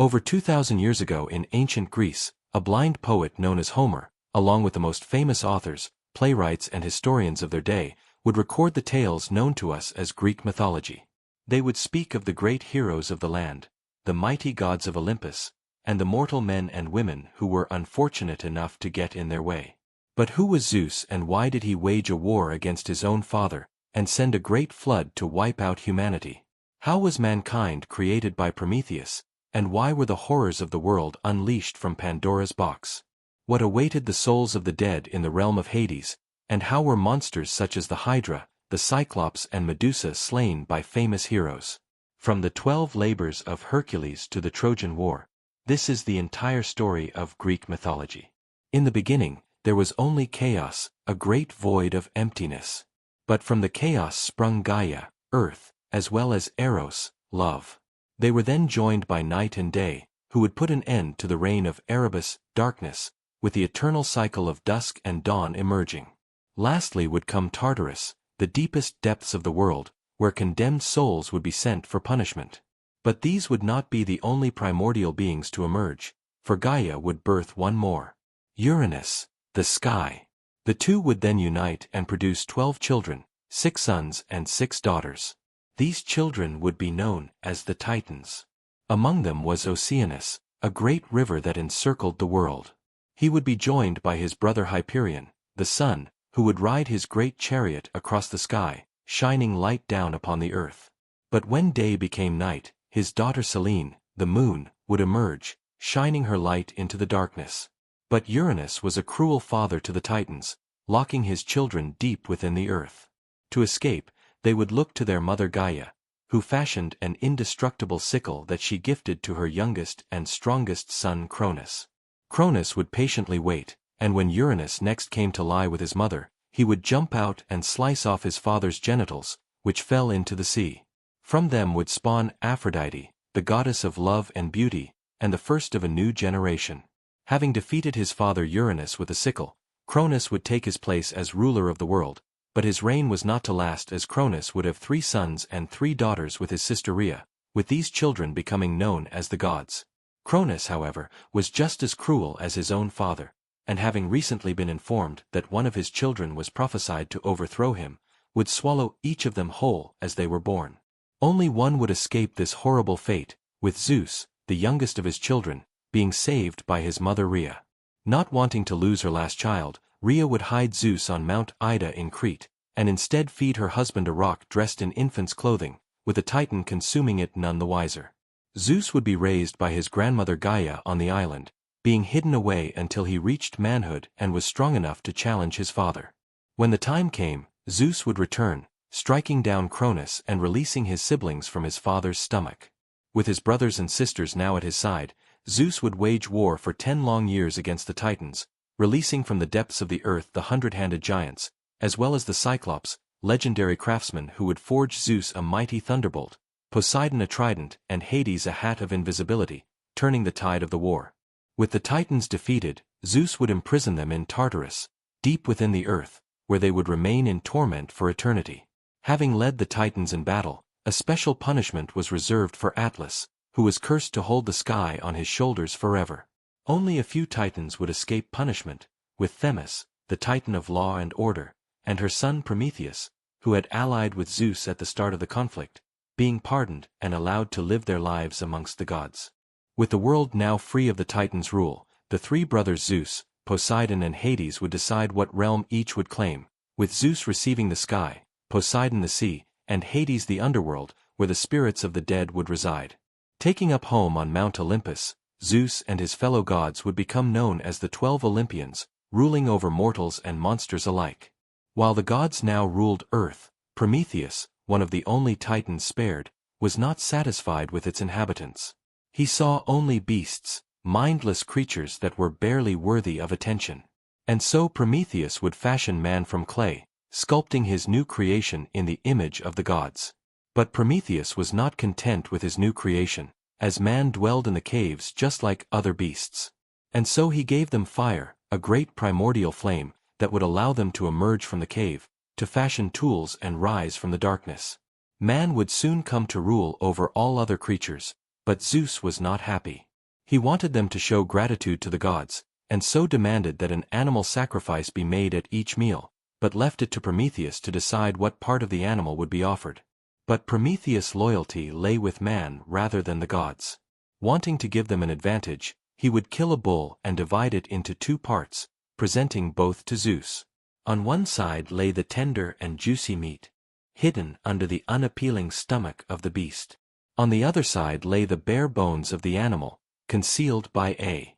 Over 2,000 years ago in ancient Greece, a blind poet known as Homer, along with the most famous authors, playwrights and historians of their day, would record the tales known to us as Greek mythology. They would speak of the great heroes of the land, the mighty gods of Olympus, and the mortal men and women who were unfortunate enough to get in their way. But who was Zeus, and why did he wage a war against his own father, and send a great flood to wipe out humanity? How was mankind created by Prometheus, and why were the horrors of the world unleashed from Pandora's box? What awaited the souls of the dead in the realm of Hades, and how were monsters such as the Hydra, the Cyclops and Medusa slain by famous heroes? From the 12 Labours of Hercules to the Trojan War, this is the entire story of Greek mythology. In the beginning, there was only chaos, a great void of emptiness. But from the chaos sprung Gaia, earth, as well as Eros, love. They were then joined by night and day, who would put an end to the reign of Erebus, darkness, with the eternal cycle of dusk and dawn emerging. Lastly would come Tartarus, the deepest depths of the world, where condemned souls would be sent for punishment. But these would not be the only primordial beings to emerge, for Gaia would birth one more. Uranus, the sky. The two would then unite and produce 12 children, 6 sons and 6 daughters. These children would be known as the Titans. Among them was Oceanus, a great river that encircled the world. He would be joined by his brother Hyperion, the sun, who would ride his great chariot across the sky, shining light down upon the earth. But when day became night, his daughter Selene, the moon, would emerge, shining her light into the darkness. But Uranus was a cruel father to the Titans, locking his children deep within the earth. To escape, they would look to their mother Gaia, who fashioned an indestructible sickle that she gifted to her youngest and strongest son Cronus. Cronus would patiently wait, and when Uranus next came to lie with his mother, he would jump out and slice off his father's genitals, which fell into the sea. From them would spawn Aphrodite, the goddess of love and beauty, and the first of a new generation. Having defeated his father Uranus with a sickle, Cronus would take his place as ruler of the world, but his reign was not to last, as Cronus would have 3 sons and 3 daughters with his sister Rhea, with these children becoming known as the gods. Cronus, however, was just as cruel as his own father, and having recently been informed that one of his children was prophesied to overthrow him, would swallow each of them whole as they were born. Only one would escape this horrible fate, with Zeus, the youngest of his children, being saved by his mother Rhea. Not wanting to lose her last child, Rhea would hide Zeus on Mount Ida in Crete, and instead feed her husband a rock dressed in infant's clothing, with the Titan consuming it none the wiser. Zeus would be raised by his grandmother Gaia on the island, being hidden away until he reached manhood and was strong enough to challenge his father. When the time came, Zeus would return, striking down Cronus and releasing his siblings from his father's stomach. With his brothers and sisters now at his side, Zeus would wage war for 10 long years against the Titans, releasing from the depths of the earth the 100-handed giants, as well as the Cyclops, legendary craftsmen who would forge Zeus a mighty thunderbolt, Poseidon a trident, and Hades a hat of invisibility, turning the tide of the war. With the Titans defeated, Zeus would imprison them in Tartarus, deep within the earth, where they would remain in torment for eternity. Having led the Titans in battle, a special punishment was reserved for Atlas, who was cursed to hold the sky on his shoulders forever. Only a few Titans would escape punishment, with Themis, the Titan of law and order, and her son Prometheus, who had allied with Zeus at the start of the conflict, being pardoned and allowed to live their lives amongst the gods. With the world now free of the Titans' rule, the 3 brothers Zeus, Poseidon and Hades would decide what realm each would claim, with Zeus receiving the sky, Poseidon the sea, and Hades the underworld, where the spirits of the dead would reside. Taking up home on Mount Olympus, Zeus and his fellow gods would become known as the 12 Olympians, ruling over mortals and monsters alike. While the gods now ruled Earth, Prometheus, one of the only Titans spared, was not satisfied with its inhabitants. He saw only beasts, mindless creatures that were barely worthy of attention. And so Prometheus would fashion man from clay, sculpting his new creation in the image of the gods. But Prometheus was not content with his new creation, as man dwelled in the caves just like other beasts. And so he gave them fire, a great primordial flame, that would allow them to emerge from the cave, to fashion tools and rise from the darkness. Man would soon come to rule over all other creatures, but Zeus was not happy. He wanted them to show gratitude to the gods, and so demanded that an animal sacrifice be made at each meal, but left it to Prometheus to decide what part of the animal would be offered. But Prometheus' loyalty lay with man rather than the gods. Wanting to give them an advantage, he would kill a bull and divide it into 2 parts, presenting both to Zeus. On one side lay the tender and juicy meat, hidden under the unappealing stomach of the beast. On the other side lay the bare bones of the animal, concealed by a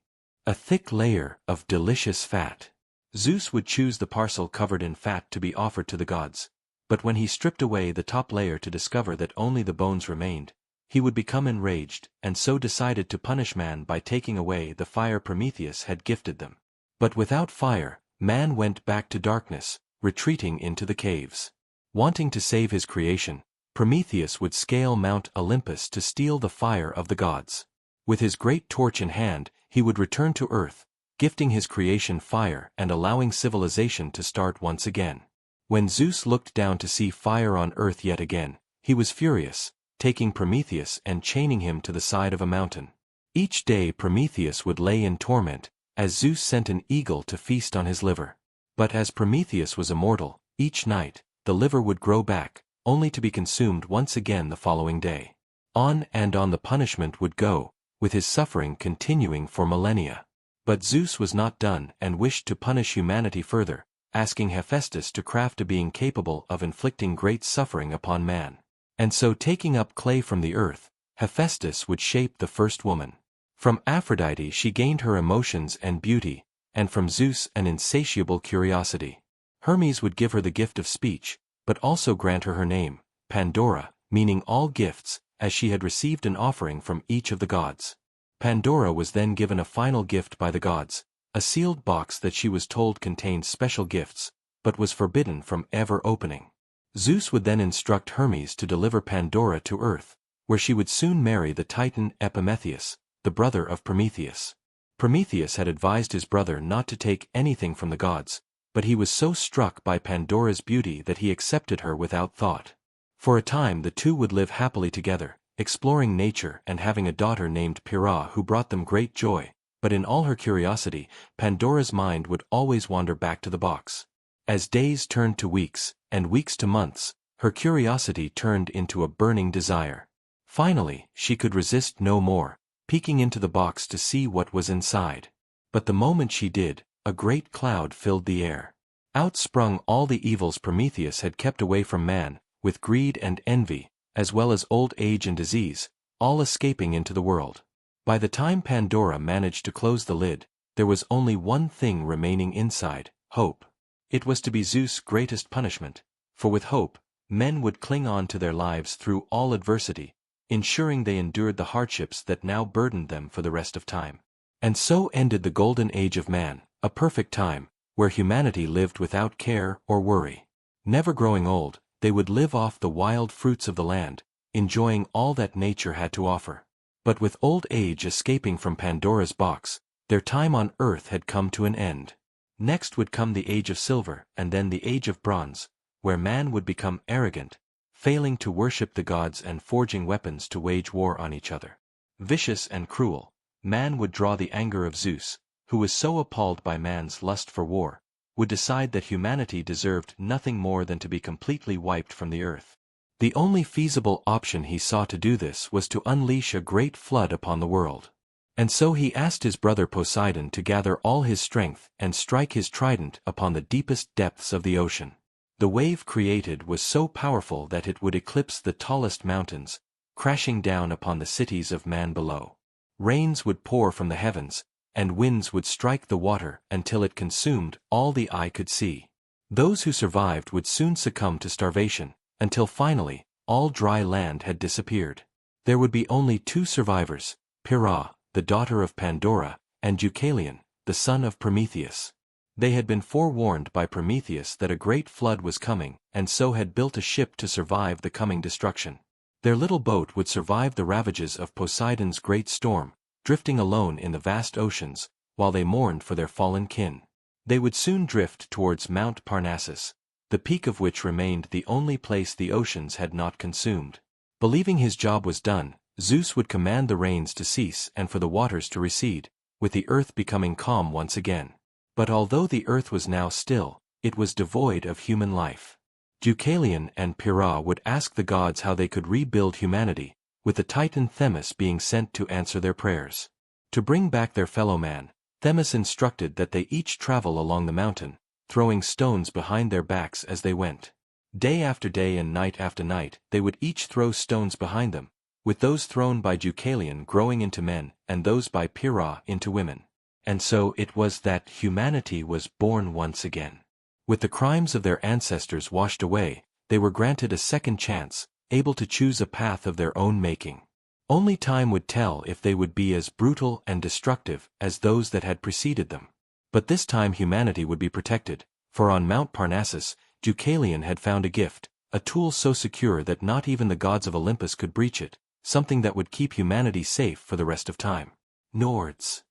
thick layer of delicious fat. Zeus would choose the parcel covered in fat to be offered to the gods, but when he stripped away the top layer to discover that only the bones remained, he would become enraged, and so decided to punish man by taking away the fire Prometheus had gifted them. But without fire, man went back to darkness, retreating into the caves. Wanting to save his creation, Prometheus would scale Mount Olympus to steal the fire of the gods. With his great torch in hand, he would return to Earth, gifting his creation fire and allowing civilization to start once again. When Zeus looked down to see fire on Earth yet again, he was furious, taking Prometheus and chaining him to the side of a mountain. Each day Prometheus would lay in torment, as Zeus sent an eagle to feast on his liver. But as Prometheus was immortal, each night, the liver would grow back, only to be consumed once again the following day. On and on the punishment would go, with his suffering continuing for millennia. But Zeus was not done and wished to punish humanity further, asking Hephaestus to craft a being capable of inflicting great suffering upon man. And so taking up clay from the earth, Hephaestus would shape the first woman. From Aphrodite she gained her emotions and beauty, and from Zeus an insatiable curiosity. Hermes would give her the gift of speech, but also grant her name, Pandora, meaning all gifts, as she had received an offering from each of the gods. Pandora was then given a final gift by the gods, a sealed box that she was told contained special gifts, but was forbidden from ever opening. Zeus would then instruct Hermes to deliver Pandora to Earth, where she would soon marry the Titan Epimetheus, the brother of Prometheus. Prometheus had advised his brother not to take anything from the gods, but he was so struck by Pandora's beauty that he accepted her without thought. For a time the two would live happily together, exploring nature and having a daughter named Pyrrha who brought them great joy, but in all her curiosity, Pandora's mind would always wander back to the box. As days turned to weeks, and weeks to months, her curiosity turned into a burning desire. Finally, she could resist no more, peeking into the box to see what was inside. But the moment she did, a great cloud filled the air. Out sprung all the evils Prometheus had kept away from man, with greed and envy, as well as old age and disease, all escaping into the world. By the time Pandora managed to close the lid, there was only one thing remaining inside: hope. It was to be Zeus' greatest punishment, for with hope, men would cling on to their lives through all adversity, ensuring they endured the hardships that now burdened them for the rest of time. And so ended the golden age of man, a perfect time, where humanity lived without care or worry. Never growing old, they would live off the wild fruits of the land, enjoying all that nature had to offer. But with old age escaping from Pandora's box, their time on earth had come to an end. Next would come the age of silver, and then the age of bronze, where man would become arrogant, failing to worship the gods and forging weapons to wage war on each other. Vicious and cruel, man would draw the anger of Zeus, who was so appalled by man's lust for war, would decide that humanity deserved nothing more than to be completely wiped from the earth. The only feasible option he saw to do this was to unleash a great flood upon the world. And so he asked his brother Poseidon to gather all his strength and strike his trident upon the deepest depths of the ocean. The wave created was so powerful that it would eclipse the tallest mountains, crashing down upon the cities of man below. Rains would pour from the heavens, and winds would strike the water until it consumed all the eye could see. Those who survived would soon succumb to starvation, until finally, all dry land had disappeared. There would be only 2 survivors, Pyrrha, the daughter of Pandora, and Deucalion, the son of Prometheus. They had been forewarned by Prometheus that a great flood was coming, and so had built a ship to survive the coming destruction. Their little boat would survive the ravages of Poseidon's great storm, drifting alone in the vast oceans, while they mourned for their fallen kin. They would soon drift towards Mount Parnassus, the peak of which remained the only place the oceans had not consumed. Believing his job was done, Zeus would command the rains to cease and for the waters to recede, with the earth becoming calm once again. But although the earth was now still, it was devoid of human life. Deucalion and Pyrrha would ask the gods how they could rebuild humanity, with the titan Themis being sent to answer their prayers. To bring back their fellow man, Themis instructed that they each travel along the mountain, throwing stones behind their backs as they went. Day after day and night after night, they would each throw stones behind them, with those thrown by Deucalion growing into men and those by Pyrrha into women. And so it was that humanity was born once again. With the crimes of their ancestors washed away, they were granted a second chance, able to choose a path of their own making. Only time would tell if they would be as brutal and destructive as those that had preceded them. But this time humanity would be protected, for on Mount Parnassus, Deucalion had found a gift, a tool so secure that not even the gods of Olympus could breach it, something that would keep humanity safe for the rest of time. Nord's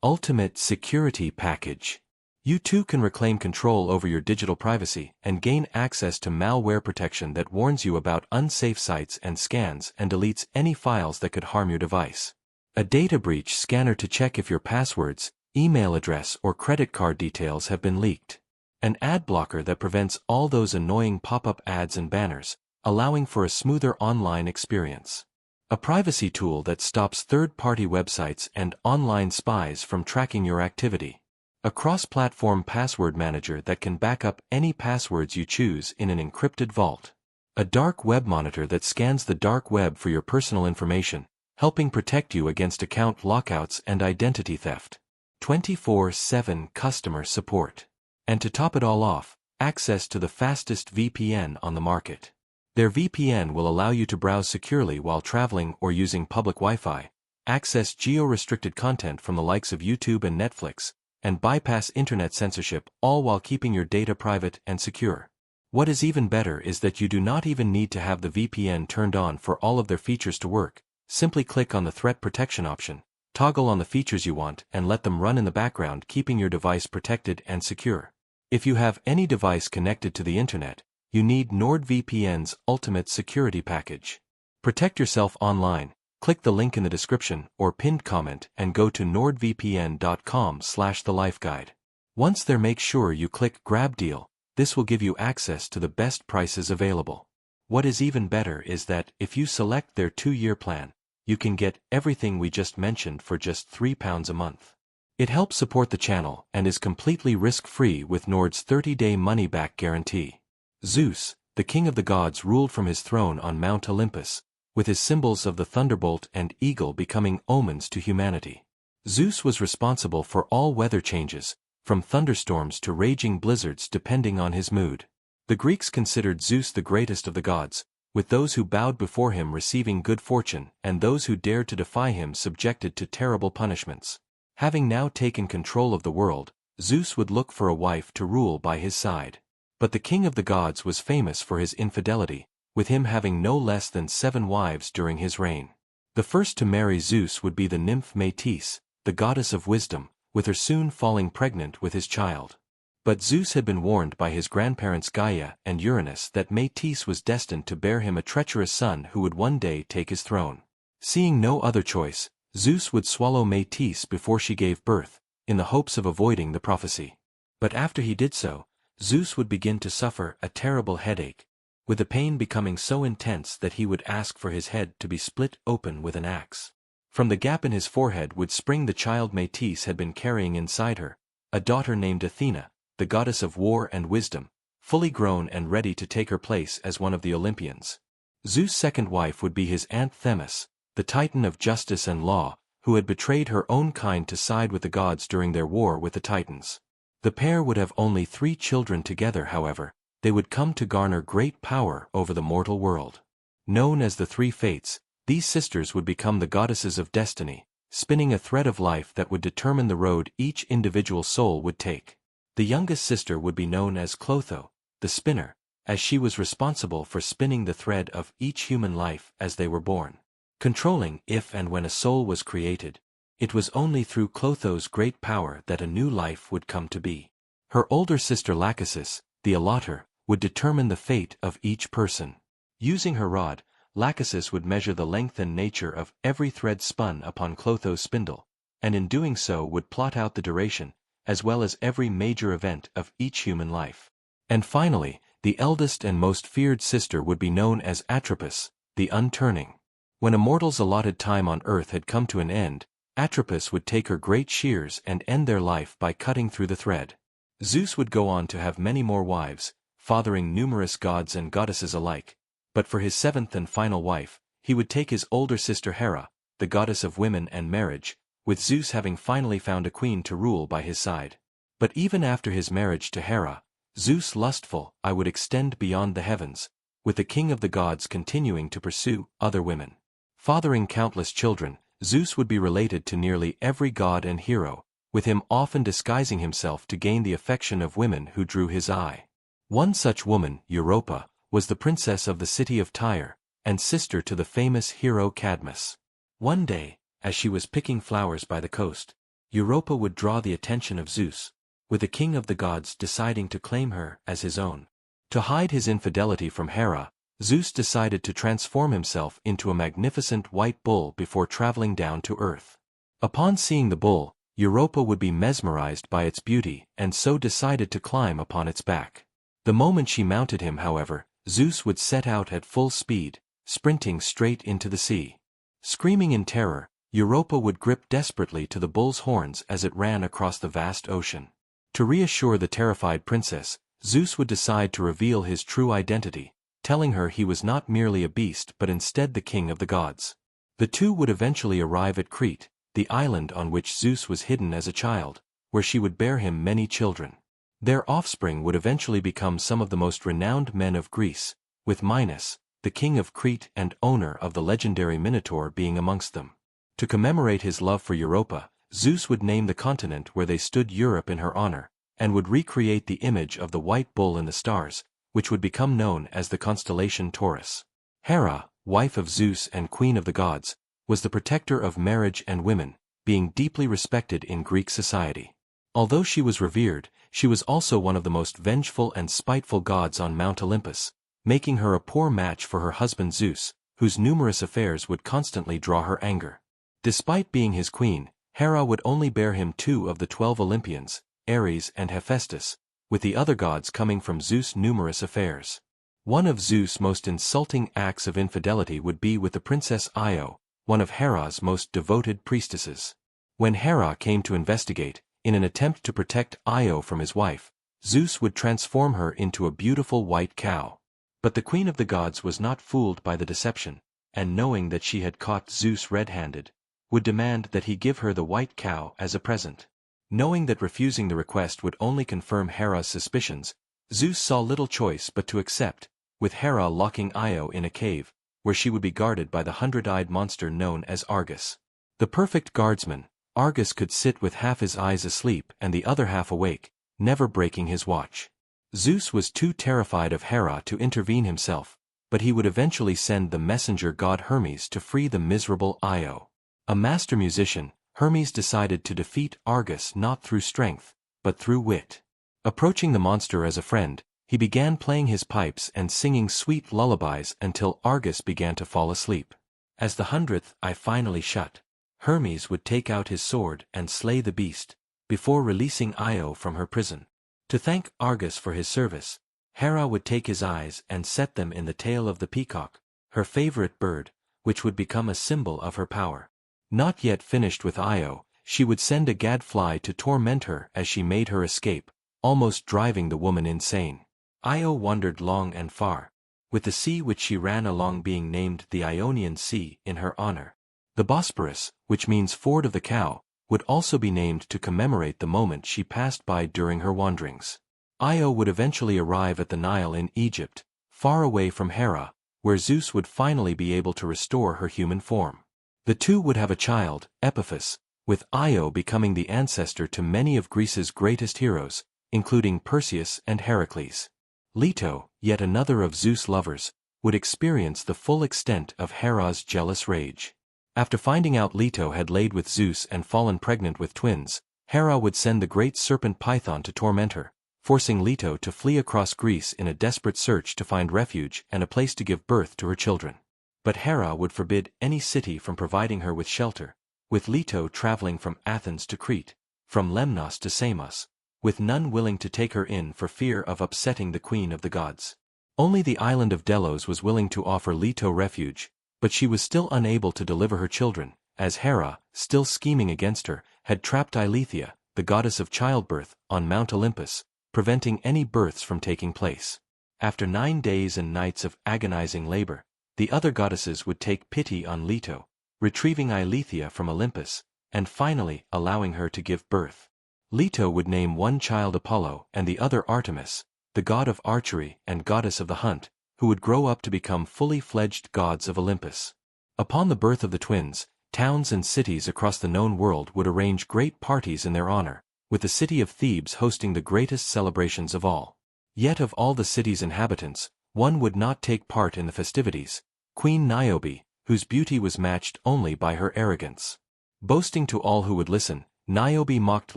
Ultimate Security Package. You too can reclaim control over your digital privacy and gain access to malware protection that warns you about unsafe sites and scans and deletes any files that could harm your device. A data breach scanner to check if your passwords, email address or credit card details have been leaked. An ad blocker that prevents all those annoying pop-up ads and banners, allowing for a smoother online experience. A privacy tool that stops third-party websites and online spies from tracking your activity. A cross-platform password manager that can back up any passwords you choose in an encrypted vault. A dark web monitor that scans the dark web for your personal information, helping protect you against account lockouts and identity theft. 24/7 customer support. And to top it all off, access to the fastest VPN on the market. Their VPN will allow you to browse securely while traveling or using public Wi-Fi, access geo-restricted content from the likes of YouTube and Netflix, and bypass internet censorship, all while keeping your data private and secure. What is even better is that you do not even need to have the VPN turned on for all of their features to work. Simply click on the threat protection option, toggle on the features you want, and let them run in the background, keeping your device protected and secure. If you have any device connected to the internet, you need NordVPN's Ultimate Security Package. Protect yourself online. Click the link in the description or pinned comment and go to nordvpn.com/thelifeguide. Once there, make sure you click Grab Deal. This will give you access to the best prices available. What is even better is that if you select their 2-year plan, you can get everything we just mentioned for just £3 a month. It helps support the channel and is completely risk-free with Nord's 30-day money-back guarantee. Zeus, the king of the gods, ruled from his throne on Mount Olympus, with his symbols of the thunderbolt and eagle becoming omens to humanity. Zeus was responsible for all weather changes, from thunderstorms to raging blizzards depending on his mood. The Greeks considered Zeus the greatest of the gods, with those who bowed before him receiving good fortune and those who dared to defy him subjected to terrible punishments. Having now taken control of the world, Zeus would look for a wife to rule by his side. But the king of the gods was famous for his infidelity, with him having no less than 7 wives during his reign. The first to marry Zeus would be the nymph Metis, the goddess of wisdom, with her soon falling pregnant with his child. But Zeus had been warned by his grandparents Gaia and Uranus that Metis was destined to bear him a treacherous son who would one day take his throne. Seeing no other choice, Zeus would swallow Metis before she gave birth, in the hopes of avoiding the prophecy. But after he did so, Zeus would begin to suffer a terrible headache, with the pain becoming so intense that he would ask for his head to be split open with an axe. From the gap in his forehead would spring the child Metis had been carrying inside her, a daughter named Athena, the goddess of war and wisdom, fully grown and ready to take her place as one of the Olympians. Zeus' second wife would be his aunt Themis, the titan of justice and law, who had betrayed her own kind to side with the gods during their war with the Titans. The pair would have only 3 children together. However, they would come to garner great power over the mortal world. Known as the 3 Fates, these sisters would become the goddesses of destiny, spinning a thread of life that would determine the road each individual soul would take. The youngest sister would be known as Clotho, the spinner, as she was responsible for spinning the thread of each human life as they were born. Controlling if and when a soul was created, it was only through Clotho's great power that a new life would come to be. Her older sister Lachesis, the allotter, would determine the fate of each person. Using her rod, Lachesis would measure the length and nature of every thread spun upon Clotho's spindle, and in doing so would plot out the duration, as well as every major event of each human life. And finally, the eldest and most feared sister would be known as Atropos, the unturning. When a mortal's allotted time on earth had come to an end, Atropos would take her great shears and end their life by cutting through the thread. Zeus would go on to have many more wives, fathering numerous gods and goddesses alike, but for his seventh and final wife, he would take his older sister Hera, the goddess of women and marriage, with Zeus having finally found a queen to rule by his side. But even after his marriage to Hera, Zeus lustful eye would extend beyond the heavens, with the king of the gods continuing to pursue other women. Fathering countless children, Zeus would be related to nearly every god and hero, with him often disguising himself to gain the affection of women who drew his eye. One such woman, Europa, was the princess of the city of Tyre, and sister to the famous hero Cadmus. One day, as she was picking flowers by the coast, Europa would draw the attention of Zeus, with the king of the gods deciding to claim her as his own. To hide his infidelity from Hera, Zeus decided to transform himself into a magnificent white bull before traveling down to earth. Upon seeing the bull, Europa would be mesmerized by its beauty and so decided to climb upon its back. The moment she mounted him, however, Zeus would set out at full speed, sprinting straight into the sea. Screaming in terror, Europa would grip desperately to the bull's horns as it ran across the vast ocean. To reassure the terrified princess, Zeus would decide to reveal his true identity, telling her he was not merely a beast but instead the king of the gods. The two would eventually arrive at Crete, the island on which Zeus was hidden as a child, where she would bear him many children. Their offspring would eventually become some of the most renowned men of Greece, with Midas, the king of Crete and owner of the legendary Minotaur, being amongst them. To commemorate his love for Europa, Zeus would name the continent where they stood Europe in her honor, and would recreate the image of the white bull in the stars, which would become known as the constellation Taurus. Hera, wife of Zeus and queen of the gods, was the protector of marriage and women, being deeply respected in Greek society. Although she was revered, she was also one of the most vengeful and spiteful gods on Mount Olympus, making her a poor match for her husband Zeus, whose numerous affairs would constantly draw her anger. Despite being his queen, Hera would only bear him 2 of the 12 Olympians, Ares and Hephaestus, with the other gods coming from Zeus' numerous affairs. One of Zeus' most insulting acts of infidelity would be with the princess Io, one of Hera's most devoted priestesses. When Hera came to investigate, in an attempt to protect Io from his wife, Zeus would transform her into a beautiful white cow. But the queen of the gods was not fooled by the deception, and knowing that she had caught Zeus red-handed, would demand that he give her the white cow as a present. Knowing that refusing the request would only confirm Hera's suspicions, Zeus saw little choice but to accept, with Hera locking Io in a cave, where she would be guarded by the 100-eyed monster known as Argus. The perfect guardsman, Argus could sit with half his eyes asleep and the other half awake, never breaking his watch. Zeus was too terrified of Hera to intervene himself, but he would eventually send the messenger god Hermes to free the miserable Io. A master musician, Hermes decided to defeat Argus not through strength, but through wit. Approaching the monster as a friend, he began playing his pipes and singing sweet lullabies until Argus began to fall asleep. As the 100th eye finally shut, Hermes would take out his sword and slay the beast, before releasing Io from her prison. To thank Argus for his service, Hera would take his eyes and set them in the tail of the peacock, her favorite bird, which would become a symbol of her power. Not yet finished with Io, she would send a gadfly to torment her as she made her escape, almost driving the woman insane. Io wandered long and far, with the sea which she ran along being named the Ionian Sea in her honor. The Bosporus, which means ford of the cow, would also be named to commemorate the moment she passed by during her wanderings. Io would eventually arrive at the Nile in Egypt, far away from Hera, where Zeus would finally be able to restore her human form. The two would have a child, Epiphus, with Io becoming the ancestor to many of Greece's greatest heroes, including Perseus and Heracles. Leto, yet another of Zeus' lovers, would experience the full extent of Hera's jealous rage. After finding out Leto had laid with Zeus and fallen pregnant with twins, Hera would send the great serpent Python to torment her, forcing Leto to flee across Greece in a desperate search to find refuge and a place to give birth to her children. But Hera would forbid any city from providing her with shelter, with Leto traveling from Athens to Crete, from Lemnos to Samos, with none willing to take her in for fear of upsetting the queen of the gods. Only the island of Delos was willing to offer Leto refuge, but she was still unable to deliver her children, as Hera, still scheming against her, had trapped Eileithyia, the goddess of childbirth, on Mount Olympus, preventing any births from taking place. After 9 days and nights of agonizing labor, the other goddesses would take pity on Leto, retrieving Eileithyia from Olympus, and finally allowing her to give birth. Leto would name one child Apollo and the other Artemis, the god of archery and goddess of the hunt, who would grow up to become fully fledged gods of Olympus. Upon the birth of the twins, towns and cities across the known world would arrange great parties in their honor, with the city of Thebes hosting the greatest celebrations of all. Yet of all the city's inhabitants, one would not take part in the festivities: Queen Niobe, whose beauty was matched only by her arrogance. Boasting to all who would listen, Niobe mocked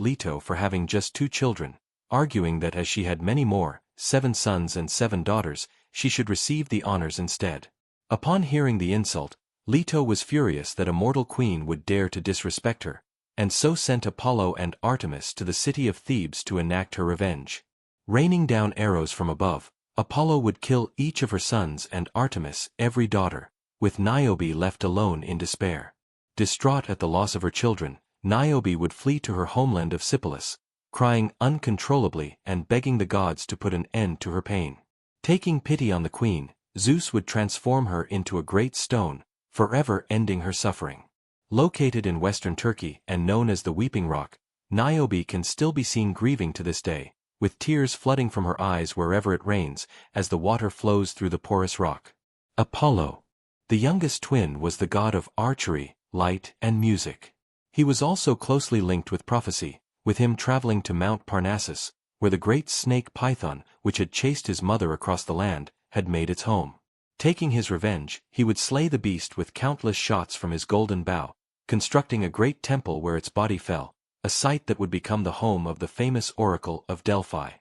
Leto for having just 2 children, arguing that as she had many more, 7 sons and 7 daughters, she should receive the honors instead. Upon hearing the insult, Leto was furious that a mortal queen would dare to disrespect her, and so sent Apollo and Artemis to the city of Thebes to enact her revenge. Raining down arrows from above, Apollo would kill each of her sons and Artemis every daughter, with Niobe left alone in despair. Distraught at the loss of her children, Niobe would flee to her homeland of Sipylus, crying uncontrollably and begging the gods to put an end to her pain. Taking pity on the queen, Zeus would transform her into a great stone, forever ending her suffering. Located in western Turkey and known as the Weeping Rock, Niobe can still be seen grieving to this day, with tears flooding from her eyes wherever it rains, as the water flows through the porous rock. Apollo, the youngest twin, was the god of archery, light, and music. He was also closely linked with prophecy, with him traveling to Mount Parnassus, where the great snake Python, which had chased his mother across the land, had made its home. Taking his revenge, he would slay the beast with countless shots from his golden bow, constructing a great temple where its body fell, a site that would become the home of the famous oracle of Delphi.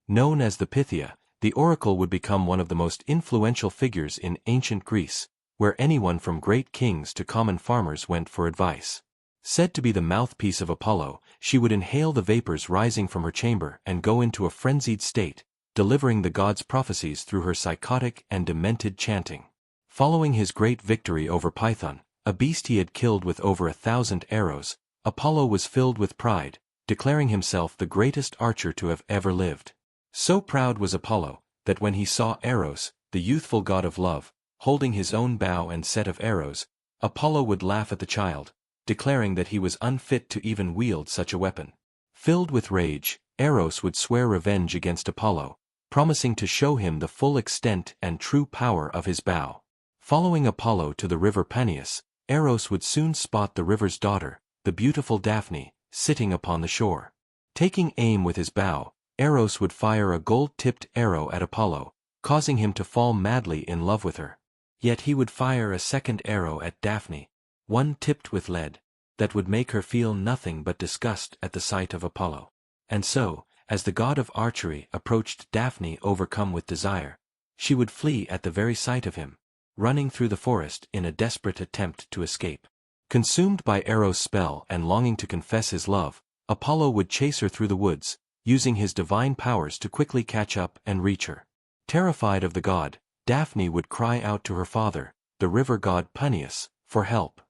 Known as the Pythia, the oracle would become one of the most influential figures in ancient Greece, where anyone from great kings to common farmers went for advice. Said to be the mouthpiece of Apollo, she would inhale the vapors rising from her chamber and go into a frenzied state, delivering the god's prophecies through her psychotic and demented chanting. Following his great victory over Python, a beast he had killed with over 1,000 arrows, Apollo was filled with pride, declaring himself the greatest archer to have ever lived. So proud was Apollo, that when he saw Eros, the youthful god of love, holding his own bow and set of arrows, Apollo would laugh at the child, declaring that he was unfit to even wield such a weapon. Filled with rage, Eros would swear revenge against Apollo, promising to show him the full extent and true power of his bow. Following Apollo to the river Peneus, Eros would soon spot the river's daughter, the beautiful Daphne, sitting upon the shore. Taking aim with his bow, Eros would fire a gold-tipped arrow at Apollo, causing him to fall madly in love with her. Yet he would fire a second arrow at Daphne, one tipped with lead, that would make her feel nothing but disgust at the sight of Apollo. And so, as the god of archery approached Daphne overcome with desire, she would flee at the very sight of him, running through the forest in a desperate attempt to escape. Consumed by Eros' spell and longing to confess his love, Apollo would chase her through the woods, using his divine powers to quickly catch up and reach her. Terrified of the god, Daphne would cry out to her father, the river god Peneus, for help.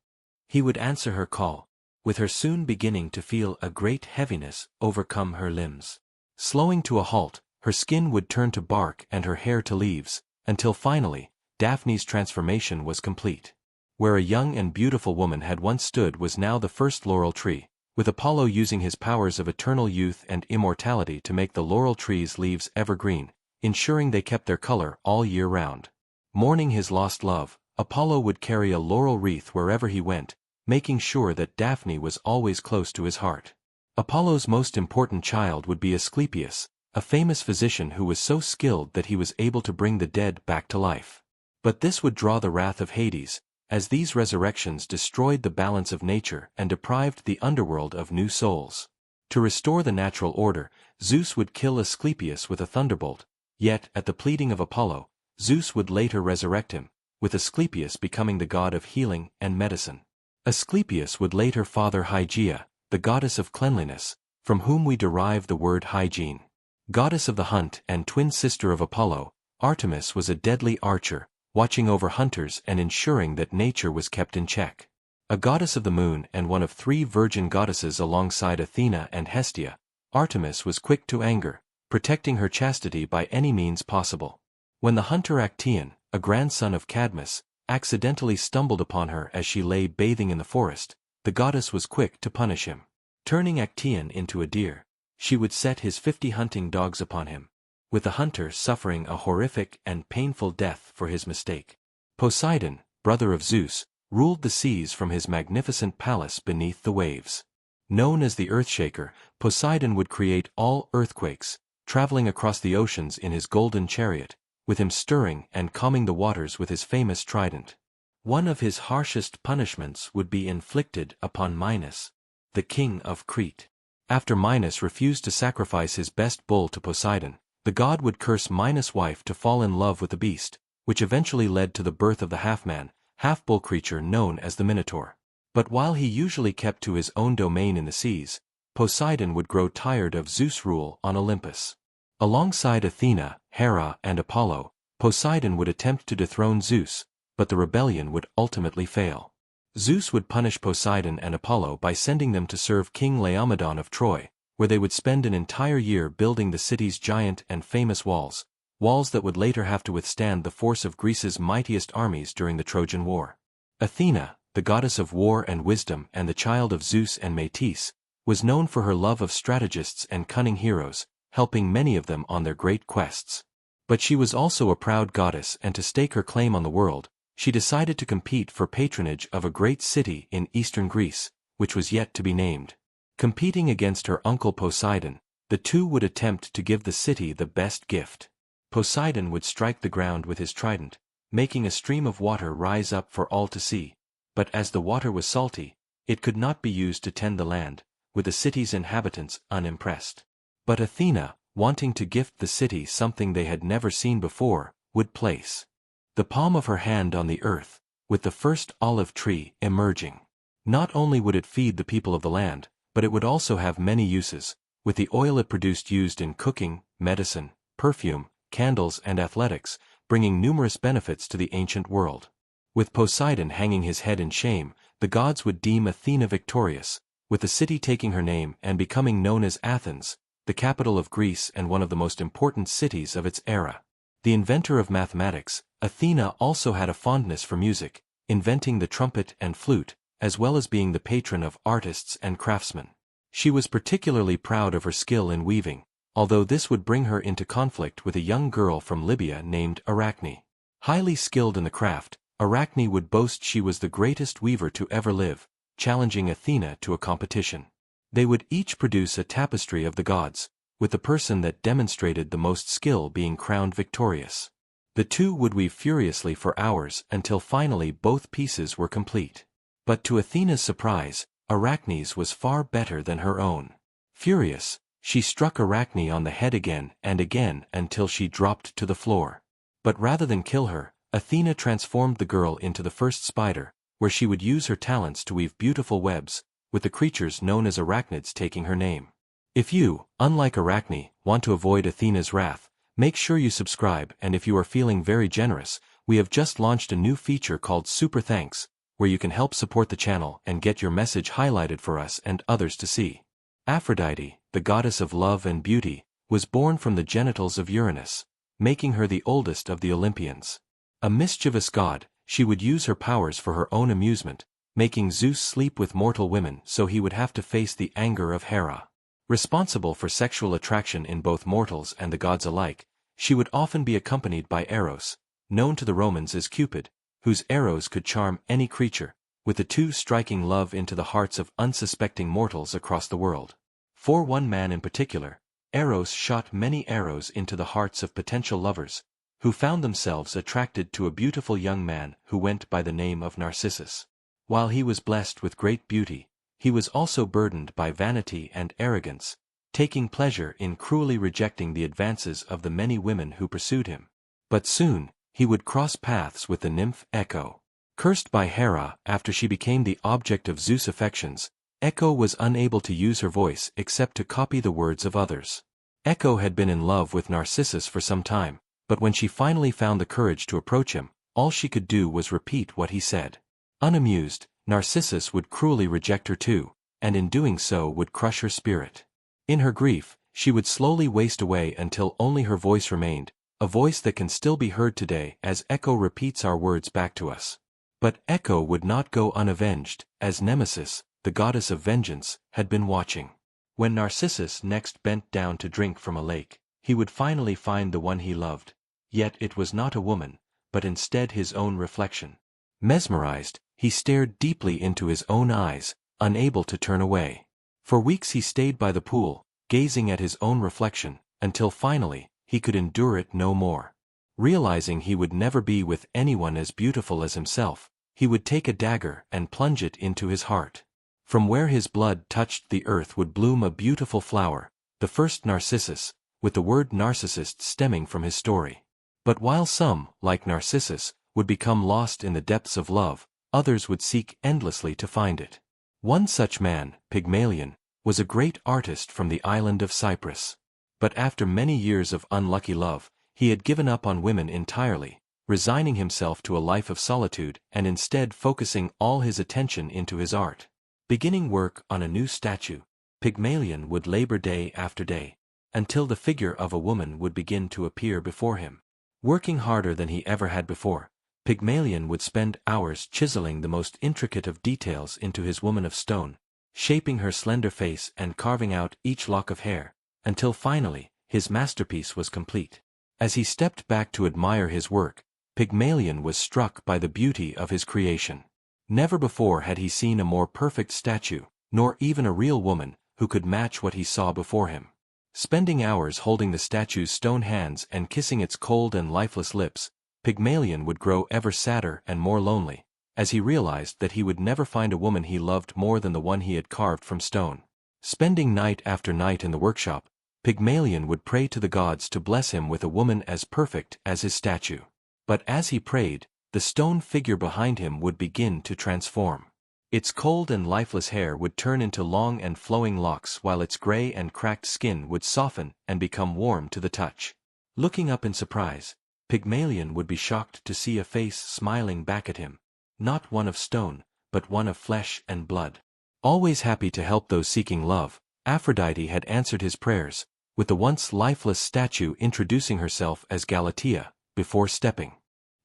He would answer her call, with her soon beginning to feel a great heaviness overcome her limbs. Slowing to a halt, her skin would turn to bark and her hair to leaves, until finally, Daphne's transformation was complete. Where a young and beautiful woman had once stood was now the first laurel tree, with Apollo using his powers of eternal youth and immortality to make the laurel tree's leaves evergreen, ensuring they kept their color all year round. Mourning his lost love, Apollo would carry a laurel wreath wherever he went, making sure that Daphne was always close to his heart. Apollo's most important child would be Asclepius, a famous physician who was so skilled that he was able to bring the dead back to life. But this would draw the wrath of Hades, as these resurrections destroyed the balance of nature and deprived the underworld of new souls. To restore the natural order, Zeus would kill Asclepius with a thunderbolt, yet, at the pleading of Apollo, Zeus would later resurrect him, with Asclepius becoming the god of healing and medicine. Asclepius would later father Hygeia, the goddess of cleanliness, from whom we derive the word hygiene. Goddess of the hunt and twin sister of Apollo, Artemis was a deadly archer, watching over hunters and ensuring that nature was kept in check. A goddess of the moon and one of 3 virgin goddesses alongside Athena and Hestia, Artemis was quick to anger, protecting her chastity by any means possible. When the hunter Actaeon, a grandson of Cadmus, accidentally stumbled upon her as she lay bathing in the forest, the goddess was quick to punish him. Turning Actaeon into a deer, she would set his 50 hunting dogs upon him, with the hunter suffering a horrific and painful death for his mistake. Poseidon, brother of Zeus, ruled the seas from his magnificent palace beneath the waves. Known as the Earthshaker, Poseidon would create all earthquakes, traveling across the oceans in his golden chariot, with him stirring and calming the waters with his famous trident. One of his harshest punishments would be inflicted upon Midas, the king of Crete. After Midas refused to sacrifice his best bull to Poseidon, the god would curse Midas' wife to fall in love with the beast, which eventually led to the birth of the half-man, half-bull creature known as the Minotaur. But while he usually kept to his own domain in the seas, Poseidon would grow tired of Zeus' rule on Olympus. Alongside Athena, Hera, and Apollo, Poseidon would attempt to dethrone Zeus, but the rebellion would ultimately fail. Zeus would punish Poseidon and Apollo by sending them to serve King Laomedon of Troy, where they would spend an entire year building the city's giant and famous walls that would later have to withstand the force of Greece's mightiest armies during the Trojan War. Athena, the goddess of war and wisdom and the child of Zeus and Metis, was known for her love of strategists and cunning heroes, helping many of them on their great quests. But she was also a proud goddess, and to stake her claim on the world, she decided to compete for patronage of a great city in eastern Greece, which was yet to be named. Competing against her uncle Poseidon, the two would attempt to give the city the best gift. Poseidon would strike the ground with his trident, making a stream of water rise up for all to see, but as the water was salty, it could not be used to tend the land, with the city's inhabitants unimpressed. But Athena, wanting to gift the city something they had never seen before, would place the palm of her hand on the earth, with the first olive tree emerging. Not only would it feed the people of the land, but it would also have many uses, with the oil it produced used in cooking, medicine, perfume, candles and athletics, bringing numerous benefits to the ancient world. With Poseidon hanging his head in shame, the gods would deem Athena victorious, with the city taking her name and becoming known as Athens, the capital of Greece and one of the most important cities of its era. The inventor of mathematics, Athena also had a fondness for music, inventing the trumpet and flute, as well as being the patron of artists and craftsmen. She was particularly proud of her skill in weaving, although this would bring her into conflict with a young girl from Libya named Arachne. Highly skilled in the craft, Arachne would boast she was the greatest weaver to ever live, challenging Athena to a competition. They would each produce a tapestry of the gods, with the person that demonstrated the most skill being crowned victorious. The two would weave furiously for hours until finally both pieces were complete. But to Athena's surprise, Arachne's was far better than her own. Furious, she struck Arachne on the head again and again until she dropped to the floor. But rather than kill her, Athena transformed the girl into the first spider, where she would use her talents to weave beautiful webs, with the creatures known as arachnids taking her name. If you, unlike Arachne, want to avoid Athena's wrath, make sure you subscribe, and if you are feeling very generous, we have just launched a new feature called Super Thanks, where you can help support the channel and get your message highlighted for us and others to see. Aphrodite, the goddess of love and beauty, was born from the genitals of Uranus, making her the oldest of the Olympians. A mischievous god, she would use her powers for her own amusement, making Zeus sleep with mortal women so he would have to face the anger of Hera. Responsible for sexual attraction in both mortals and the gods alike, she would often be accompanied by Eros, known to the Romans as Cupid, whose arrows could charm any creature, with the two striking love into the hearts of unsuspecting mortals across the world. For one man in particular, Eros shot many arrows into the hearts of potential lovers, who found themselves attracted to a beautiful young man who went by the name of Narcissus. While he was blessed with great beauty, he was also burdened by vanity and arrogance, taking pleasure in cruelly rejecting the advances of the many women who pursued him. But soon, he would cross paths with the nymph Echo. Cursed by Hera after she became the object of Zeus' affections, Echo was unable to use her voice except to copy the words of others. Echo had been in love with Narcissus for some time, but when she finally found the courage to approach him, all she could do was repeat what he said. Unamused, Narcissus would cruelly reject her too, and in doing so would crush her spirit. In her grief, she would slowly waste away until only her voice remained, a voice that can still be heard today as Echo repeats our words back to us. But Echo would not go unavenged, as Nemesis, the goddess of vengeance, had been watching. When Narcissus next bent down to drink from a lake, he would finally find the one he loved. Yet it was not a woman, but instead his own reflection. Mesmerized, he stared deeply into his own eyes, unable to turn away. For weeks he stayed by the pool, gazing at his own reflection, until finally, he could endure it no more. Realizing he would never be with anyone as beautiful as himself, he would take a dagger and plunge it into his heart. From where his blood touched the earth would bloom a beautiful flower, the first Narcissus, with the word narcissist stemming from his story. But while some, like Narcissus, would become lost in the depths of love, others would seek endlessly to find it. One such man, Pygmalion, was a great artist from the island of Cyprus. But after many years of unlucky love, he had given up on women entirely, resigning himself to a life of solitude and instead focusing all his attention into his art. Beginning work on a new statue, Pygmalion would labor day after day, until the figure of a woman would begin to appear before him. Working harder than he ever had before, Pygmalion would spend hours chiseling the most intricate of details into his woman of stone, shaping her slender face and carving out each lock of hair, until finally, his masterpiece was complete. As he stepped back to admire his work, Pygmalion was struck by the beauty of his creation. Never before had he seen a more perfect statue, nor even a real woman, who could match what he saw before him. Spending hours holding the statue's stone hands and kissing its cold and lifeless lips, Pygmalion would grow ever sadder and more lonely, as he realized that he would never find a woman he loved more than the one he had carved from stone. Spending night after night in the workshop, Pygmalion would pray to the gods to bless him with a woman as perfect as his statue. But as he prayed, the stone figure behind him would begin to transform. Its cold and lifeless hair would turn into long and flowing locks while its gray and cracked skin would soften and become warm to the touch. Looking up in surprise, Pygmalion would be shocked to see a face smiling back at him, not one of stone, but one of flesh and blood. Always happy to help those seeking love, Aphrodite had answered his prayers, with the once lifeless statue introducing herself as Galatea, before stepping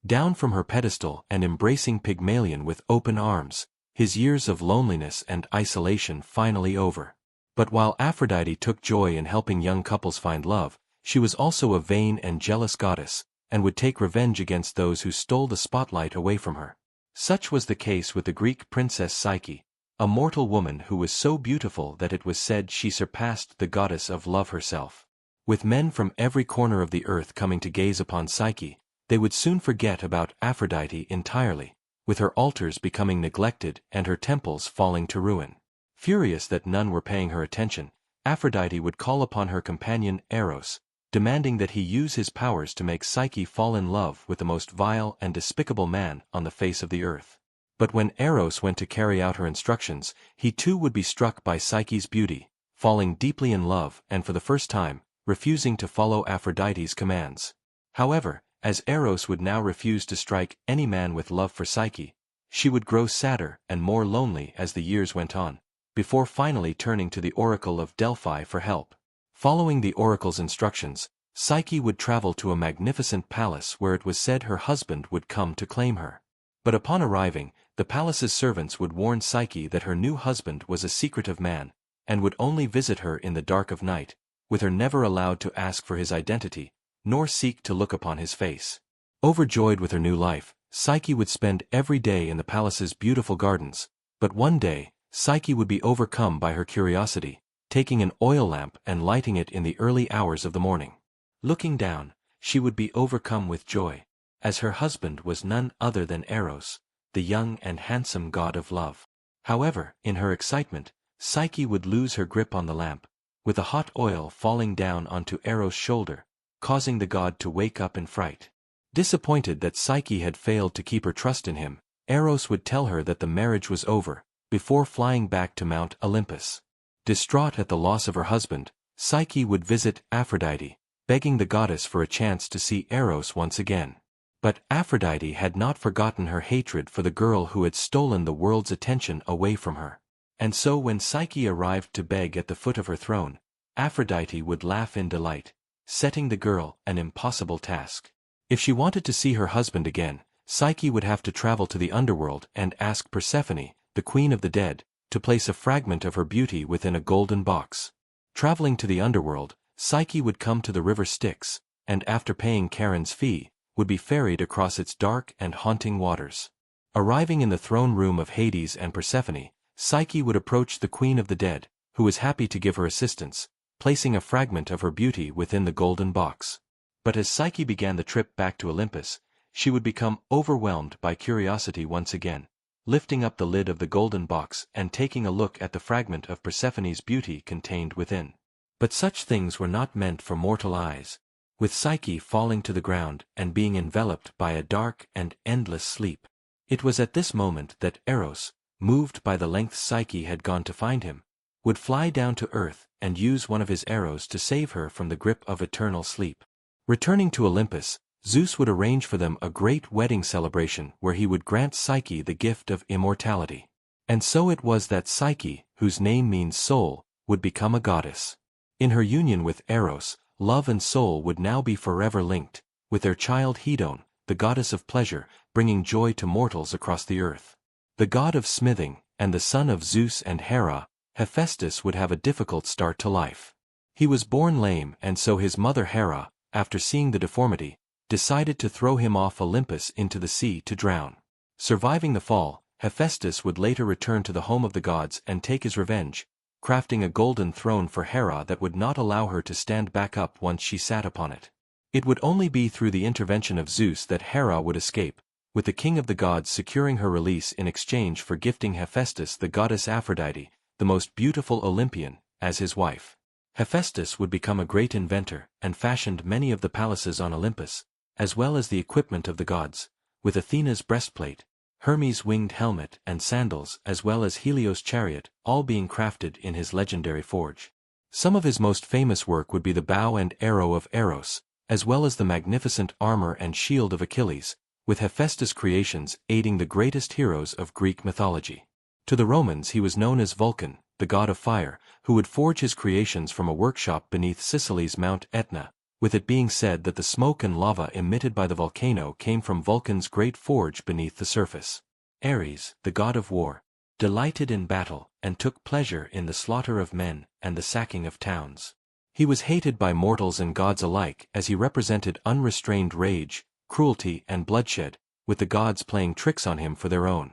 down from her pedestal and embracing Pygmalion with open arms, his years of loneliness and isolation finally over. But while Aphrodite took joy in helping young couples find love, she was also a vain and jealous goddess, and would take revenge against those who stole the spotlight away from her. Such was the case with the Greek princess Psyche, a mortal woman who was so beautiful that it was said she surpassed the goddess of love herself. With men from every corner of the earth coming to gaze upon Psyche, they would soon forget about Aphrodite entirely, with her altars becoming neglected and her temples falling to ruin. Furious that none were paying her attention, Aphrodite would call upon her companion Eros, demanding that he use his powers to make Psyche fall in love with the most vile and despicable man on the face of the earth. But when Eros went to carry out her instructions, he too would be struck by Psyche's beauty, falling deeply in love and for the first time, refusing to follow Aphrodite's commands. However, as Eros would now refuse to strike any man with love for Psyche, she would grow sadder and more lonely as the years went on, before finally turning to the Oracle of Delphi for help. Following the oracle's instructions, Psyche would travel to a magnificent palace where it was said her husband would come to claim her. But upon arriving, the palace's servants would warn Psyche that her new husband was a secretive man, and would only visit her in the dark of night, with her never allowed to ask for his identity, nor seek to look upon his face. Overjoyed with her new life, Psyche would spend every day in the palace's beautiful gardens, but one day, Psyche would be overcome by her curiosity, taking an oil lamp and lighting it in the early hours of the morning. Looking down, she would be overcome with joy, as her husband was none other than Eros, the young and handsome god of love. However, in her excitement, Psyche would lose her grip on the lamp, with the hot oil falling down onto Eros' shoulder, causing the god to wake up in fright. Disappointed that Psyche had failed to keep her trust in him, Eros would tell her that the marriage was over, before flying back to Mount Olympus. Distraught at the loss of her husband, Psyche would visit Aphrodite, begging the goddess for a chance to see Eros once again. But Aphrodite had not forgotten her hatred for the girl who had stolen the world's attention away from her. And so when Psyche arrived to beg at the foot of her throne, Aphrodite would laugh in delight, setting the girl an impossible task. If she wanted to see her husband again, Psyche would have to travel to the underworld and ask Persephone, the queen of the dead, to place a fragment of her beauty within a golden box. Traveling to the underworld, Psyche would come to the river Styx, and after paying Charon's fee, would be ferried across its dark and haunting waters. Arriving in the throne room of Hades and Persephone, Psyche would approach the queen of the dead, who was happy to give her assistance, placing a fragment of her beauty within the golden box. But as Psyche began the trip back to Olympus, she would become overwhelmed by curiosity once again, lifting up the lid of the golden box and taking a look at the fragment of Persephone's beauty contained within. But such things were not meant for mortal eyes, with Psyche falling to the ground and being enveloped by a dark and endless sleep. It was at this moment that Eros, moved by the lengths Psyche had gone to find him, would fly down to earth and use one of his arrows to save her from the grip of eternal sleep. Returning to Olympus, Zeus would arrange for them a great wedding celebration where he would grant Psyche the gift of immortality. And so it was that Psyche, whose name means soul, would become a goddess. In her union with Eros, love and soul would now be forever linked, with their child Hedone, the goddess of pleasure, bringing joy to mortals across the earth. The god of smithing, and the son of Zeus and Hera, Hephaestus would have a difficult start to life. He was born lame, and so his mother Hera, after seeing the deformity, decided to throw him off Olympus into the sea to drown. Surviving the fall, Hephaestus would later return to the home of the gods and take his revenge, crafting a golden throne for Hera that would not allow her to stand back up once she sat upon it. It would only be through the intervention of Zeus that Hera would escape, with the king of the gods securing her release in exchange for gifting Hephaestus the goddess Aphrodite, the most beautiful Olympian, as his wife. Hephaestus would become a great inventor and fashioned many of the palaces on Olympus, as well as the equipment of the gods, with Athena's breastplate, Hermes' winged helmet and sandals as well as Helios' chariot, all being crafted in his legendary forge. Some of his most famous work would be the bow and arrow of Eros, as well as the magnificent armor and shield of Achilles, with Hephaestus' creations aiding the greatest heroes of Greek mythology. To the Romans he was known as Vulcan, the god of fire, who would forge his creations from a workshop beneath Sicily's Mount Etna, with it being said that the smoke and lava emitted by the volcano came from Vulcan's great forge beneath the surface. Ares, the god of war, delighted in battle and took pleasure in the slaughter of men and the sacking of towns. He was hated by mortals and gods alike as he represented unrestrained rage, cruelty and bloodshed, with the gods playing tricks on him for their own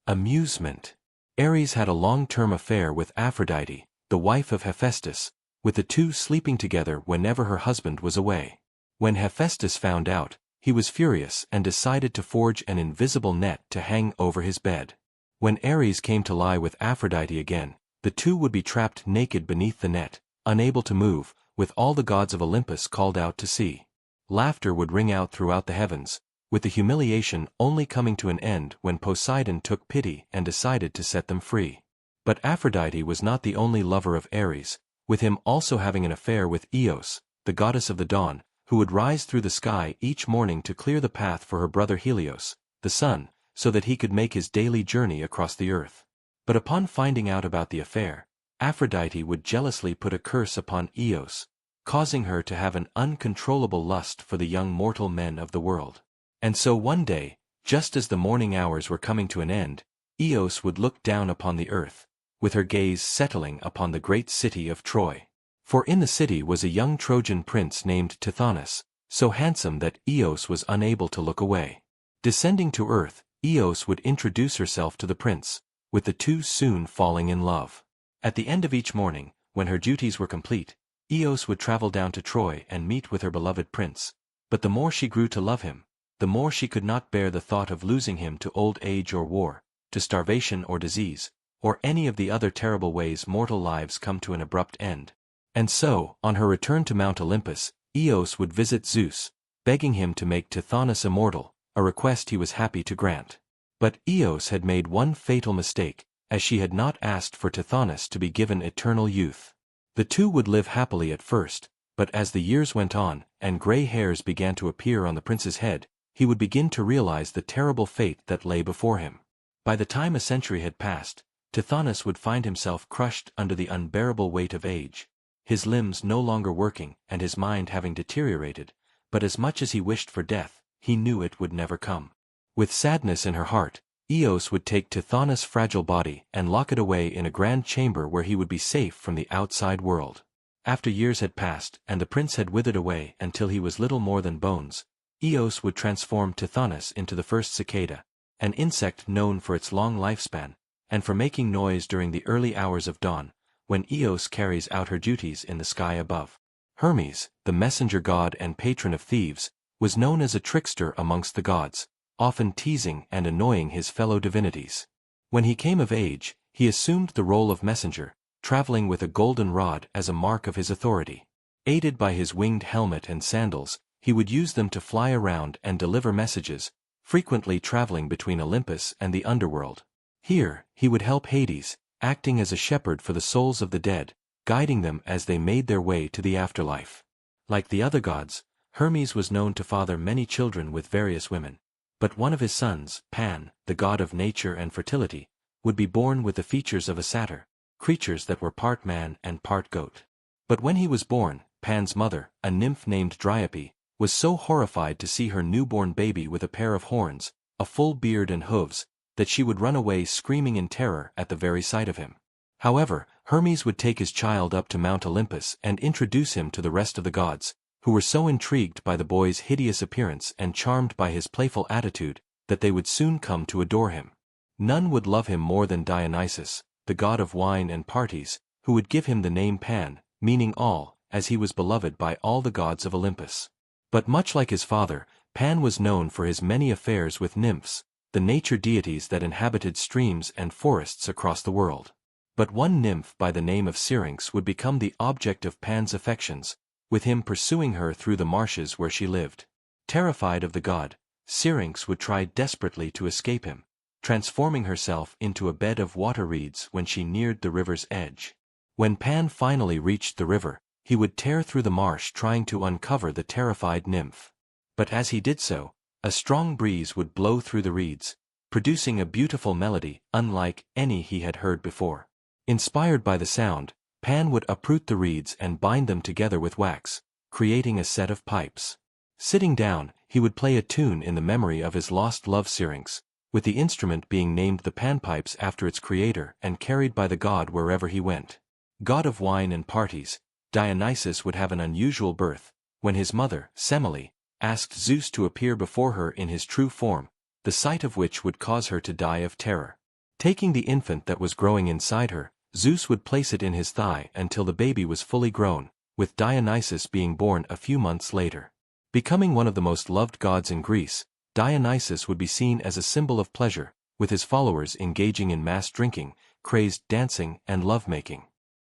amusement. Ares had a long-term affair with Aphrodite, the wife of Hephaestus, with the two sleeping together whenever her husband was away. When Hephaestus found out, he was furious and decided to forge an invisible net to hang over his bed. When Ares came to lie with Aphrodite again, the two would be trapped naked beneath the net, unable to move, with all the gods of Olympus called out to sea. Laughter would ring out throughout the heavens, with the humiliation only coming to an end when Poseidon took pity and decided to set them free. But Aphrodite was not the only lover of Ares, with him also having an affair with Eos, the goddess of the dawn, who would rise through the sky each morning to clear the path for her brother Helios, the sun, so that he could make his daily journey across the earth. But upon finding out about the affair, Aphrodite would jealously put a curse upon Eos, causing her to have an uncontrollable lust for the young mortal men of the world. And so one day, just as the morning hours were coming to an end, Eos would look down upon the earth, with her gaze settling upon the great city of Troy. For in the city was a young Trojan prince named Tithonus, so handsome that Eos was unable to look away. Descending to earth, Eos would introduce herself to the prince, with the two soon falling in love. At the end of each morning, when her duties were complete, Eos would travel down to Troy and meet with her beloved prince. But the more she grew to love him, the more she could not bear the thought of losing him to old age or war, to starvation or disease, or any of the other terrible ways mortal lives come to an abrupt end. And so, on her return to Mount Olympus, Eos would visit Zeus, begging him to make Tithonus immortal, a request he was happy to grant. But Eos had made one fatal mistake, as she had not asked for Tithonus to be given eternal youth. The two would live happily at first, but as the years went on, and gray hairs began to appear on the prince's head, he would begin to realize the terrible fate that lay before him. By the time a century had passed, Tithonus would find himself crushed under the unbearable weight of age, his limbs no longer working and his mind having deteriorated, but as much as he wished for death, he knew it would never come. With sadness in her heart, Eos would take Tithonus' fragile body and lock it away in a grand chamber where he would be safe from the outside world. After years had passed and the prince had withered away until he was little more than bones, Eos would transform Tithonus into the first cicada, an insect known for its long lifespan, and for making noise during the early hours of dawn, when Eos carries out her duties in the sky above. Hermes, the messenger god and patron of thieves, was known as a trickster amongst the gods, often teasing and annoying his fellow divinities. When he came of age, he assumed the role of messenger, traveling with a golden rod as a mark of his authority. Aided by his winged helmet and sandals, he would use them to fly around and deliver messages, frequently traveling between Olympus and the underworld. Here, he would help Hades, acting as a shepherd for the souls of the dead, guiding them as they made their way to the afterlife. Like the other gods, Hermes was known to father many children with various women, but one of his sons, Pan, the god of nature and fertility, would be born with the features of a satyr, creatures that were part man and part goat. But when he was born, Pan's mother, a nymph named Dryope, was so horrified to see her newborn baby with a pair of horns, a full beard and hooves, that she would run away screaming in terror at the very sight of him. However, Hermes would take his child up to Mount Olympus and introduce him to the rest of the gods, who were so intrigued by the boy's hideous appearance and charmed by his playful attitude, that they would soon come to adore him. None would love him more than Dionysus, the god of wine and parties, who would give him the name Pan, meaning all, as he was beloved by all the gods of Olympus. But much like his father, Pan was known for his many affairs with nymphs, the nature deities that inhabited streams and forests across the world. But one nymph by the name of Syrinx would become the object of Pan's affections, with him pursuing her through the marshes where she lived. Terrified of the god, Syrinx would try desperately to escape him, transforming herself into a bed of water reeds when she neared the river's edge. When Pan finally reached the river, he would tear through the marsh trying to uncover the terrified nymph. But as he did so, a strong breeze would blow through the reeds, producing a beautiful melody unlike any he had heard before. Inspired by the sound, Pan would uproot the reeds and bind them together with wax, creating a set of pipes. Sitting down, he would play a tune in the memory of his lost love Syrinx, with the instrument being named the panpipes after its creator and carried by the god wherever he went. God of wine and parties, Dionysus would have an unusual birth, when his mother, Semele, asked Zeus to appear before her in his true form, the sight of which would cause her to die of terror. Taking the infant that was growing inside her, Zeus would place it in his thigh until the baby was fully grown, with Dionysus being born a few months later. Becoming one of the most loved gods in Greece, Dionysus would be seen as a symbol of pleasure, with his followers engaging in mass drinking, crazed dancing and lovemaking.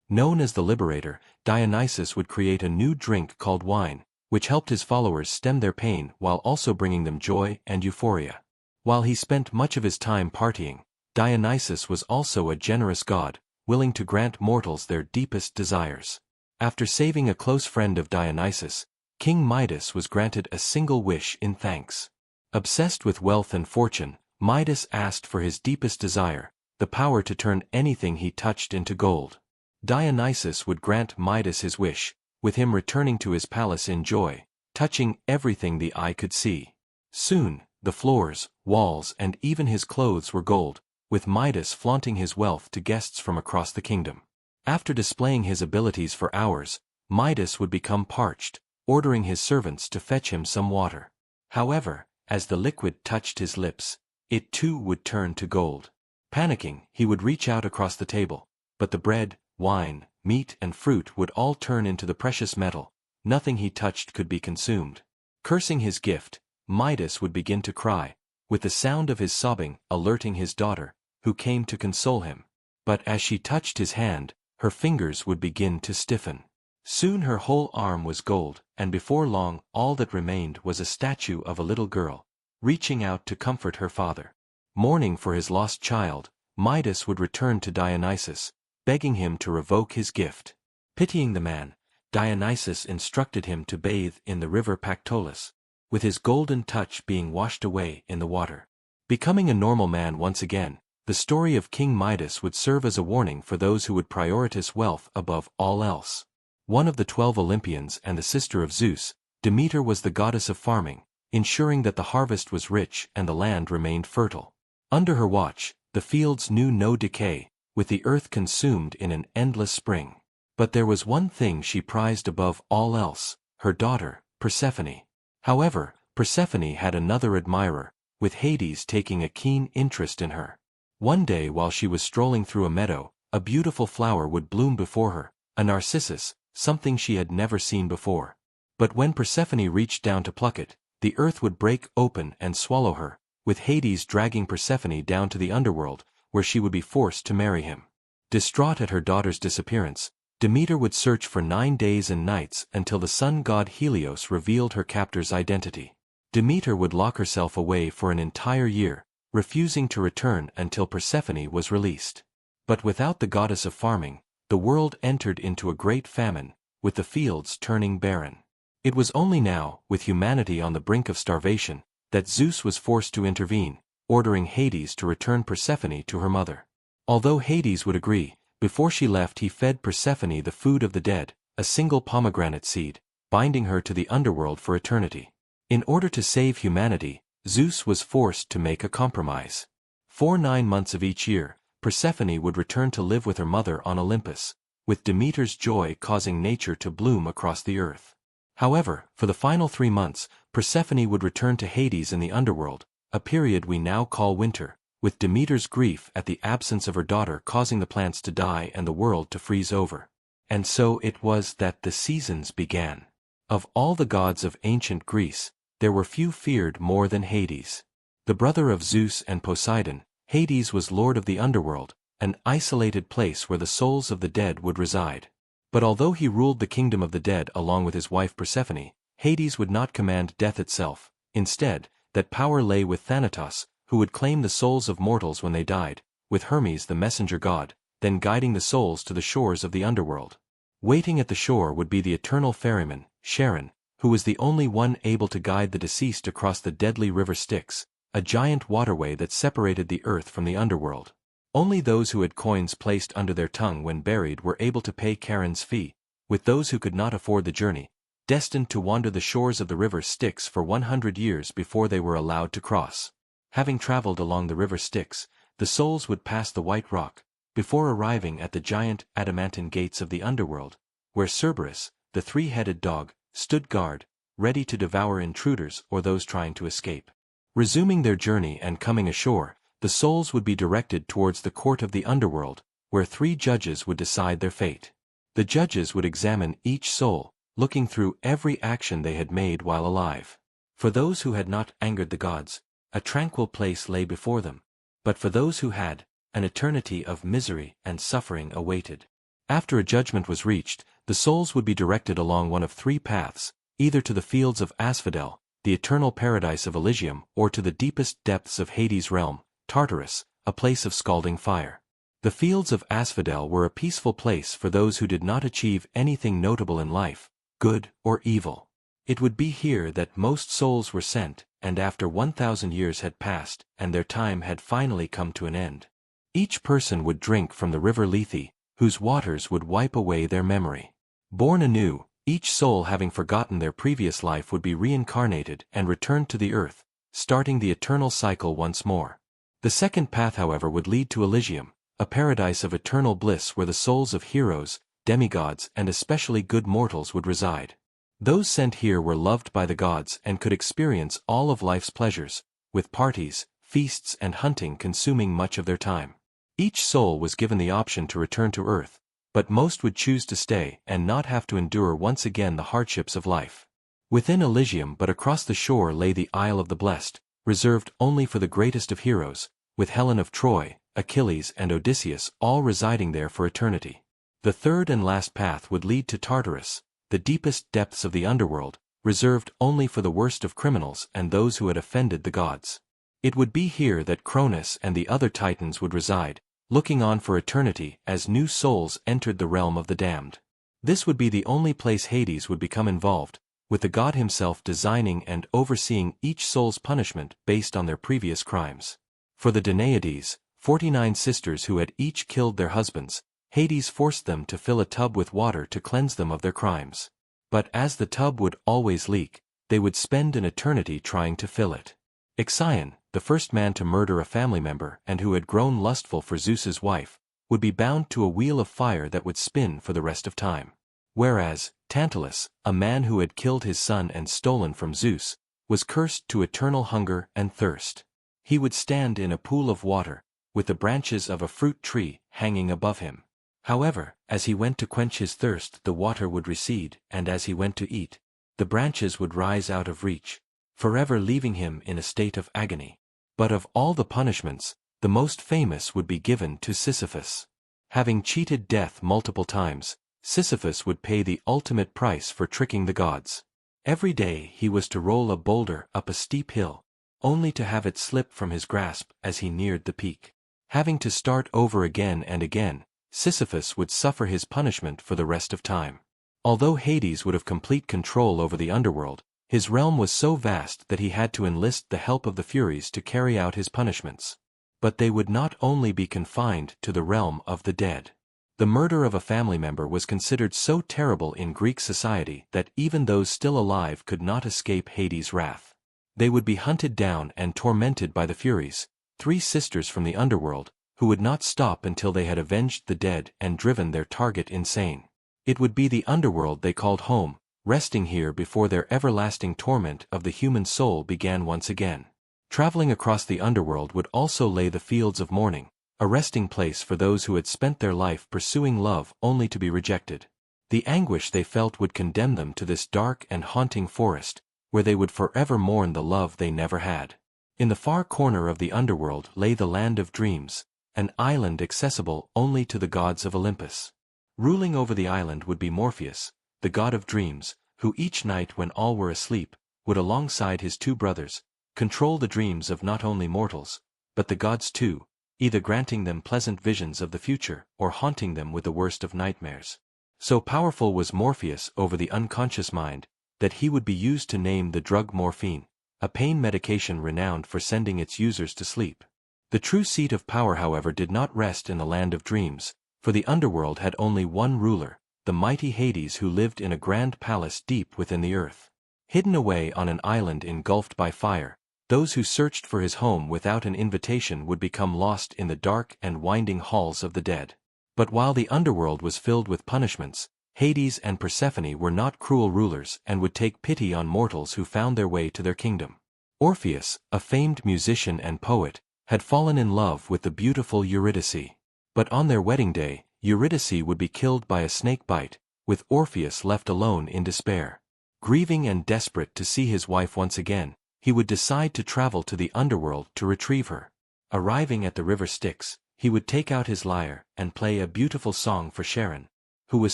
Known as the Liberator, Dionysus would create a new drink called wine, which helped his followers stem their pain while also bringing them joy and euphoria. While he spent much of his time partying, Dionysus was also a generous god, willing to grant mortals their deepest desires. After saving a close friend of Dionysus, King Midas was granted a single wish in thanks. Obsessed with wealth and fortune, Midas asked for his deepest desire, the power to turn anything he touched into gold. Dionysus would grant Midas his wish, with him returning to his palace in joy, touching everything the eye could see. Soon, the floors, walls and even his clothes were gold, with Midas flaunting his wealth to guests from across the kingdom. After displaying his abilities for hours, Midas would become parched, ordering his servants to fetch him some water. However, as the liquid touched his lips, it too would turn to gold. Panicking, he would reach out across the table, but the bread, wine, meat and fruit would all turn into the precious metal. Nothing he touched could be consumed. Cursing his gift, Midas would begin to cry, with the sound of his sobbing alerting his daughter, who came to console him. But as she touched his hand, her fingers would begin to stiffen. Soon her whole arm was gold, and before long all that remained was a statue of a little girl, reaching out to comfort her father. Mourning for his lost child, Midas would return to Dionysus, begging him to revoke his gift. Pitying the man, Dionysus instructed him to bathe in the river Pactolus, with his golden touch being washed away in the water. Becoming a normal man once again, the story of King Midas would serve as a warning for those who would prioritize wealth above all else. One of the 12 Olympians and the sister of Zeus, Demeter was the goddess of farming, ensuring that the harvest was rich and the land remained fertile. Under her watch, the fields knew no decay, with the earth consumed in an endless spring. But there was one thing she prized above all else, her daughter, Persephone. However, Persephone had another admirer, with Hades taking a keen interest in her. One day while she was strolling through a meadow, a beautiful flower would bloom before her, a narcissus, something she had never seen before. But when Persephone reached down to pluck it, the earth would break open and swallow her, with Hades dragging Persephone down to the underworld, where she would be forced to marry him. Distraught at her daughter's disappearance, Demeter would search for 9 days and nights until the sun god Helios revealed her captor's identity. Demeter would lock herself away for an entire year, refusing to return until Persephone was released. But without the goddess of farming, the world entered into a great famine, with the fields turning barren. It was only now, with humanity on the brink of starvation, that Zeus was forced to intervene, ordering Hades to return Persephone to her mother. Although Hades would agree, before she left he fed Persephone the food of the dead, a single pomegranate seed, binding her to the underworld for eternity. In order to save humanity, Zeus was forced to make a compromise. For 9 months of each year, Persephone would return to live with her mother on Olympus, with Demeter's joy causing nature to bloom across the earth. However, for the final 3 months, Persephone would return to Hades in the underworld, a period we now call winter, with Demeter's grief at the absence of her daughter causing the plants to die and the world to freeze over. And so it was that the seasons began. Of all the gods of ancient Greece, there were few feared more than Hades. The brother of Zeus and Poseidon, Hades was lord of the underworld, an isolated place where the souls of the dead would reside. But although he ruled the kingdom of the dead along with his wife Persephone, Hades would not command death itself. Instead, that power lay with Thanatos, who would claim the souls of mortals when they died, with Hermes the messenger god, then guiding the souls to the shores of the underworld. Waiting at the shore would be the eternal ferryman, Charon, who was the only one able to guide the deceased across the deadly river Styx, a giant waterway that separated the earth from the underworld. Only those who had coins placed under their tongue when buried were able to pay Charon's fee, with those who could not afford the journey, destined to wander the shores of the river Styx for 100 years before they were allowed to cross. Having traveled along the river Styx, the souls would pass the White Rock, before arriving at the giant adamantine gates of the underworld, where Cerberus, the 3-headed dog, stood guard, ready to devour intruders or those trying to escape. Resuming their journey and coming ashore, the souls would be directed towards the court of the underworld, where 3 judges would decide their fate. The judges would examine each soul, looking through every action they had made while alive. For those who had not angered the gods, a tranquil place lay before them, but for those who had, an eternity of misery and suffering awaited. After a judgment was reached, the souls would be directed along one of 3 paths, either to the fields of Asphodel, the eternal paradise of Elysium, or to the deepest depths of Hades' realm, Tartarus, a place of scalding fire. The fields of Asphodel were a peaceful place for those who did not achieve anything notable in life, good or evil. It would be here that most souls were sent, and after 1,000 years had passed, and their time had finally come to an end. Each person would drink from the river Lethe, whose waters would wipe away their memory. Born anew, each soul having forgotten their previous life would be reincarnated and returned to the earth, starting the eternal cycle once more. The second path, however, would lead to Elysium, a paradise of eternal bliss where the souls of heroes, demigods, and especially good mortals would reside. Those sent here were loved by the gods and could experience all of life's pleasures, with parties, feasts, and hunting consuming much of their time. Each soul was given the option to return to earth, but most would choose to stay and not have to endure once again the hardships of life. Within Elysium but across the shore lay the Isle of the Blessed, reserved only for the greatest of heroes, with Helen of Troy, Achilles, and Odysseus all residing there for eternity. The third and last path would lead to Tartarus, the deepest depths of the underworld, reserved only for the worst of criminals and those who had offended the gods. It would be here that Cronus and the other titans would reside, looking on for eternity as new souls entered the realm of the damned. This would be the only place Hades would become involved, with the god himself designing and overseeing each soul's punishment based on their previous crimes. For the Danaides, 49 sisters who had each killed their husbands, Hades forced them to fill a tub with water to cleanse them of their crimes. But as the tub would always leak, they would spend an eternity trying to fill it. Ixion, the first man to murder a family member and who had grown lustful for Zeus's wife, would be bound to a wheel of fire that would spin for the rest of time. Whereas, Tantalus, a man who had killed his son and stolen from Zeus, was cursed to eternal hunger and thirst. He would stand in a pool of water, with the branches of a fruit tree hanging above him. However, as he went to quench his thirst, the water would recede, and as he went to eat, the branches would rise out of reach, forever leaving him in a state of agony. But of all the punishments, the most famous would be given to Sisyphus. Having cheated death multiple times, Sisyphus would pay the ultimate price for tricking the gods. Every day he was to roll a boulder up a steep hill, only to have it slip from his grasp as he neared the peak. Having to start over again and again, Sisyphus would suffer his punishment for the rest of time. Although Hades would have complete control over the underworld, his realm was so vast that he had to enlist the help of the Furies to carry out his punishments. But they would not only be confined to the realm of the dead. The murder of a family member was considered so terrible in Greek society that even those still alive could not escape Hades' wrath. They would be hunted down and tormented by the Furies, 3 sisters from the underworld, who would not stop until they had avenged the dead and driven their target insane. It would be the underworld they called home, resting here before their everlasting torment of the human soul began once again. Traveling across the underworld would also lay the fields of mourning, a resting place for those who had spent their life pursuing love only to be rejected. The anguish they felt would condemn them to this dark and haunting forest, where they would forever mourn the love they never had. In the far corner of the underworld lay the land of dreams, an island accessible only to the gods of Olympus. Ruling over the island would be Morpheus, the god of dreams, who each night when all were asleep, would alongside his 2 brothers, control the dreams of not only mortals, but the gods too, either granting them pleasant visions of the future or haunting them with the worst of nightmares. So powerful was Morpheus over the unconscious mind, that he would be used to name the drug morphine, a pain medication renowned for sending its users to sleep. The true seat of power, however, did not rest in the land of dreams, for the underworld had only one ruler, the mighty Hades, who lived in a grand palace deep within the earth. Hidden away on an island engulfed by fire, those who searched for his home without an invitation would become lost in the dark and winding halls of the dead. But while the underworld was filled with punishments, Hades and Persephone were not cruel rulers and would take pity on mortals who found their way to their kingdom. Orpheus, a famed musician and poet, had fallen in love with the beautiful Eurydice. But on their wedding day, Eurydice would be killed by a snake bite, with Orpheus left alone in despair. Grieving and desperate to see his wife once again, he would decide to travel to the underworld to retrieve her. Arriving at the river Styx, he would take out his lyre and play a beautiful song for Charon, who was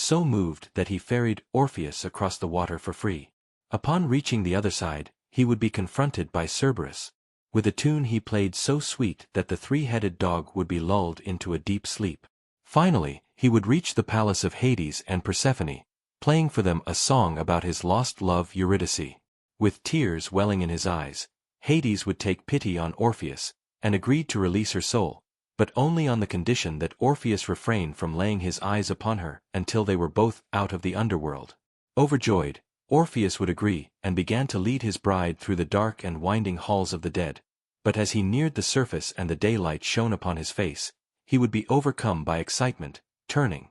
so moved that he ferried Orpheus across the water for free. Upon reaching the other side, he would be confronted by Cerberus, with a tune he played so sweet that the 3-headed dog would be lulled into a deep sleep. Finally, he would reach the palace of Hades and Persephone, playing for them a song about his lost love Eurydice. With tears welling in his eyes, Hades would take pity on Orpheus, and agreed to release her soul, but only on the condition that Orpheus refrain from laying his eyes upon her until they were both out of the underworld. Overjoyed, Orpheus would agree and began to lead his bride through the dark and winding halls of the dead. But as he neared the surface and the daylight shone upon his face, he would be overcome by excitement, turning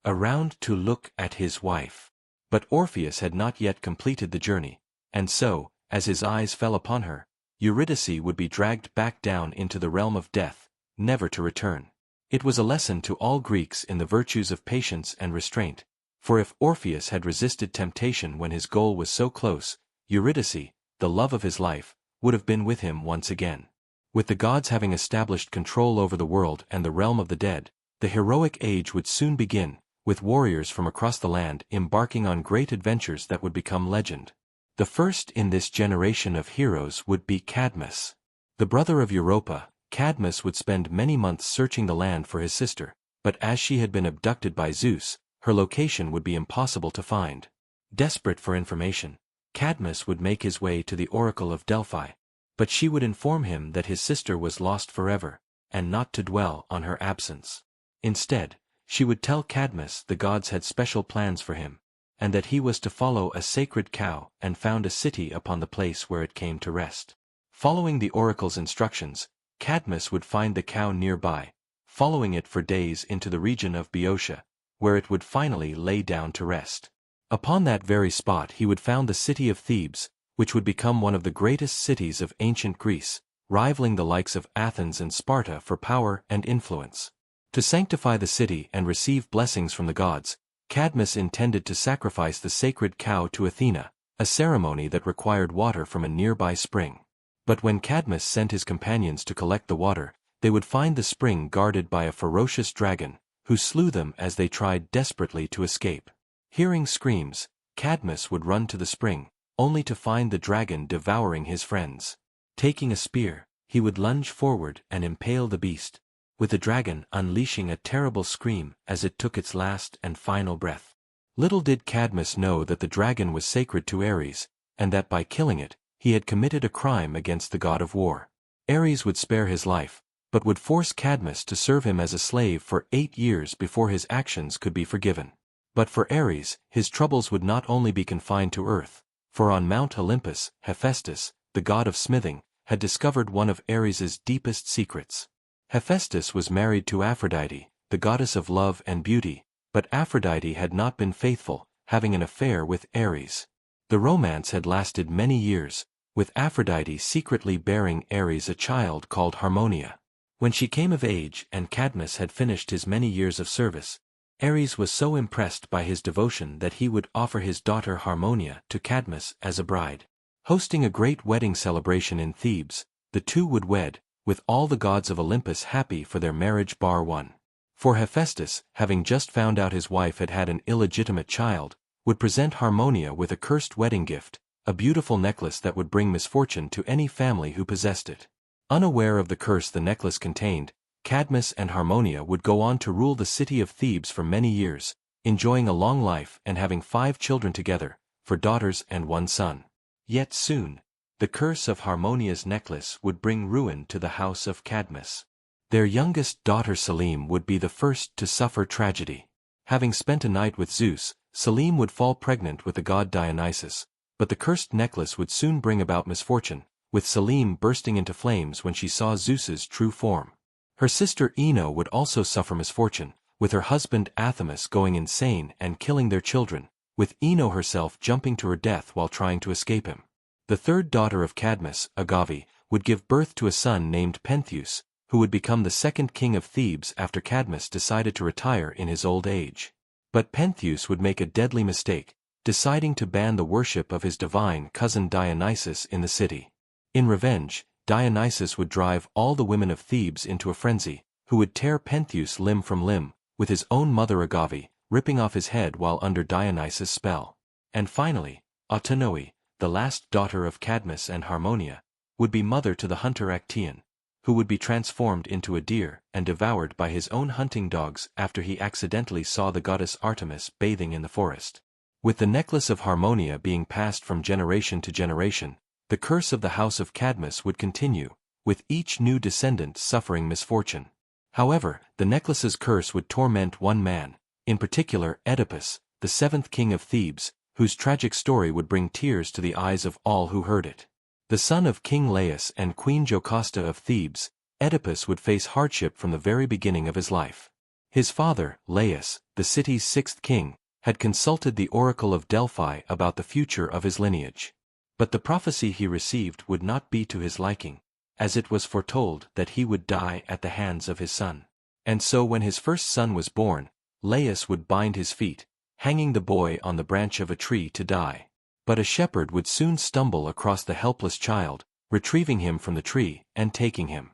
around to look at his wife. But Orpheus had not yet completed the journey, and so, as his eyes fell upon her, Eurydice would be dragged back down into the realm of death, never to return. It was a lesson to all Greeks in the virtues of patience and restraint, for if Orpheus had resisted temptation when his goal was so close, Eurydice, the love of his life, would have been with him once again. With the gods having established control over the world and the realm of the dead, the heroic age would soon begin, with warriors from across the land embarking on great adventures that would become legend. The first in this generation of heroes would be Cadmus. The brother of Europa, Cadmus would spend many months searching the land for his sister, but as she had been abducted by Zeus, her location would be impossible to find. Desperate for information, Cadmus would make his way to the Oracle of Delphi, but she would inform him that his sister was lost forever, and not to dwell on her absence. Instead, she would tell Cadmus the gods had special plans for him, and that he was to follow a sacred cow and found a city upon the place where it came to rest. Following the oracle's instructions, Cadmus would find the cow nearby, following it for days into the region of Boeotia, where it would finally lay down to rest. Upon that very spot he would found the city of Thebes, which would become one of the greatest cities of ancient Greece, rivaling the likes of Athens and Sparta for power and influence. To sanctify the city and receive blessings from the gods, Cadmus intended to sacrifice the sacred cow to Athena, a ceremony that required water from a nearby spring. But when Cadmus sent his companions to collect the water, they would find the spring guarded by a ferocious dragon, who slew them as they tried desperately to escape. Hearing screams, Cadmus would run to the spring, only to find the dragon devouring his friends. Taking a spear, he would lunge forward and impale the beast, with the dragon unleashing a terrible scream as it took its last and final breath. Little did Cadmus know that the dragon was sacred to Ares, and that by killing it, he had committed a crime against the god of war. Ares would spare his life, but would force Cadmus to serve him as a slave for 8 years before his actions could be forgiven. But for Ares, his troubles would not only be confined to earth, for on Mount Olympus, Hephaestus, the god of smithing, had discovered one of Ares's deepest secrets. Hephaestus was married to Aphrodite, the goddess of love and beauty, but Aphrodite had not been faithful, having an affair with Ares. The romance had lasted many years, with Aphrodite secretly bearing Ares a child called Harmonia. When she came of age and Cadmus had finished his many years of service, Ares was so impressed by his devotion that he would offer his daughter Harmonia to Cadmus as a bride. Hosting a great wedding celebration in Thebes, the two would wed, with all the gods of Olympus happy for their marriage bar one. For Hephaestus, having just found out his wife had had an illegitimate child, would present Harmonia with a cursed wedding gift, a beautiful necklace that would bring misfortune to any family who possessed it. Unaware of the curse the necklace contained, Cadmus and Harmonia would go on to rule the city of Thebes for many years, enjoying a long life and having 5 children together, 4 daughters and 1 son. Yet soon, the curse of Harmonia's necklace would bring ruin to the house of Cadmus. Their youngest daughter Selene would be the first to suffer tragedy. Having spent a night with Zeus, Selene would fall pregnant with the god Dionysus, but the cursed necklace would soon bring about misfortune, with Selene bursting into flames when she saw Zeus's true form. Her sister Ino would also suffer misfortune, with her husband Athamas going insane and killing their children, with Ino herself jumping to her death while trying to escape him. The third daughter of Cadmus, Agave, would give birth to a son named Pentheus, who would become the second king of Thebes after Cadmus decided to retire in his old age. But Pentheus would make a deadly mistake, deciding to ban the worship of his divine cousin Dionysus in the city. In revenge, Dionysus would drive all the women of Thebes into a frenzy, who would tear Pentheus limb from limb, with his own mother Agave, ripping off his head while under Dionysus' spell. And finally, Autonoe, the last daughter of Cadmus and Harmonia, would be mother to the hunter Actaeon, who would be transformed into a deer and devoured by his own hunting dogs after he accidentally saw the goddess Artemis bathing in the forest. With the necklace of Harmonia being passed from generation to generation, the curse of the house of Cadmus would continue, with each new descendant suffering misfortune. However, the necklace's curse would torment one man, in particular Oedipus, the 7th king of Thebes, whose tragic story would bring tears to the eyes of all who heard it. The son of King Laius and Queen Jocasta of Thebes, Oedipus would face hardship from the very beginning of his life. His father, Laius, the city's 6th king, had consulted the oracle of Delphi about the future of his lineage. But the prophecy he received would not be to his liking, as it was foretold that he would die at the hands of his son. And so when his first son was born, Laius would bind his feet, hanging the boy on the branch of a tree to die. But a shepherd would soon stumble across the helpless child, retrieving him from the tree and taking him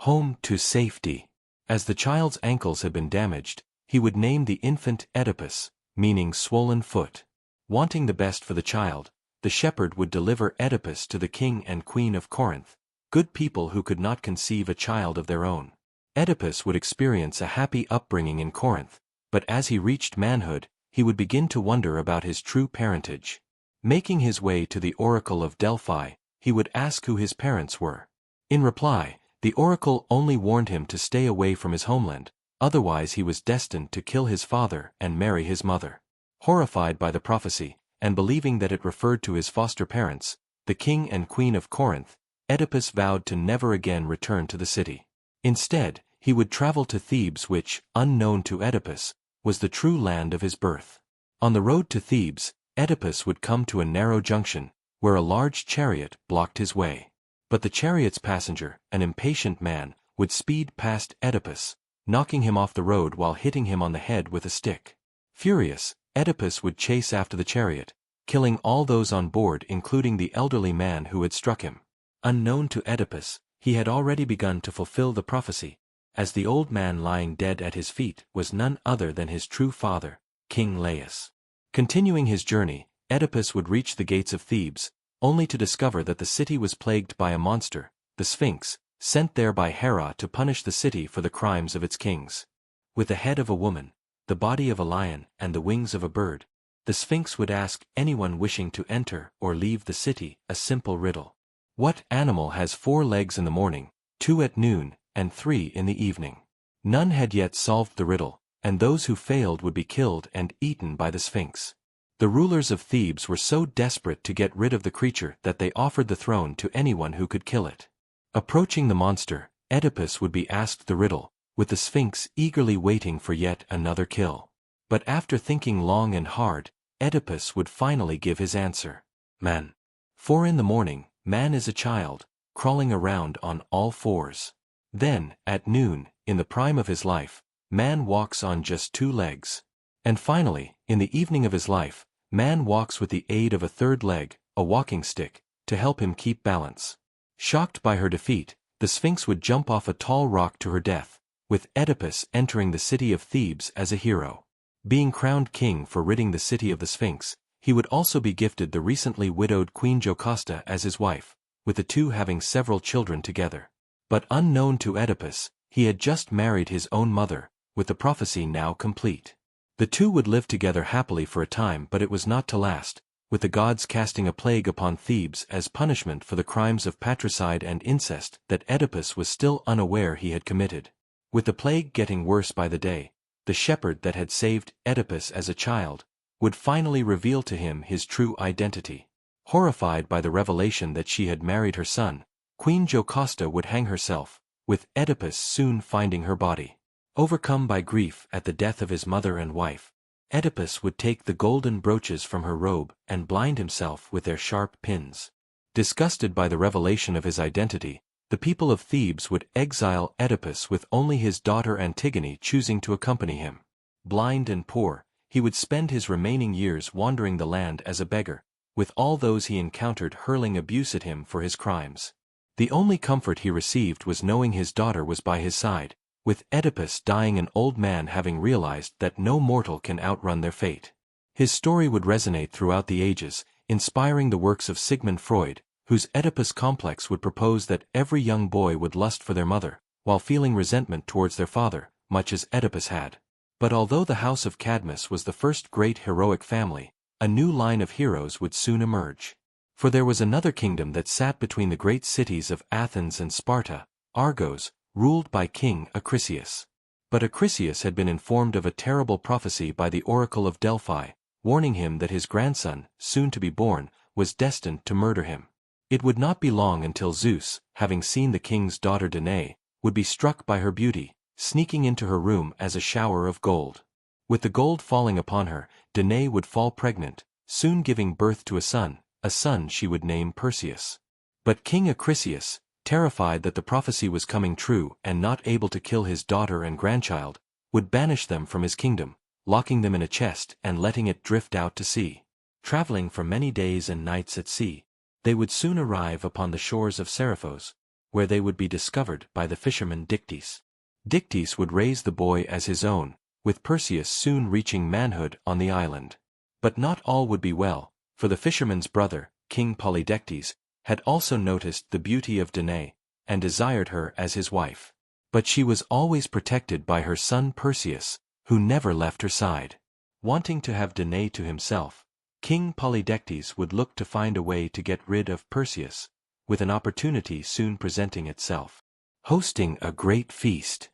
home to safety. As the child's ankles had been damaged, he would name the infant Oedipus, meaning swollen foot. Wanting the best for the child, the shepherd would deliver Oedipus to the king and queen of Corinth, good people who could not conceive a child of their own. Oedipus would experience a happy upbringing in Corinth, but as he reached manhood, he would begin to wonder about his true parentage. Making his way to the oracle of Delphi, he would ask who his parents were. In reply, the oracle only warned him to stay away from his homeland, otherwise he was destined to kill his father and marry his mother. Horrified by the prophecy, and believing that it referred to his foster parents, the king and queen of Corinth, Oedipus vowed to never again return to the city. Instead, he would travel to Thebes which, unknown to Oedipus, was the true land of his birth. On the road to Thebes, Oedipus would come to a narrow junction, where a large chariot blocked his way. But the chariot's passenger, an impatient man, would speed past Oedipus, knocking him off the road while hitting him on the head with a stick. Furious, Oedipus would chase after the chariot, killing all those on board including the elderly man who had struck him. Unknown to Oedipus, he had already begun to fulfill the prophecy, as the old man lying dead at his feet was none other than his true father, King Laius. Continuing his journey, Oedipus would reach the gates of Thebes, only to discover that the city was plagued by a monster, the Sphinx, sent there by Hera to punish the city for the crimes of its kings. With the head of a woman, the body of a lion, and the wings of a bird, the Sphinx would ask anyone wishing to enter or leave the city a simple riddle. What animal has 4 legs in the morning, 2 at noon, and 3 in the evening? None had yet solved the riddle, and those who failed would be killed and eaten by the Sphinx. The rulers of Thebes were so desperate to get rid of the creature that they offered the throne to anyone who could kill it. Approaching the monster, Oedipus would be asked the riddle, with the Sphinx eagerly waiting for yet another kill. But after thinking long and hard, Oedipus would finally give his answer. Man. For in the morning, man is a child, crawling around on all 4s. Then, at noon, in the prime of his life, man walks on just 2 legs. And finally, in the evening of his life, man walks with the aid of a 3rd leg, a walking stick, to help him keep balance. Shocked by her defeat, the Sphinx would jump off a tall rock to her death, with Oedipus entering the city of Thebes as a hero. Being crowned king for ridding the city of the Sphinx, he would also be gifted the recently widowed Queen Jocasta as his wife, with the two having several children together. But unknown to Oedipus, he had just married his own mother, with the prophecy now complete. The two would live together happily for a time, but it was not to last, with the gods casting a plague upon Thebes as punishment for the crimes of patricide and incest that Oedipus was still unaware he had committed. With the plague getting worse by the day, the shepherd that had saved Oedipus as a child would finally reveal to him his true identity. Horrified by the revelation that she had married her son, Queen Jocasta would hang herself, with Oedipus soon finding her body. Overcome by grief at the death of his mother and wife, Oedipus would take the golden brooches from her robe and blind himself with their sharp pins. Disgusted by the revelation of his identity, the people of Thebes would exile Oedipus with only his daughter Antigone choosing to accompany him. Blind and poor, he would spend his remaining years wandering the land as a beggar, with all those he encountered hurling abuse at him for his crimes. The only comfort he received was knowing his daughter was by his side, with Oedipus dying an old man having realized that no mortal can outrun their fate. His story would resonate throughout the ages, inspiring the works of Sigmund Freud, whose Oedipus complex would propose that every young boy would lust for their mother, while feeling resentment towards their father, much as Oedipus had. But although the house of Cadmus was the first great heroic family, a new line of heroes would soon emerge. For there was another kingdom that sat between the great cities of Athens and Sparta, Argos, ruled by King Acrisius. But Acrisius had been informed of a terrible prophecy by the oracle of Delphi, warning him that his grandson, soon to be born, was destined to murder him. It would not be long until Zeus, having seen the king's daughter Danae, would be struck by her beauty, sneaking into her room as a shower of gold. With the gold falling upon her, Danae would fall pregnant, soon giving birth to a son she would name Perseus. But King Acrisius, terrified that the prophecy was coming true and not able to kill his daughter and grandchild, would banish them from his kingdom, locking them in a chest and letting it drift out to sea. Traveling for many days and nights at sea, they would soon arrive upon the shores of Seriphos, where they would be discovered by the fisherman Dictys. Dictys would raise the boy as his own, with Perseus soon reaching manhood on the island. But not all would be well, for the fisherman's brother, King Polydectes, had also noticed the beauty of Danae, and desired her as his wife. But she was always protected by her son Perseus, who never left her side. Wanting to have Danae to himself, King Polydectes would look to find a way to get rid of Perseus, with an opportunity soon presenting itself. Hosting a great feast.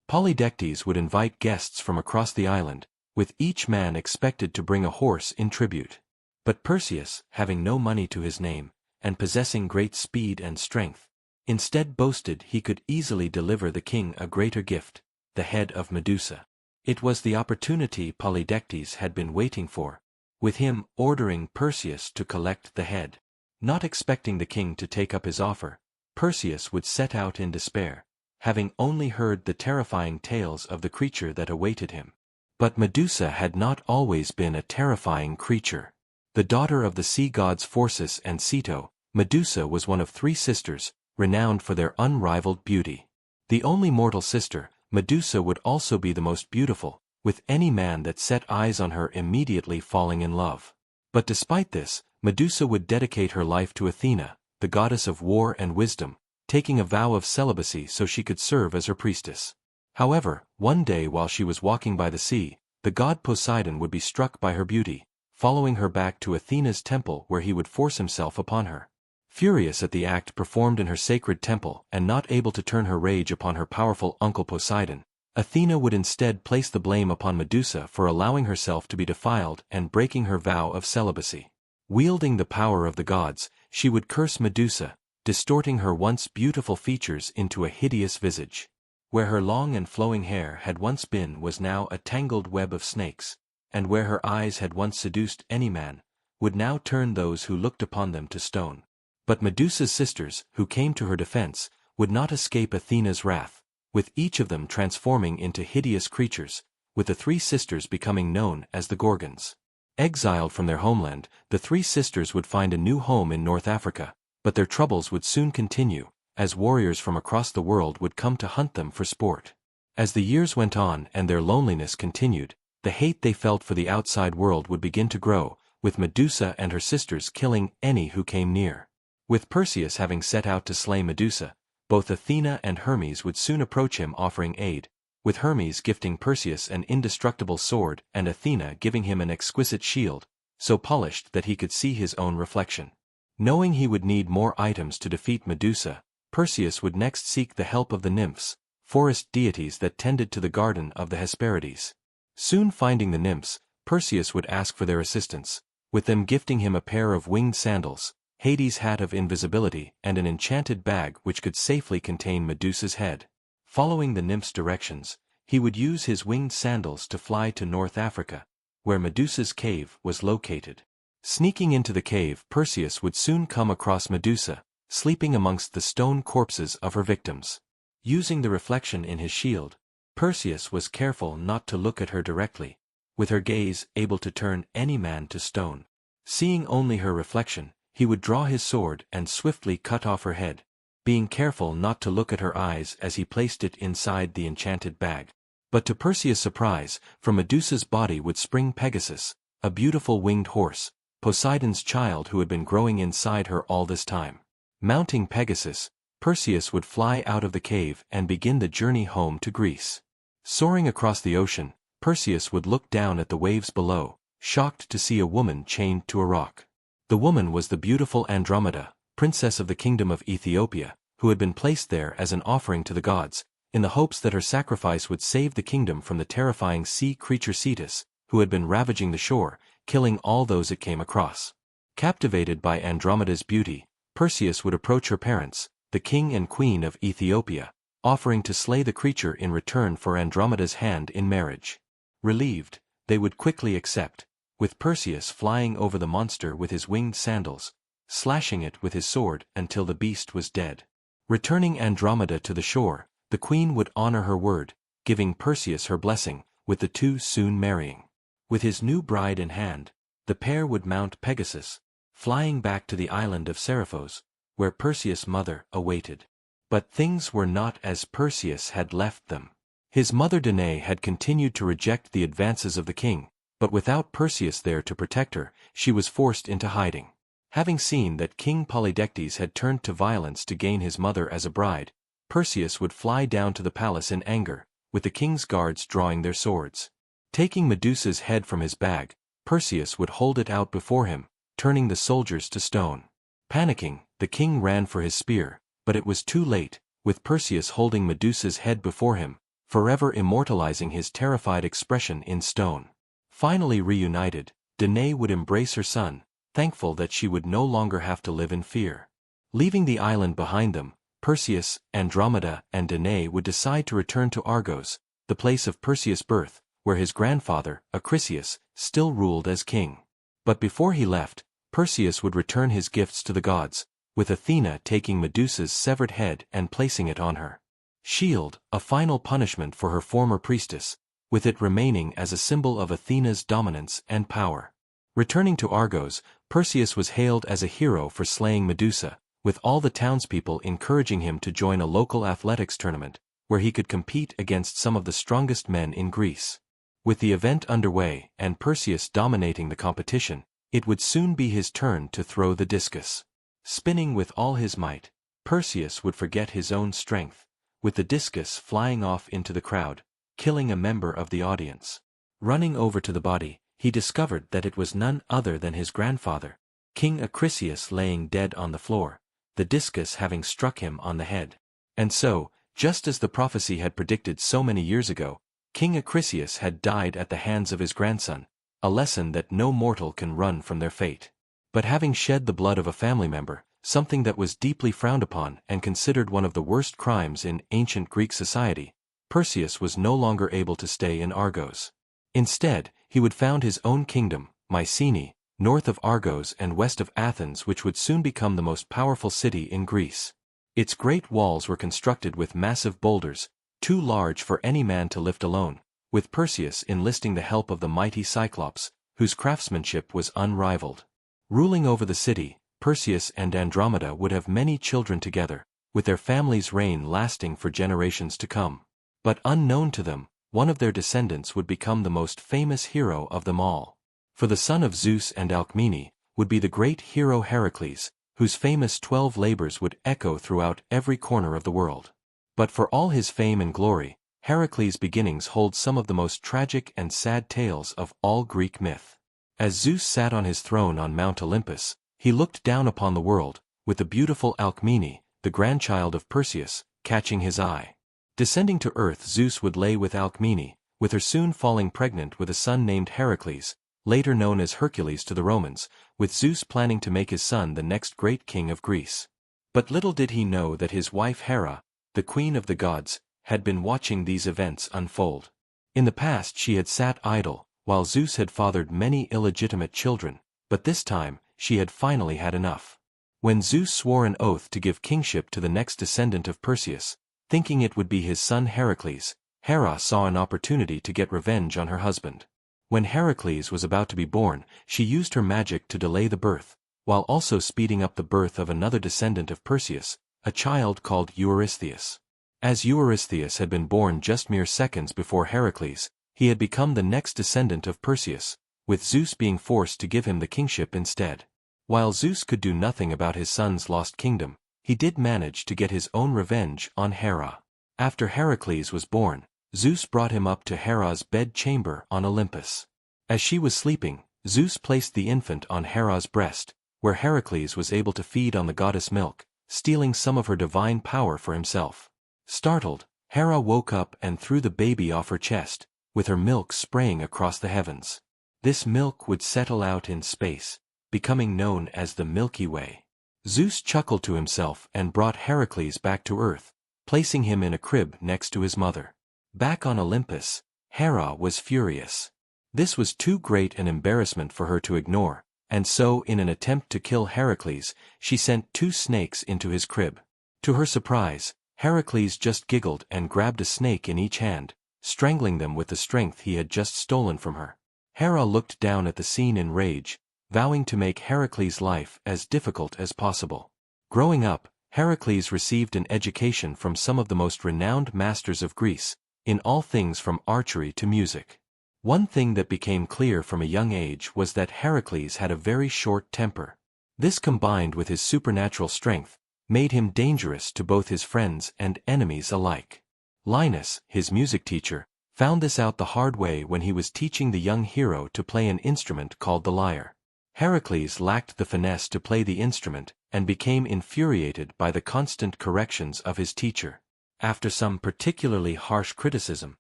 Polydectes would invite guests from across the island, with each man expected to bring a horse in tribute. But Perseus, having no money to his name, and possessing great speed and strength, instead boasted he could easily deliver the king a greater gift, the head of Medusa. It was the opportunity Polydectes had been waiting for, with him ordering Perseus to collect the head. Not expecting the king to take up his offer, Perseus would set out in despair, having only heard the terrifying tales of the creature that awaited him. But Medusa had not always been a terrifying creature. The daughter of the sea gods Phorcys and Ceto, Medusa was one of 3 sisters, renowned for their unrivaled beauty. The only mortal sister, Medusa would also be the most beautiful, with any man that set eyes on her immediately falling in love. But despite this, Medusa would dedicate her life to Athena, the goddess of war and wisdom, taking a vow of celibacy so she could serve as her priestess. However, one day while she was walking by the sea, the god Poseidon would be struck by her beauty, following her back to Athena's temple where he would force himself upon her. Furious at the act performed in her sacred temple and not able to turn her rage upon her powerful uncle Poseidon, Athena would instead place the blame upon Medusa for allowing herself to be defiled and breaking her vow of celibacy. Wielding the power of the gods, she would curse Medusa, distorting her once beautiful features into a hideous visage. Where her long and flowing hair had once been was now a tangled web of snakes, and where her eyes had once seduced any man, would now turn those who looked upon them to stone. But Medusa's sisters, who came to her defense, would not escape Athena's wrath, with each of them transforming into hideous creatures, with the 3 sisters becoming known as the Gorgons. Exiled from their homeland, the 3 sisters would find a new home in North Africa, but their troubles would soon continue, as warriors from across the world would come to hunt them for sport. As the years went on and their loneliness continued, the hate they felt for the outside world would begin to grow, with Medusa and her sisters killing any who came near. With Perseus having set out to slay Medusa, both Athena and Hermes would soon approach him offering aid, with Hermes gifting Perseus an indestructible sword and Athena giving him an exquisite shield, so polished that he could see his own reflection. Knowing he would need more items to defeat Medusa, Perseus would next seek the help of the nymphs, forest deities that tended to the garden of the Hesperides. Soon finding the nymphs, Perseus would ask for their assistance, with them gifting him a pair of winged sandals, Hades' hat of invisibility and an enchanted bag which could safely contain Medusa's head. Following the nymphs' directions, he would use his winged sandals to fly to North Africa, where Medusa's cave was located. Sneaking into the cave, Perseus would soon come across Medusa, sleeping amongst the stone corpses of her victims. Using the reflection in his shield, Perseus was careful not to look at her directly, with her gaze able to turn any man to stone. Seeing only her reflection, he would draw his sword and swiftly cut off her head, being careful not to look at her eyes as he placed it inside the enchanted bag. But to Perseus' surprise, from Medusa's body would spring Pegasus, a beautiful winged horse, Poseidon's child who had been growing inside her all this time. Mounting Pegasus, Perseus would fly out of the cave and begin the journey home to Greece. Soaring across the ocean, Perseus would look down at the waves below, shocked to see a woman chained to a rock. The woman was the beautiful Andromeda, princess of the kingdom of Ethiopia, who had been placed there as an offering to the gods, in the hopes that her sacrifice would save the kingdom from the terrifying sea creature Cetus, who had been ravaging the shore, killing all those it came across. Captivated by Andromeda's beauty, Perseus would approach her parents, the king and queen of Ethiopia, offering to slay the creature in return for Andromeda's hand in marriage. Relieved, they would quickly accept, with Perseus flying over the monster with his winged sandals, slashing it with his sword until the beast was dead. Returning Andromeda to the shore, the queen would honor her word, giving Perseus her blessing, with the two soon marrying. With his new bride in hand, the pair would mount Pegasus, flying back to the island of Seriphos, where Perseus' mother awaited. But things were not as Perseus had left them. His mother Danae had continued to reject the advances of the king, but without Perseus there to protect her, she was forced into hiding. Having seen that King Polydectes had turned to violence to gain his mother as a bride, Perseus would fly down to the palace in anger, with the king's guards drawing their swords. Taking Medusa's head from his bag, Perseus would hold it out before him, turning the soldiers to stone. Panicking, the king ran for his spear, but it was too late, with Perseus holding Medusa's head before him, forever immortalizing his terrified expression in stone. Finally reunited, Danae would embrace her son, thankful that she would no longer have to live in fear. Leaving the island behind them, Perseus, Andromeda, and Danae would decide to return to Argos, the place of Perseus' birth, where his grandfather, Achilles, still ruled as king. But before he left, Perseus would return his gifts to the gods, with Athena taking Medusa's severed head and placing it on her shield, a final punishment for her former priestess, with it remaining as a symbol of Athena's dominance and power. Returning to Argos, Perseus was hailed as a hero for slaying Medusa, with all the townspeople encouraging him to join a local athletics tournament, where he could compete against some of the strongest men in Greece. With the event underway and Perseus dominating the competition, it would soon be his turn to throw the discus. Spinning with all his might, Perseus would forget his own strength, with the discus flying off into the crowd, killing a member of the audience. Running over to the body, he discovered that it was none other than his grandfather, King Achilles, laying dead on the floor, the discus having struck him on the head. And so, just as the prophecy had predicted so many years ago, King Achilles had died at the hands of his grandson, a lesson that no mortal can run from their fate. But having shed the blood of a family member, something that was deeply frowned upon and considered one of the worst crimes in ancient Greek society, Perseus was no longer able to stay in Argos. Instead, he would found his own kingdom, Mycenae, north of Argos and west of Athens, which would soon become the most powerful city in Greece. Its great walls were constructed with massive boulders, too large for any man to lift alone, with Perseus enlisting the help of the mighty Cyclops, whose craftsmanship was unrivaled. Ruling over the city, Perseus and Andromeda would have many children together, with their family's reign lasting for generations to come. But unknown to them, one of their descendants would become the most famous hero of them all. For the son of Zeus and Alcmene would be the great hero Heracles, whose famous 12 labors would echo throughout every corner of the world. But for all his fame and glory, Heracles' beginnings hold some of the most tragic and sad tales of all Greek myth. As Zeus sat on his throne on Mount Olympus, he looked down upon the world, with the beautiful Alcmene, the grandchild of Perseus, catching his eye. Descending to earth, Zeus would lay with Alcmene, with her soon falling pregnant with a son named Heracles, later known as Hercules to the Romans, with Zeus planning to make his son the next great king of Greece. But little did he know that his wife Hera, the queen of the gods, had been watching these events unfold. In the past she had sat idle, while Zeus had fathered many illegitimate children, but this time, she had finally had enough. When Zeus swore an oath to give kingship to the next descendant of Perseus, thinking it would be his son Heracles, Hera saw an opportunity to get revenge on her husband. When Heracles was about to be born, she used her magic to delay the birth, while also speeding up the birth of another descendant of Perseus, a child called Eurystheus. As Eurystheus had been born just mere seconds before Heracles, he had become the next descendant of Perseus, with Zeus being forced to give him the kingship instead. While Zeus could do nothing about his son's lost kingdom, he did manage to get his own revenge on Hera. After Heracles was born, Zeus brought him up to Hera's bed chamber on Olympus. As she was sleeping, Zeus placed the infant on Hera's breast, where Heracles was able to feed on the goddess milk, stealing some of her divine power for himself. Startled, Hera woke up and threw the baby off her chest, with her milk spraying across the heavens. This milk would settle out in space, becoming known as the Milky Way. Zeus chuckled to himself and brought Heracles back to earth, placing him in a crib next to his mother. Back on Olympus, Hera was furious. This was too great an embarrassment for her to ignore, and so in an attempt to kill Heracles, she sent 2 snakes into his crib. To her surprise, Heracles just giggled and grabbed a snake in each hand, strangling them with the strength he had just stolen from her. Hera looked down at the scene in rage, vowing to make Heracles' life as difficult as possible. Growing up, Heracles received an education from some of the most renowned masters of Greece, in all things from archery to music. One thing that became clear from a young age was that Heracles had a very short temper. This, combined with his supernatural strength, made him dangerous to both his friends and enemies alike. Linus, his music teacher, found this out the hard way when he was teaching the young hero to play an instrument called the lyre. Heracles lacked the finesse to play the instrument and became infuriated by the constant corrections of his teacher. After some particularly harsh criticism,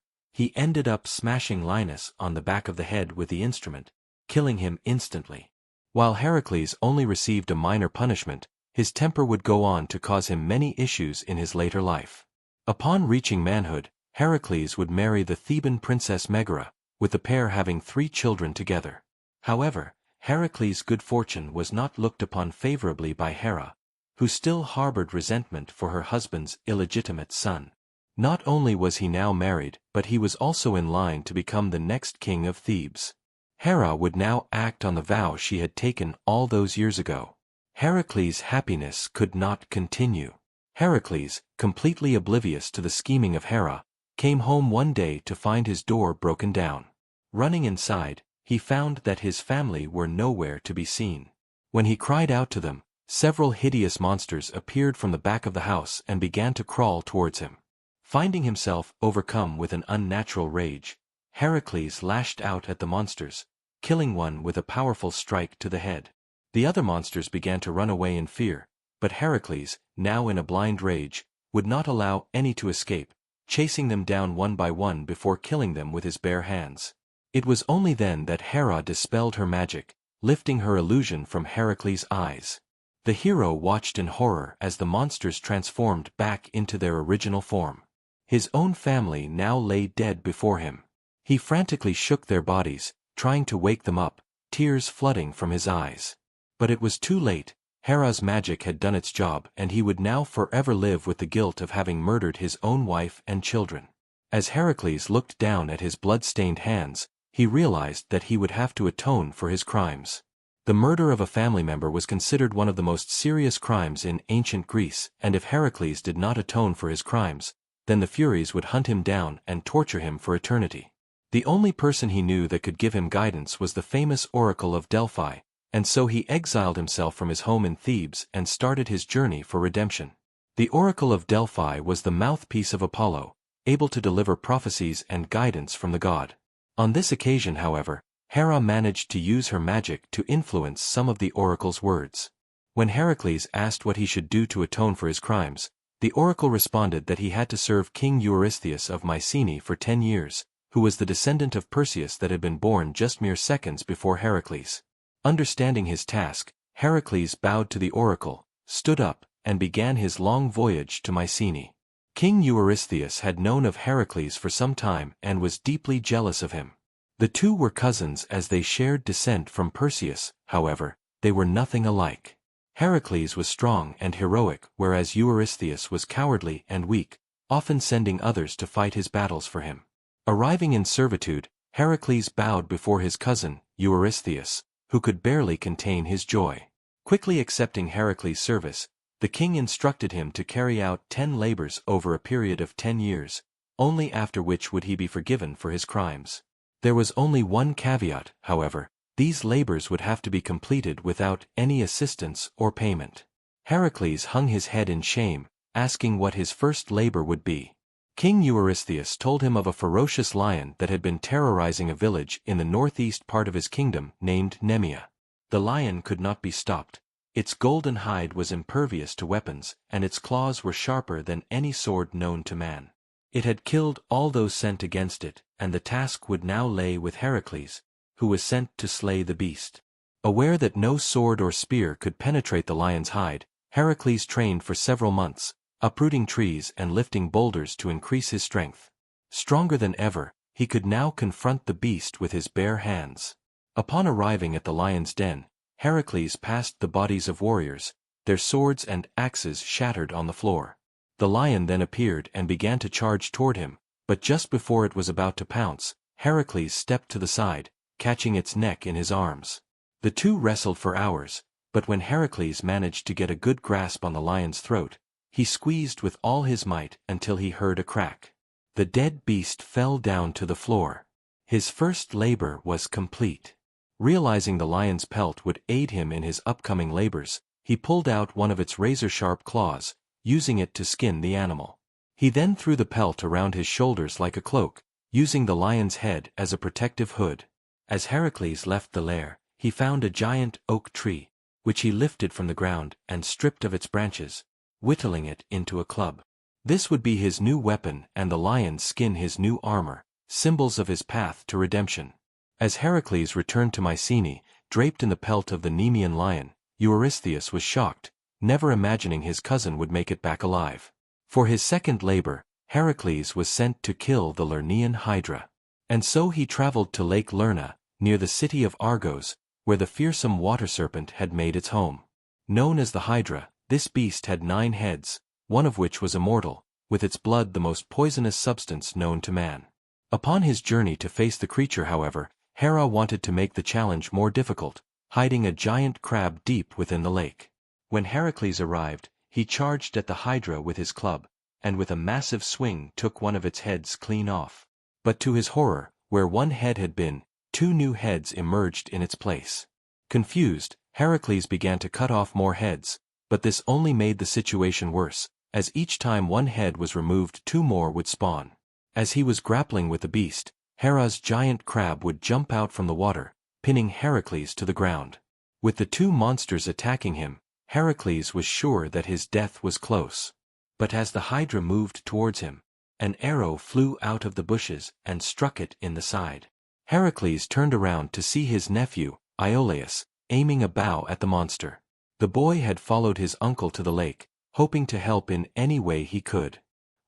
he ended up smashing Linus on the back of the head with the instrument, killing him instantly. While Heracles only received a minor punishment, his temper would go on to cause him many issues in his later life. Upon reaching manhood, Heracles would marry the Theban princess Megara, with the pair having 3 children together. However, Heracles' good fortune was not looked upon favorably by Hera, who still harbored resentment for her husband's illegitimate son. Not only was he now married, but he was also in line to become the next king of Thebes. Hera would now act on the vow she had taken all those years ago. Heracles' happiness could not continue. Heracles, completely oblivious to the scheming of Hera, came home one day to find his door broken down. Running inside, he found that his family were nowhere to be seen. When he cried out to them, several hideous monsters appeared from the back of the house and began to crawl towards him. Finding himself overcome with an unnatural rage, Heracles lashed out at the monsters, killing one with a powerful strike to the head. The other monsters began to run away in fear, but Heracles, now in a blind rage, would not allow any to escape, chasing them down one by one before killing them with his bare hands. It was only then that Hera dispelled her magic, lifting her illusion from Heracles' eyes. The hero watched in horror as the monsters transformed back into their original form. His own family now lay dead before him. He frantically shook their bodies, trying to wake them up, tears flooding from his eyes. But it was too late. Hera's magic had done its job, and he would now forever live with the guilt of having murdered his own wife and children. As Heracles looked down at his blood-stained hands, he realized that he would have to atone for his crimes. The murder of a family member was considered one of the most serious crimes in ancient Greece, and if Heracles did not atone for his crimes, then the Furies would hunt him down and torture him for eternity. The only person he knew that could give him guidance was the famous Oracle of Delphi, and so he exiled himself from his home in Thebes and started his journey for redemption. The Oracle of Delphi was the mouthpiece of Apollo, able to deliver prophecies and guidance from the god. On this occasion, however, Hera managed to use her magic to influence some of the oracle's words. When Heracles asked what he should do to atone for his crimes, the oracle responded that he had to serve King Eurystheus of Mycenae for 10 years, who was the descendant of Perseus that had been born just mere seconds before Heracles. Understanding his task, Heracles bowed to the oracle, stood up, and began his long voyage to Mycenae. King Eurystheus had known of Heracles for some time and was deeply jealous of him. The two were cousins as they shared descent from Perseus, however, they were nothing alike. Heracles was strong and heroic, whereas Eurystheus was cowardly and weak, often sending others to fight his battles for him. Arriving in servitude, Heracles bowed before his cousin, Eurystheus, who could barely contain his joy. Quickly accepting Heracles' service, the king instructed him to carry out 10 labors over a period of 10 years, only after which would he be forgiven for his crimes. There was only one caveat, however: these labors would have to be completed without any assistance or payment. Heracles hung his head in shame, asking what his first labor would be. King Eurystheus told him of a ferocious lion that had been terrorizing a village in the northeast part of his kingdom named Nemea. The lion could not be stopped. Its golden hide was impervious to weapons, and its claws were sharper than any sword known to man. It had killed all those sent against it, and the task would now lay with Heracles, who was sent to slay the beast. Aware that no sword or spear could penetrate the lion's hide, Heracles trained for several months, uprooting trees and lifting boulders to increase his strength. Stronger than ever, he could now confront the beast with his bare hands. Upon arriving at the lion's den, Heracles passed the bodies of warriors, their swords and axes shattered on the floor. The lion then appeared and began to charge toward him, but just before it was about to pounce, Heracles stepped to the side, catching its neck in his arms. The two wrestled for hours, but when Heracles managed to get a good grasp on the lion's throat, he squeezed with all his might until he heard a crack. The dead beast fell down to the floor. His first labor was complete. Realizing the lion's pelt would aid him in his upcoming labors, he pulled out one of its razor-sharp claws, using it to skin the animal. He then threw the pelt around his shoulders like a cloak, using the lion's head as a protective hood. As Heracles left the lair, he found a giant oak tree, which he lifted from the ground and stripped of its branches, whittling it into a club. This would be his new weapon and the lion's skin his new armor, symbols of his path to redemption. As Heracles returned to Mycenae, draped in the pelt of the Nemean lion, Eurystheus was shocked, never imagining his cousin would make it back alive. For his second labor, Heracles was sent to kill the Lernaean Hydra. And so he traveled to Lake Lerna, near the city of Argos, where the fearsome water serpent had made its home. Known as the Hydra, this beast had 9 heads, one of which was immortal, with its blood the most poisonous substance known to man. Upon his journey to face the creature, however, Hera wanted to make the challenge more difficult, hiding a giant crab deep within the lake. When Heracles arrived, he charged at the Hydra with his club, and with a massive swing took one of its heads clean off. But to his horror, where one head had been, 2 new heads emerged in its place. Confused, Heracles began to cut off more heads, but this only made the situation worse, as each time one head was removed 2 more would spawn. As he was grappling with the beast, Hera's giant crab would jump out from the water, pinning Heracles to the ground. With the 2 monsters attacking him, Heracles was sure that his death was close. But as the Hydra moved towards him, an arrow flew out of the bushes and struck it in the side. Heracles turned around to see his nephew, Iolaus, aiming a bow at the monster. The boy had followed his uncle to the lake, hoping to help in any way he could.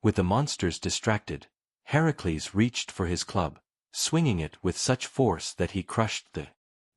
With the monsters distracted, Heracles reached for his club, swinging it with such force that he crushed the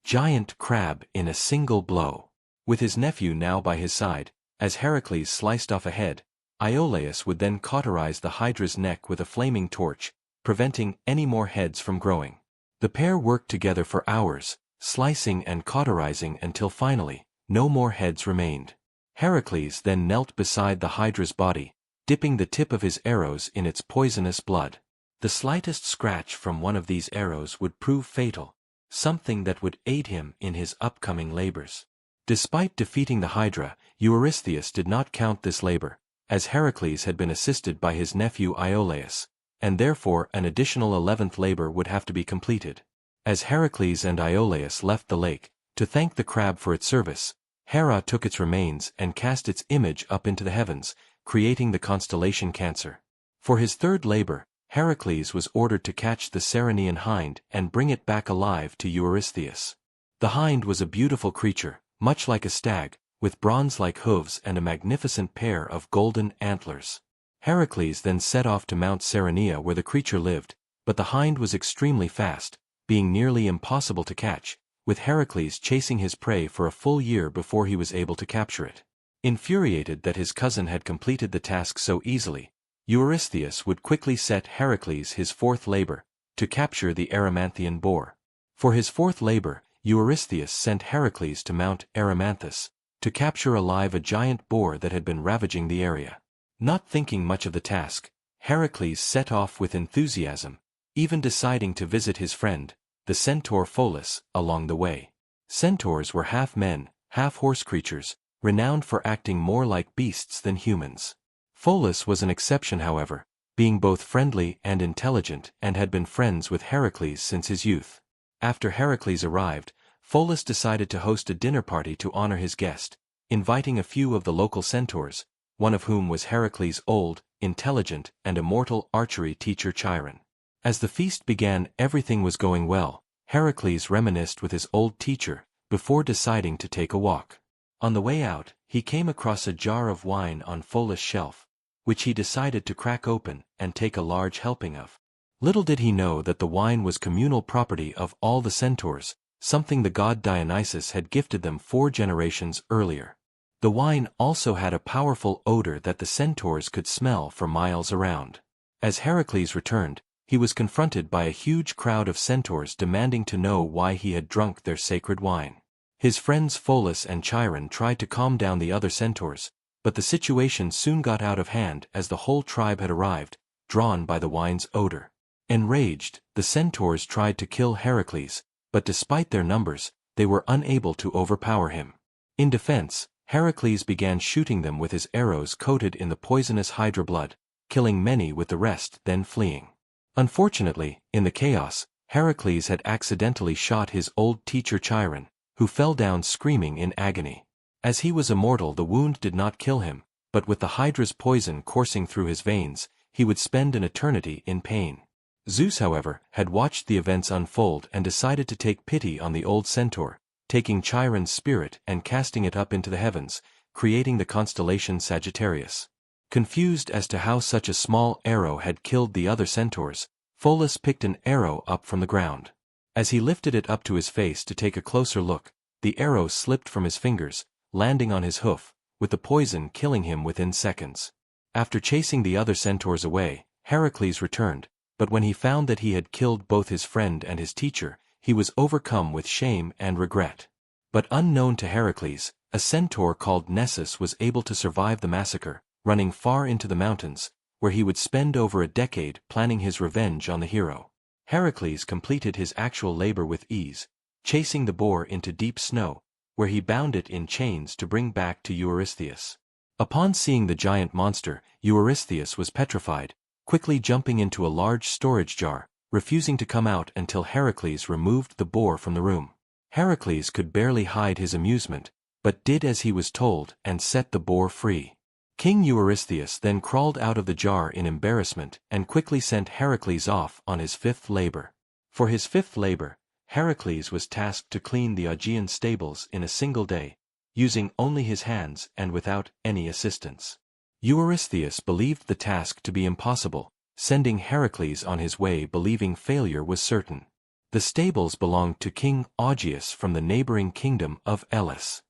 giant crab in a single blow. With his nephew now by his side, as Heracles sliced off a head, Iolaus would then cauterize the Hydra's neck with a flaming torch, preventing any more heads from growing. The pair worked together for hours, slicing and cauterizing until finally, no more heads remained. Heracles then knelt beside the Hydra's body, dipping the tip of his arrows in its poisonous blood. The slightest scratch from one of these arrows would prove fatal, something that would aid him in his upcoming labors. Despite defeating the Hydra, Eurystheus did not count this labor, as Heracles had been assisted by his nephew Iolaus, and therefore an additional 11th labor would have to be completed. As Heracles and Iolaus left the lake, to thank the crab for its service, Hera took its remains and cast its image up into the heavens, creating the constellation Cancer. For his third labor, Heracles was ordered to catch the Ceryneian hind and bring it back alive to Eurystheus. The hind was a beautiful creature, much like a stag, with bronze-like hooves and a magnificent pair of golden antlers. Heracles then set off to Mount Cerynea where the creature lived, but the hind was extremely fast, being nearly impossible to catch, with Heracles chasing his prey for a full year before he was able to capture it. Infuriated that his cousin had completed the task so easily, Eurystheus would quickly set Heracles his 4th labor, to capture the Erymanthian boar. For his 4th labor, Eurystheus sent Heracles to Mount Erymanthus, to capture alive a giant boar that had been ravaging the area. Not thinking much of the task, Heracles set off with enthusiasm, even deciding to visit his friend, the centaur Pholus, along the way. Centaurs were half men, half horse creatures, renowned for acting more like beasts than humans. Pholus was an exception, however, being both friendly and intelligent and had been friends with Heracles since his youth. After Heracles arrived, Pholus decided to host a dinner party to honor his guest, inviting a few of the local centaurs, one of whom was Heracles' old, intelligent, and immortal archery teacher Chiron. As the feast began, everything was going well. Heracles reminisced with his old teacher, before deciding to take a walk. On the way out, he came across a jar of wine on Pholus' shelf, which he decided to crack open and take a large helping of. Little did he know that the wine was communal property of all the centaurs, something the god Dionysus had gifted them 4 generations earlier. The wine also had a powerful odor that the centaurs could smell for miles around. As Heracles returned, he was confronted by a huge crowd of centaurs demanding to know why he had drunk their sacred wine. His friends Pholus and Chiron tried to calm down the other centaurs, but the situation soon got out of hand as the whole tribe had arrived, drawn by the wine's odor. Enraged, the centaurs tried to kill Heracles, but despite their numbers, they were unable to overpower him. In defense, Heracles began shooting them with his arrows coated in the poisonous hydra blood, killing many with the rest then fleeing. Unfortunately, in the chaos, Heracles had accidentally shot his old teacher Chiron, who fell down screaming in agony. As he was immortal, the wound did not kill him, but with the hydra's poison coursing through his veins, he would spend an eternity in pain. Zeus, however, had watched the events unfold and decided to take pity on the old centaur, taking Chiron's spirit and casting it up into the heavens, creating the constellation Sagittarius. Confused as to how such a small arrow had killed the other centaurs, Pholus picked an arrow up from the ground. As he lifted it up to his face to take a closer look, the arrow slipped from his fingers, landing on his hoof, with the poison killing him within seconds. After chasing the other centaurs away, Heracles returned, but when he found that he had killed both his friend and his teacher, he was overcome with shame and regret. But unknown to Heracles, a centaur called Narcissus was able to survive the massacre, running far into the mountains, where he would spend over a decade planning his revenge on the hero. Heracles completed his actual labor with ease, chasing the boar into deep snow, where he bound it in chains to bring back to Eurystheus. Upon seeing the giant monster, Eurystheus was petrified, quickly jumping into a large storage jar, refusing to come out until Heracles removed the boar from the room. Heracles could barely hide his amusement, but did as he was told and set the boar free. King Eurystheus then crawled out of the jar in embarrassment and quickly sent Heracles off on his fifth labor. For his fifth labor, Heracles was tasked to clean the Augean stables in a single day, using only his hands and without any assistance. Eurystheus believed the task to be impossible, sending Heracles on his way believing failure was certain. The stables belonged to King Augeas from the neighboring kingdom of Elis.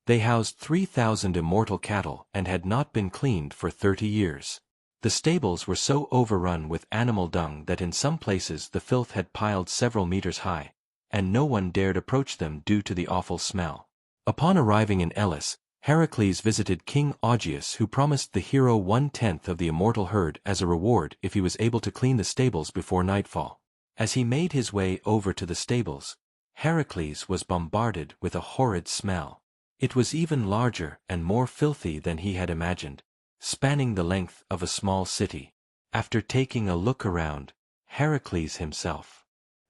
They housed 3,000 immortal cattle and had not been cleaned for 30 years. The stables were so overrun with animal dung that in some places the filth had piled several meters high, and no one dared approach them due to the awful smell. Upon arriving in Elis, Heracles visited King Augeas, who promised the hero 1/10 of the immortal herd as a reward if he was able to clean the stables before nightfall. As he made his way over to the stables, Heracles was bombarded with a horrid smell. It was even larger and more filthy than he had imagined, spanning the length of a small city. After taking a look around, Heracles himself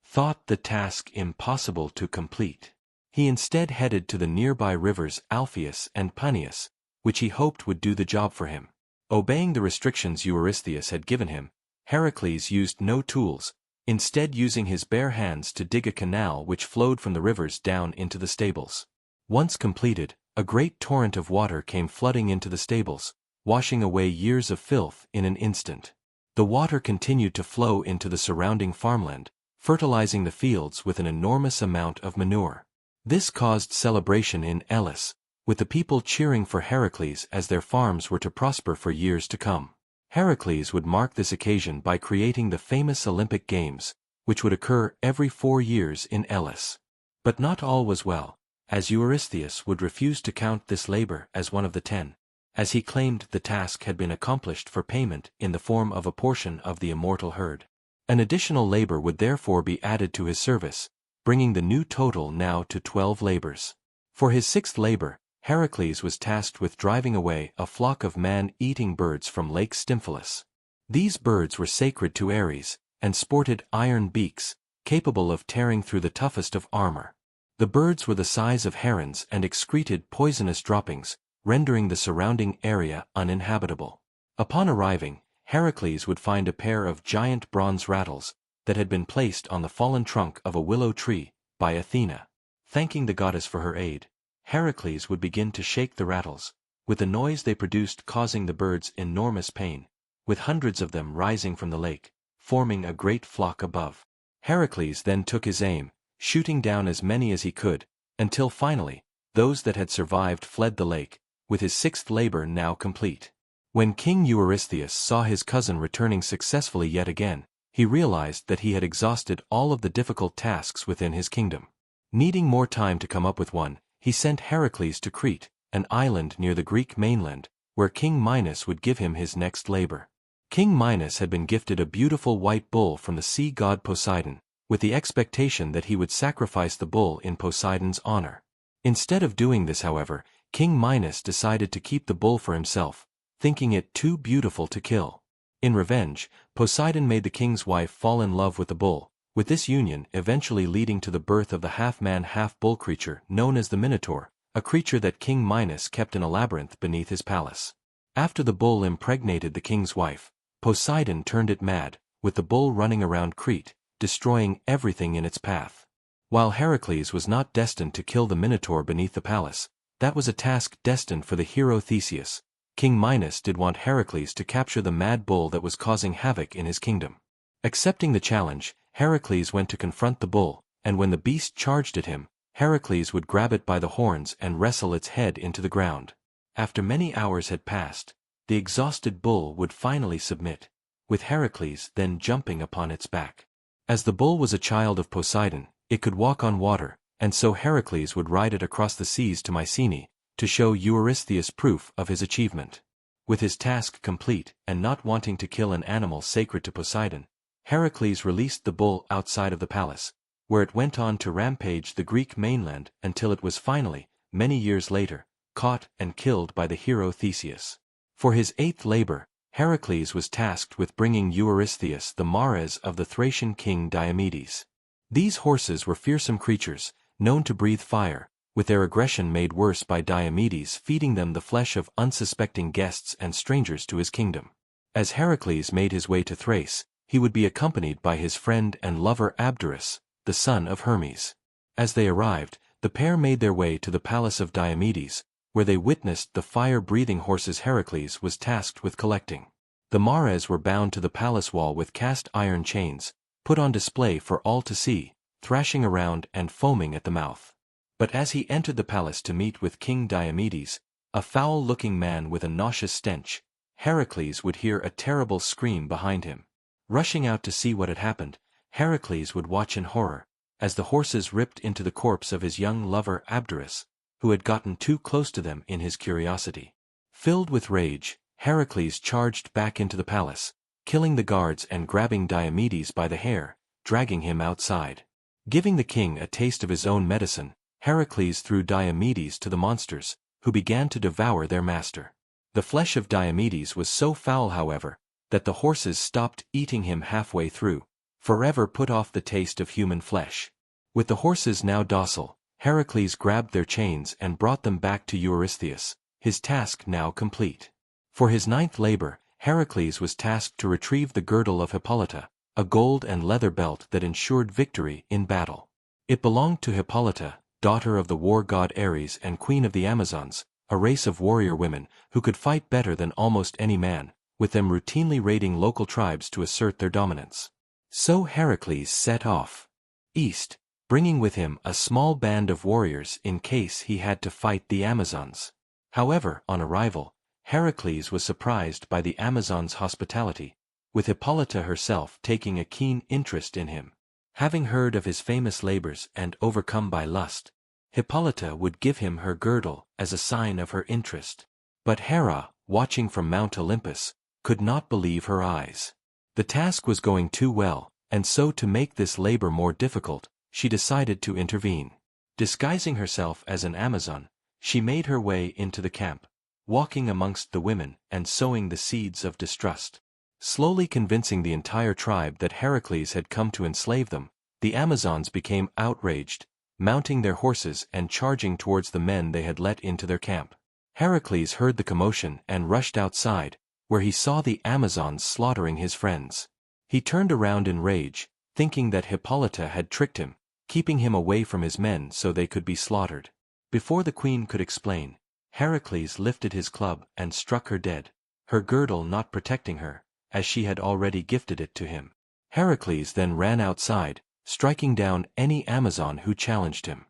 thought the task impossible to complete. He instead headed to the nearby rivers Alpheus and Peneus, which he hoped would do the job for him. Obeying the restrictions Eurystheus had given him, Heracles used no tools, instead using his bare hands to dig a canal which flowed from the rivers down into the stables. Once completed, a great torrent of water came flooding into the stables, washing away years of filth in an instant. The water continued to flow into the surrounding farmland, fertilizing the fields with an enormous amount of manure. This caused celebration in Elis, with the people cheering for Heracles as their farms were to prosper for years to come. Heracles would mark this occasion by creating the famous Olympic Games, which would occur every 4 years in Elis. But not all was well, as Eurystheus would refuse to count this labor as one of the 10, as he claimed the task had been accomplished for payment in the form of a portion of the immortal herd. An additional labor would therefore be added to his service, bringing the new total now to 12 labors. For his 6th labor, Heracles was tasked with driving away a flock of man-eating birds from Lake Stymphalus. These birds were sacred to Ares, and sported iron beaks, capable of tearing through the toughest of armor. The birds were the size of herons and excreted poisonous droppings, rendering the surrounding area uninhabitable. Upon arriving, Heracles would find a pair of giant bronze rattles that had been placed on the fallen trunk of a willow tree by Athena. Thanking the goddess for her aid, Heracles would begin to shake the rattles, with the noise they produced causing the birds enormous pain, with hundreds of them rising from the lake, forming a great flock above. Heracles then took his aim, shooting down as many as he could, until finally, those that had survived fled the lake, with his 6th labor now complete. When King Eurystheus saw his cousin returning successfully yet again, he realized that he had exhausted all of the difficult tasks within his kingdom. Needing more time to come up with one, he sent Heracles to Crete, an island near the Greek mainland, where King Midas would give him his next labor. King Midas had been gifted a beautiful white bull from the sea god Poseidon, with the expectation that he would sacrifice the bull in Poseidon's honor. Instead of doing this, however, King Midas decided to keep the bull for himself, thinking it too beautiful to kill. In revenge, Poseidon made the king's wife fall in love with the bull, with this union eventually leading to the birth of the half-man half-bull creature known as the Minotaur, a creature that King Midas kept in a labyrinth beneath his palace. After the bull impregnated the king's wife, Poseidon turned it mad, with the bull running around Crete, destroying everything in its path. While Heracles was not destined to kill the Minotaur beneath the palace, that was a task destined for the hero Theseus. King Midas did want Heracles to capture the mad bull that was causing havoc in his kingdom. Accepting the challenge, Heracles went to confront the bull, and when the beast charged at him, Heracles would grab it by the horns and wrestle its head into the ground. After many hours had passed, the exhausted bull would finally submit, with Heracles then jumping upon its back. As the bull was a child of Poseidon, it could walk on water, and so Heracles would ride it across the seas to Mycenae, to show Eurystheus proof of his achievement. With his task complete, and not wanting to kill an animal sacred to Poseidon, Heracles released the bull outside of the palace, where it went on to rampage the Greek mainland until it was finally, many years later, caught and killed by the hero Theseus. For his 8th labor, Heracles was tasked with bringing Eurystheus the mares of the Thracian king Diomedes. These horses were fearsome creatures, known to breathe fire, with their aggression made worse by Diomedes feeding them the flesh of unsuspecting guests and strangers to his kingdom. As Heracles made his way to Thrace, he would be accompanied by his friend and lover Abderus, the son of Hermes. As they arrived, the pair made their way to the palace of Diomedes, where they witnessed the fire-breathing horses Heracles was tasked with collecting. The mares were bound to the palace wall with cast iron chains, put on display for all to see, thrashing around and foaming at the mouth. But as he entered the palace to meet with King Diomedes, a foul-looking man with a nauseous stench, Heracles would hear a terrible scream behind him. Rushing out to see what had happened, Heracles would watch in horror, as the horses ripped into the corpse of his young lover Abderus, who had gotten too close to them in his curiosity. Filled with rage, Heracles charged back into the palace, killing the guards and grabbing Diomedes by the hair, dragging him outside. Giving the king a taste of his own medicine, Heracles threw Diomedes to the monsters, who began to devour their master. The flesh of Diomedes was so foul, however, that the horses stopped eating him halfway through, forever put off the taste of human flesh. With the horses now docile, Heracles grabbed their chains and brought them back to Eurystheus, his task now complete. For his 9th labor, Heracles was tasked to retrieve the girdle of Hippolyta, a gold and leather belt that ensured victory in battle. It belonged to Hippolyta, daughter of the war god Ares and queen of the Amazons, a race of warrior women who could fight better than almost any man, with them routinely raiding local tribes to assert their dominance. So Heracles set off east, bringing with him a small band of warriors in case he had to fight the Amazons. However, on arrival, Heracles was surprised by the Amazons' hospitality, with Hippolyta herself taking a keen interest in him. Having heard of his famous labors and overcome by lust, Hippolyta would give him her girdle as a sign of her interest. But Hera, watching from Mount Olympus, could not believe her eyes. The task was going too well, and so to make this labor more difficult, she decided to intervene. Disguising herself as an Amazon, she made her way into the camp, walking amongst the women and sowing the seeds of distrust. Slowly convincing the entire tribe that Heracles had come to enslave them, the Amazons became outraged, mounting their horses and charging towards the men they had let into their camp. Heracles heard the commotion and rushed outside, where he saw the Amazons slaughtering his friends. He turned around in rage, thinking that Hippolyta had tricked him, keeping him away from his men so they could be slaughtered. Before the queen could explain, Heracles lifted his club and struck her dead, her girdle not protecting her, as she had already gifted it to him. Heracles then ran outside, striking down any Amazon who challenged him.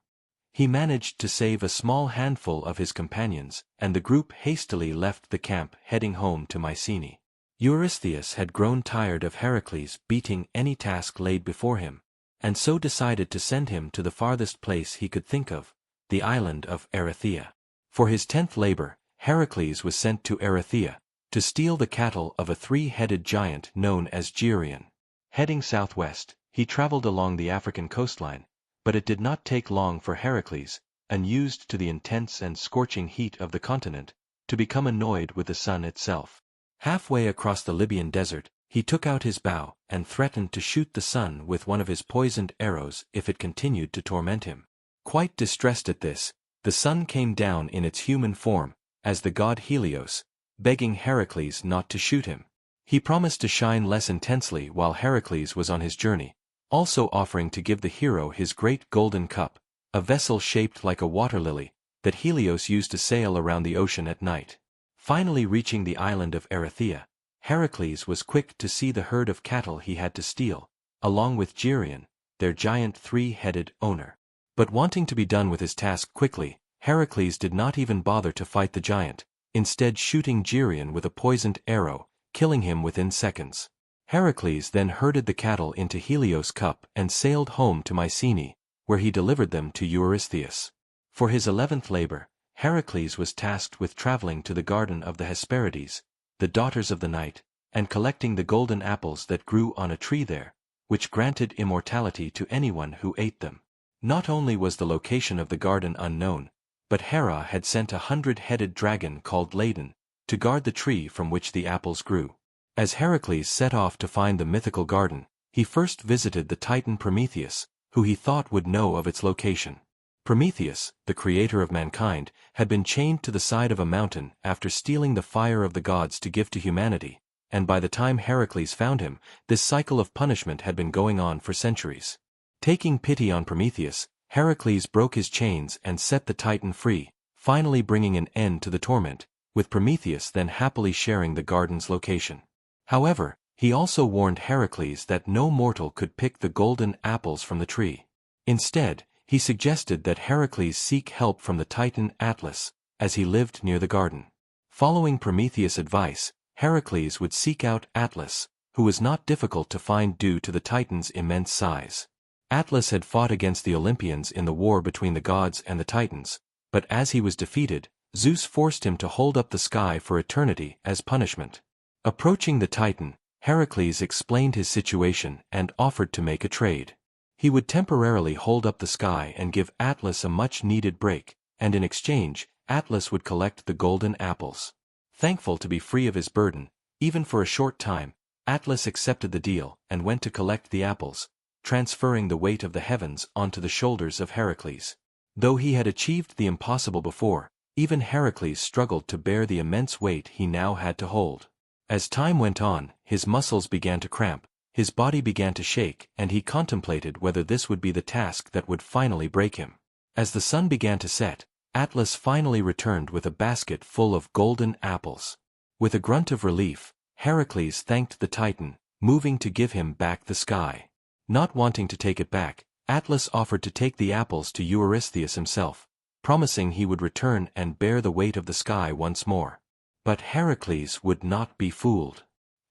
He managed to save a small handful of his companions, and the group hastily left the camp heading home to Mycenae. Eurystheus had grown tired of Heracles beating any task laid before him, and so decided to send him to the farthest place he could think of, the island of Erythea. For his 10th labor, Heracles was sent to Erythea, to to steal the cattle of a three-headed giant known as Geryon. Heading southwest, he traveled along the African coastline, but it did not take long for Heracles, unused to the intense and scorching heat of the continent, to become annoyed with the sun itself. Halfway across the Libyan desert, he took out his bow and threatened to shoot the sun with one of his poisoned arrows if it continued to torment him. Quite distressed at this, the sun came down in its human form, as the god Helios, begging Heracles not to shoot him. He promised to shine less intensely while Heracles was on his journey, also offering to give the hero his great golden cup, a vessel shaped like a water lily, that Helios used to sail around the ocean at night. Finally reaching the island of Erythea, Heracles was quick to see the herd of cattle he had to steal, along with Geryon, their giant three-headed owner. But wanting to be done with his task quickly, Heracles did not even bother to fight the giant, instead shooting Geryon with a poisoned arrow, killing him within seconds. Heracles then herded the cattle into Helios' cup and sailed home to Mycenae, where he delivered them to Eurystheus. For his 11th labor, Heracles was tasked with traveling to the garden of the Hesperides, the daughters of the night, and collecting the golden apples that grew on a tree there, which granted immortality to anyone who ate them. Not only was the location of the garden unknown, but Hera had sent a 100-headed dragon called Ladon to guard the tree from which the apples grew. As Heracles set off to find the mythical garden, he first visited the Titan Prometheus, who he thought would know of its location. Prometheus, the creator of mankind, had been chained to the side of a mountain after stealing the fire of the gods to give to humanity, and by the time Heracles found him, this cycle of punishment had been going on for centuries. Taking pity on Prometheus, Heracles broke his chains and set the Titan free, finally bringing an end to the torment, with Prometheus then happily sharing the garden's location. However, he also warned Heracles that no mortal could pick the golden apples from the tree. Instead, he suggested that Heracles seek help from the Titan Atlas, as he lived near the garden. Following Prometheus' advice, Heracles would seek out Atlas, who was not difficult to find due to the Titan's immense size. Atlas had fought against the Olympians in the war between the gods and the Titans, but as he was defeated, Zeus forced him to hold up the sky for eternity as punishment. Approaching the Titan, Heracles explained his situation and offered to make a trade. He would temporarily hold up the sky and give Atlas a much-needed break, and in exchange, Atlas would collect the golden apples. Thankful to be free of his burden, even for a short time, Atlas accepted the deal and went to collect the apples, transferring the weight of the heavens onto the shoulders of Heracles. Though he had achieved the impossible before, even Heracles struggled to bear the immense weight he now had to hold. As time went on, his muscles began to cramp, his body began to shake, and he contemplated whether this would be the task that would finally break him. As the sun began to set, Atlas finally returned with a basket full of golden apples. With a grunt of relief, Heracles thanked the Titan, moving to give him back the sky. Not wanting to take it back, Atlas offered to take the apples to Eurystheus himself, promising he would return and bear the weight of the sky once more. But Heracles would not be fooled.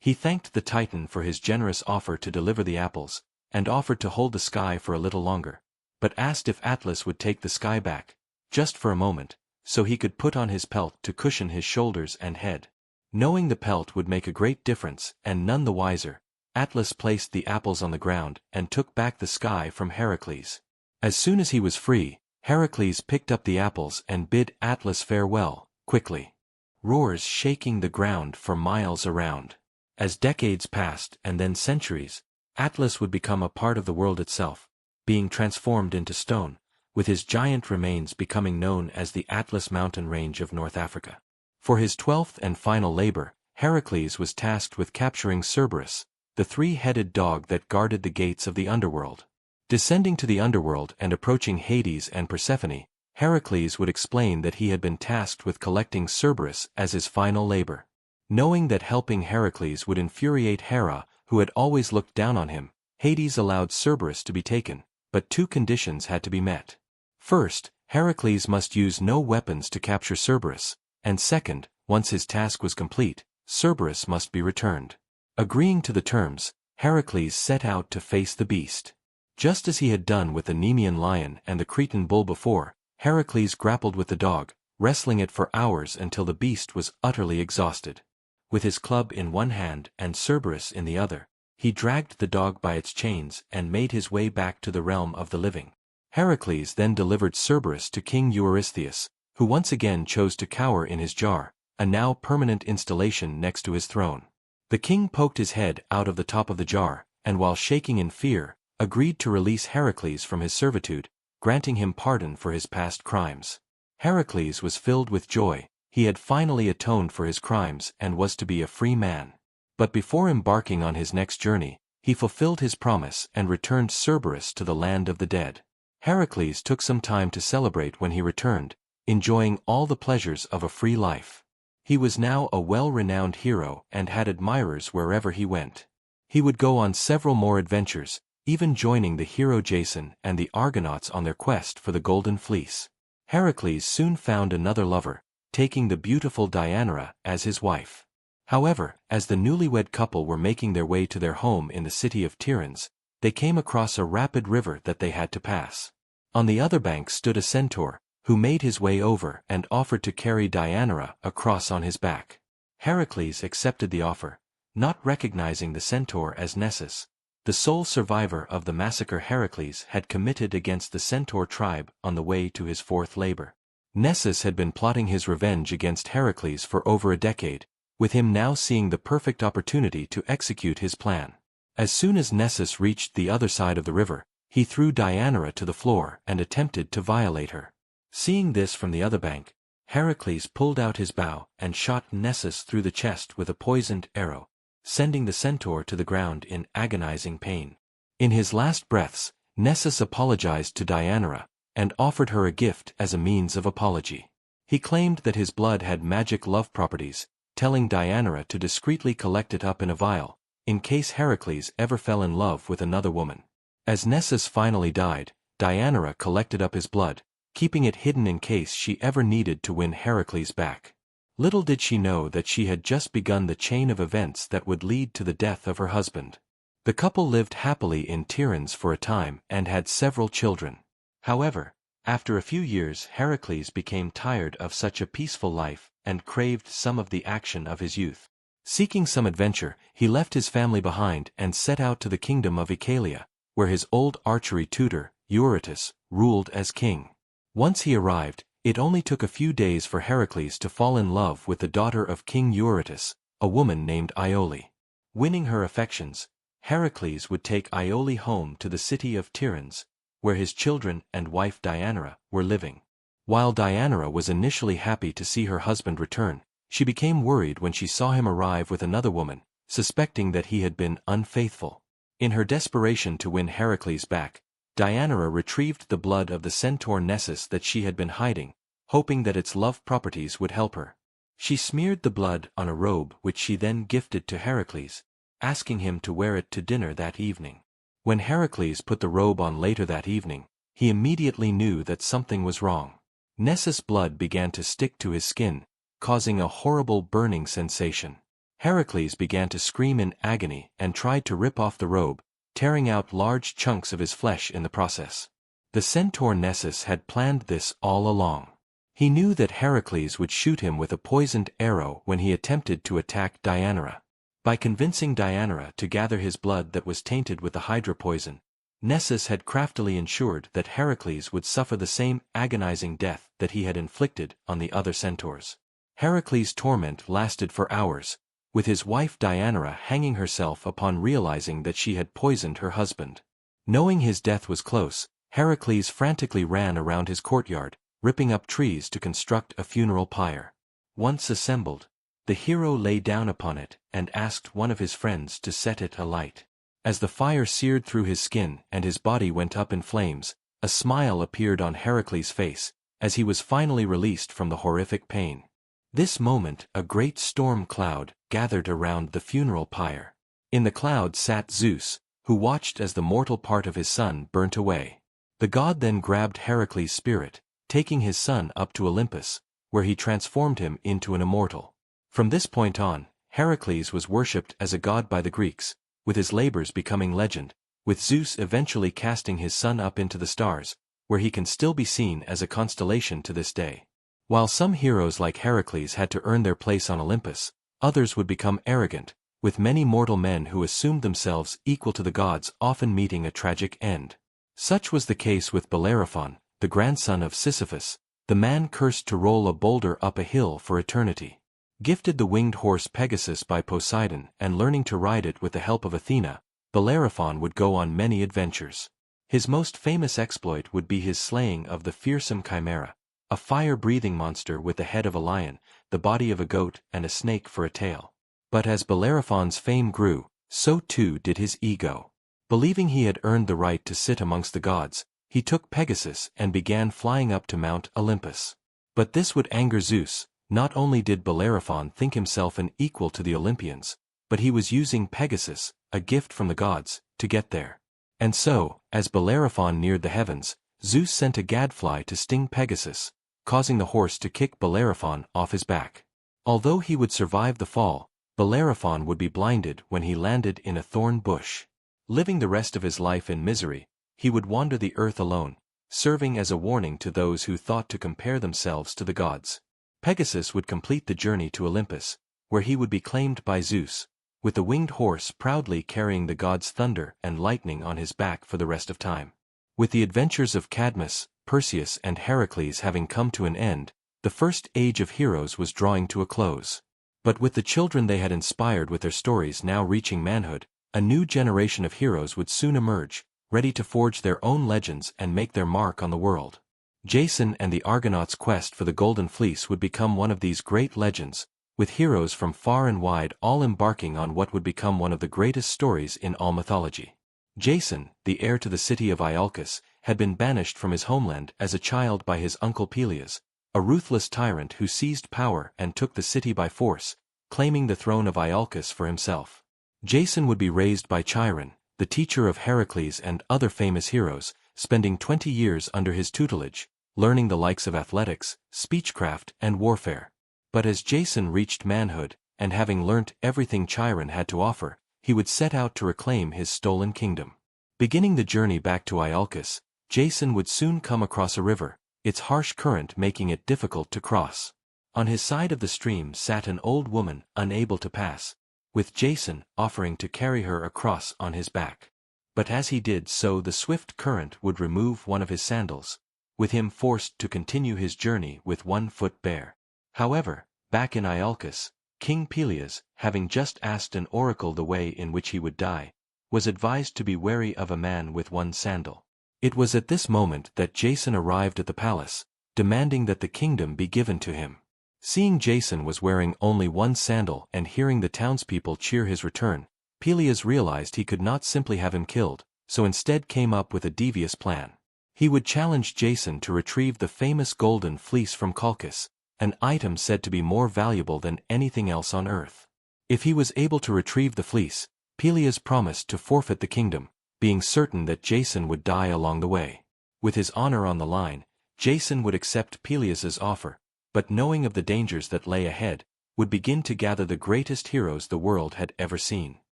He thanked the Titan for his generous offer to deliver the apples, and offered to hold the sky for a little longer, but asked if Atlas would take the sky back, just for a moment, so he could put on his pelt to cushion his shoulders and head. Knowing the pelt would make a great difference and none the wiser, Atlas placed the apples on the ground and took back the sky from Heracles. As soon as he was free, Heracles picked up the apples and bid Atlas farewell, quickly. Roars shaking the ground for miles around. As decades passed and then centuries, Atlas would become a part of the world itself, being transformed into stone, with his giant remains becoming known as the Atlas mountain range of North Africa. For his 12th and final labor, Heracles was tasked with capturing Cerberus, the three-headed dog that guarded the gates of the underworld. Descending to the underworld and approaching Hades and Persephone, Heracles would explain that he had been tasked with collecting Cerberus as his final labor. Knowing that helping Heracles would infuriate Hera, who had always looked down on him, Hades allowed Cerberus to be taken, but two conditions had to be met. First, Heracles must use no weapons to capture Cerberus, and second, once his task was complete, Cerberus must be returned. Agreeing to the terms, Heracles set out to face the beast. Just as he had done with the Nemean lion and the Cretan bull before, Heracles grappled with the dog, wrestling it for hours until the beast was utterly exhausted. with his club in one hand and Cerberus in the other. He dragged the dog by its chains and made his way back to the realm of the living. Heracles then delivered Cerberus to King Eurystheus, who once again chose to cower in his jar, a now permanent installation next to his throne. The king poked his head out of the top of the jar, and while shaking in fear, agreed to release Heracles from his servitude, granting him pardon for his past crimes. Heracles was filled with joy. He had finally atoned for his crimes and was to be a free man. But before embarking on his next journey, he fulfilled his promise and returned Cerberus to the land of the dead. Heracles took some time to celebrate when he returned, enjoying all the pleasures of a free life. He was now a well-renowned hero and had admirers wherever he went. He would go on several more adventures, even joining the hero Jason and the Argonauts on their quest for the Golden Fleece. Heracles soon found another lover, taking the beautiful Deianira as his wife. However, as the newlywed couple were making their way to their home in the city of Tiryns, they came across a rapid river that they had to pass. On the other bank stood a centaur, who made his way over and offered to carry Deianira across on his back. Heracles accepted the offer, not recognizing the centaur as Nessus, the sole survivor of the massacre Heracles had committed against the centaur tribe on the way to his fourth labor. Nessus had been plotting his revenge against Heracles for over a decade, with him now seeing the perfect opportunity to execute his plan. As soon as Nessus reached the other side of the river, he threw Deianira to the floor and attempted to violate her. Seeing this from the other bank, Heracles pulled out his bow and shot Nessus through the chest with a poisoned arrow, sending the centaur to the ground in agonizing pain. In his last breaths, Nessus apologized to Deianira and offered her a gift as a means of apology. He claimed that his blood had magic love properties, telling Deianira to discreetly collect it up in a vial, in case Heracles ever fell in love with another woman. As Nessus finally died, Deianira collected up his blood, keeping it hidden in case she ever needed to win Heracles back. Little did she know that she had just begun the chain of events that would lead to the death of her husband. The couple lived happily in Tiryns for a time and had several children. However, after a few years Heracles became tired of such a peaceful life and craved some of the action of his youth. Seeking some adventure, he left his family behind and set out to the kingdom of Icalia, where his old archery tutor, Eurytus, ruled as king. Once he arrived, it only took a few days for Heracles to fall in love with the daughter of King Eurytus, a woman named Iole. Winning her affections, Heracles would take Iole home to the city of Tiryns, where his children and wife Deianira were living. While Deianira was initially happy to see her husband return, she became worried when she saw him arrive with another woman, suspecting that he had been unfaithful. In her desperation to win Heracles back, Deianira retrieved the blood of the centaur Nessus that she had been hiding, hoping that its love properties would help her. She smeared the blood on a robe which she then gifted to Heracles, asking him to wear it to dinner that evening. When Heracles put the robe on later that evening, he immediately knew that something was wrong. Nessus' blood began to stick to his skin, causing a horrible burning sensation. Heracles began to scream in agony and tried to rip off the robe, tearing out large chunks of his flesh in the process. The centaur Nessus had planned this all along. He knew that Heracles would shoot him with a poisoned arrow when he attempted to attack Deianira. By convincing Deianira to gather his blood that was tainted with the hydra poison, Nessus had craftily ensured that Heracles would suffer the same agonizing death that he had inflicted on the other centaurs. Heracles' torment lasted for hours, with his wife Deianira hanging herself upon realizing that she had poisoned her husband. Knowing his death was close, Heracles frantically ran around his courtyard, ripping up trees to construct a funeral pyre. Once assembled, the hero lay down upon it and asked one of his friends to set it alight. As the fire seared through his skin and his body went up in flames, a smile appeared on Heracles' face, as he was finally released from the horrific pain. This moment a great storm cloud gathered around the funeral pyre. In the cloud sat Zeus, who watched as the mortal part of his son burnt away. The god then grabbed Heracles' spirit, taking his son up to Olympus, where he transformed him into an immortal. From this point on, Heracles was worshipped as a god by the Greeks, with his labors becoming legend, with Zeus eventually casting his son up into the stars, where he can still be seen as a constellation to this day. While some heroes like Heracles had to earn their place on Olympus, Others would become arrogant, with many mortal men who assumed themselves equal to the gods often meeting a tragic end. Such was the case with Bellerophon, the grandson of Sisyphus, the man cursed to roll a boulder up a hill for eternity. Gifted the winged horse Pegasus by Poseidon and learning to ride it with the help of Athena, Bellerophon would go on many adventures. His most famous exploit would be his slaying of the fearsome Chimera, a fire-breathing monster with the head of a lion, the body of a goat, and a snake for a tail. But as Bellerophon's fame grew, so too did his ego. Believing he had earned the right to sit amongst the gods, he took Pegasus and began flying up to Mount Olympus. But this would anger Zeus. Not only did Bellerophon think himself an equal to the Olympians, but he was using Pegasus, a gift from the gods, to get there. And so, as Bellerophon neared the heavens, Zeus sent a gadfly to sting Pegasus, causing the horse to kick Bellerophon off his back. Although he would survive the fall, Bellerophon would be blinded when he landed in a thorn bush. Living the rest of his life in misery, he would wander the earth alone, serving as a warning to those who thought to compare themselves to the gods. Pegasus would complete the journey to Olympus, where he would be claimed by Zeus, with the winged horse proudly carrying the god's thunder and lightning on his back for the rest of time. With the adventures of Cadmus, Perseus and Heracles having come to an end, the first age of heroes was drawing to a close. But with the children they had inspired with their stories now reaching manhood, a new generation of heroes would soon emerge, ready to forge their own legends and make their mark on the world. Jason and the Argonauts' quest for the Golden Fleece would become one of these great legends, with heroes from far and wide all embarking on what would become one of the greatest stories in all mythology. Jason, the heir to the city of Iolcus, had been banished from his homeland as a child by his uncle Peleus, a ruthless tyrant who seized power and took the city by force, claiming the throne of Iolcus for himself. Jason would be raised by Chiron, the teacher of Heracles and other famous heroes, spending 20 years under his tutelage, learning the likes of athletics, speechcraft, and warfare. But as Jason reached manhood, and having learnt everything Chiron had to offer, he would set out to reclaim his stolen kingdom. Beginning the journey back to Iolcus, Jason would soon come across a river, its harsh current making it difficult to cross. On his side of the stream sat an old woman, unable to pass, with Jason offering to carry her across on his back. But as he did so, the swift current would remove one of his sandals, with him forced to continue his journey with 1 foot bare. However, back in Iolcus, King Peleus, having just asked an oracle the way in which he would die, was advised to be wary of a man with 1 sandal. It was at this moment that Jason arrived at the palace, demanding that the kingdom be given to him. Seeing Jason was wearing only 1 sandal and hearing the townspeople cheer his return, Peleus realized he could not simply have him killed, so instead came up with a devious plan. He would challenge Jason to retrieve the famous golden fleece from Colchis, an item said to be more valuable than anything else on earth. If he was able to retrieve the fleece, Peleus promised to forfeit the kingdom, being certain that Jason would die along the way. With his honor on the line, Jason would accept Peleus's offer, but knowing of the dangers that lay ahead, would begin to gather the greatest heroes the world had ever seen.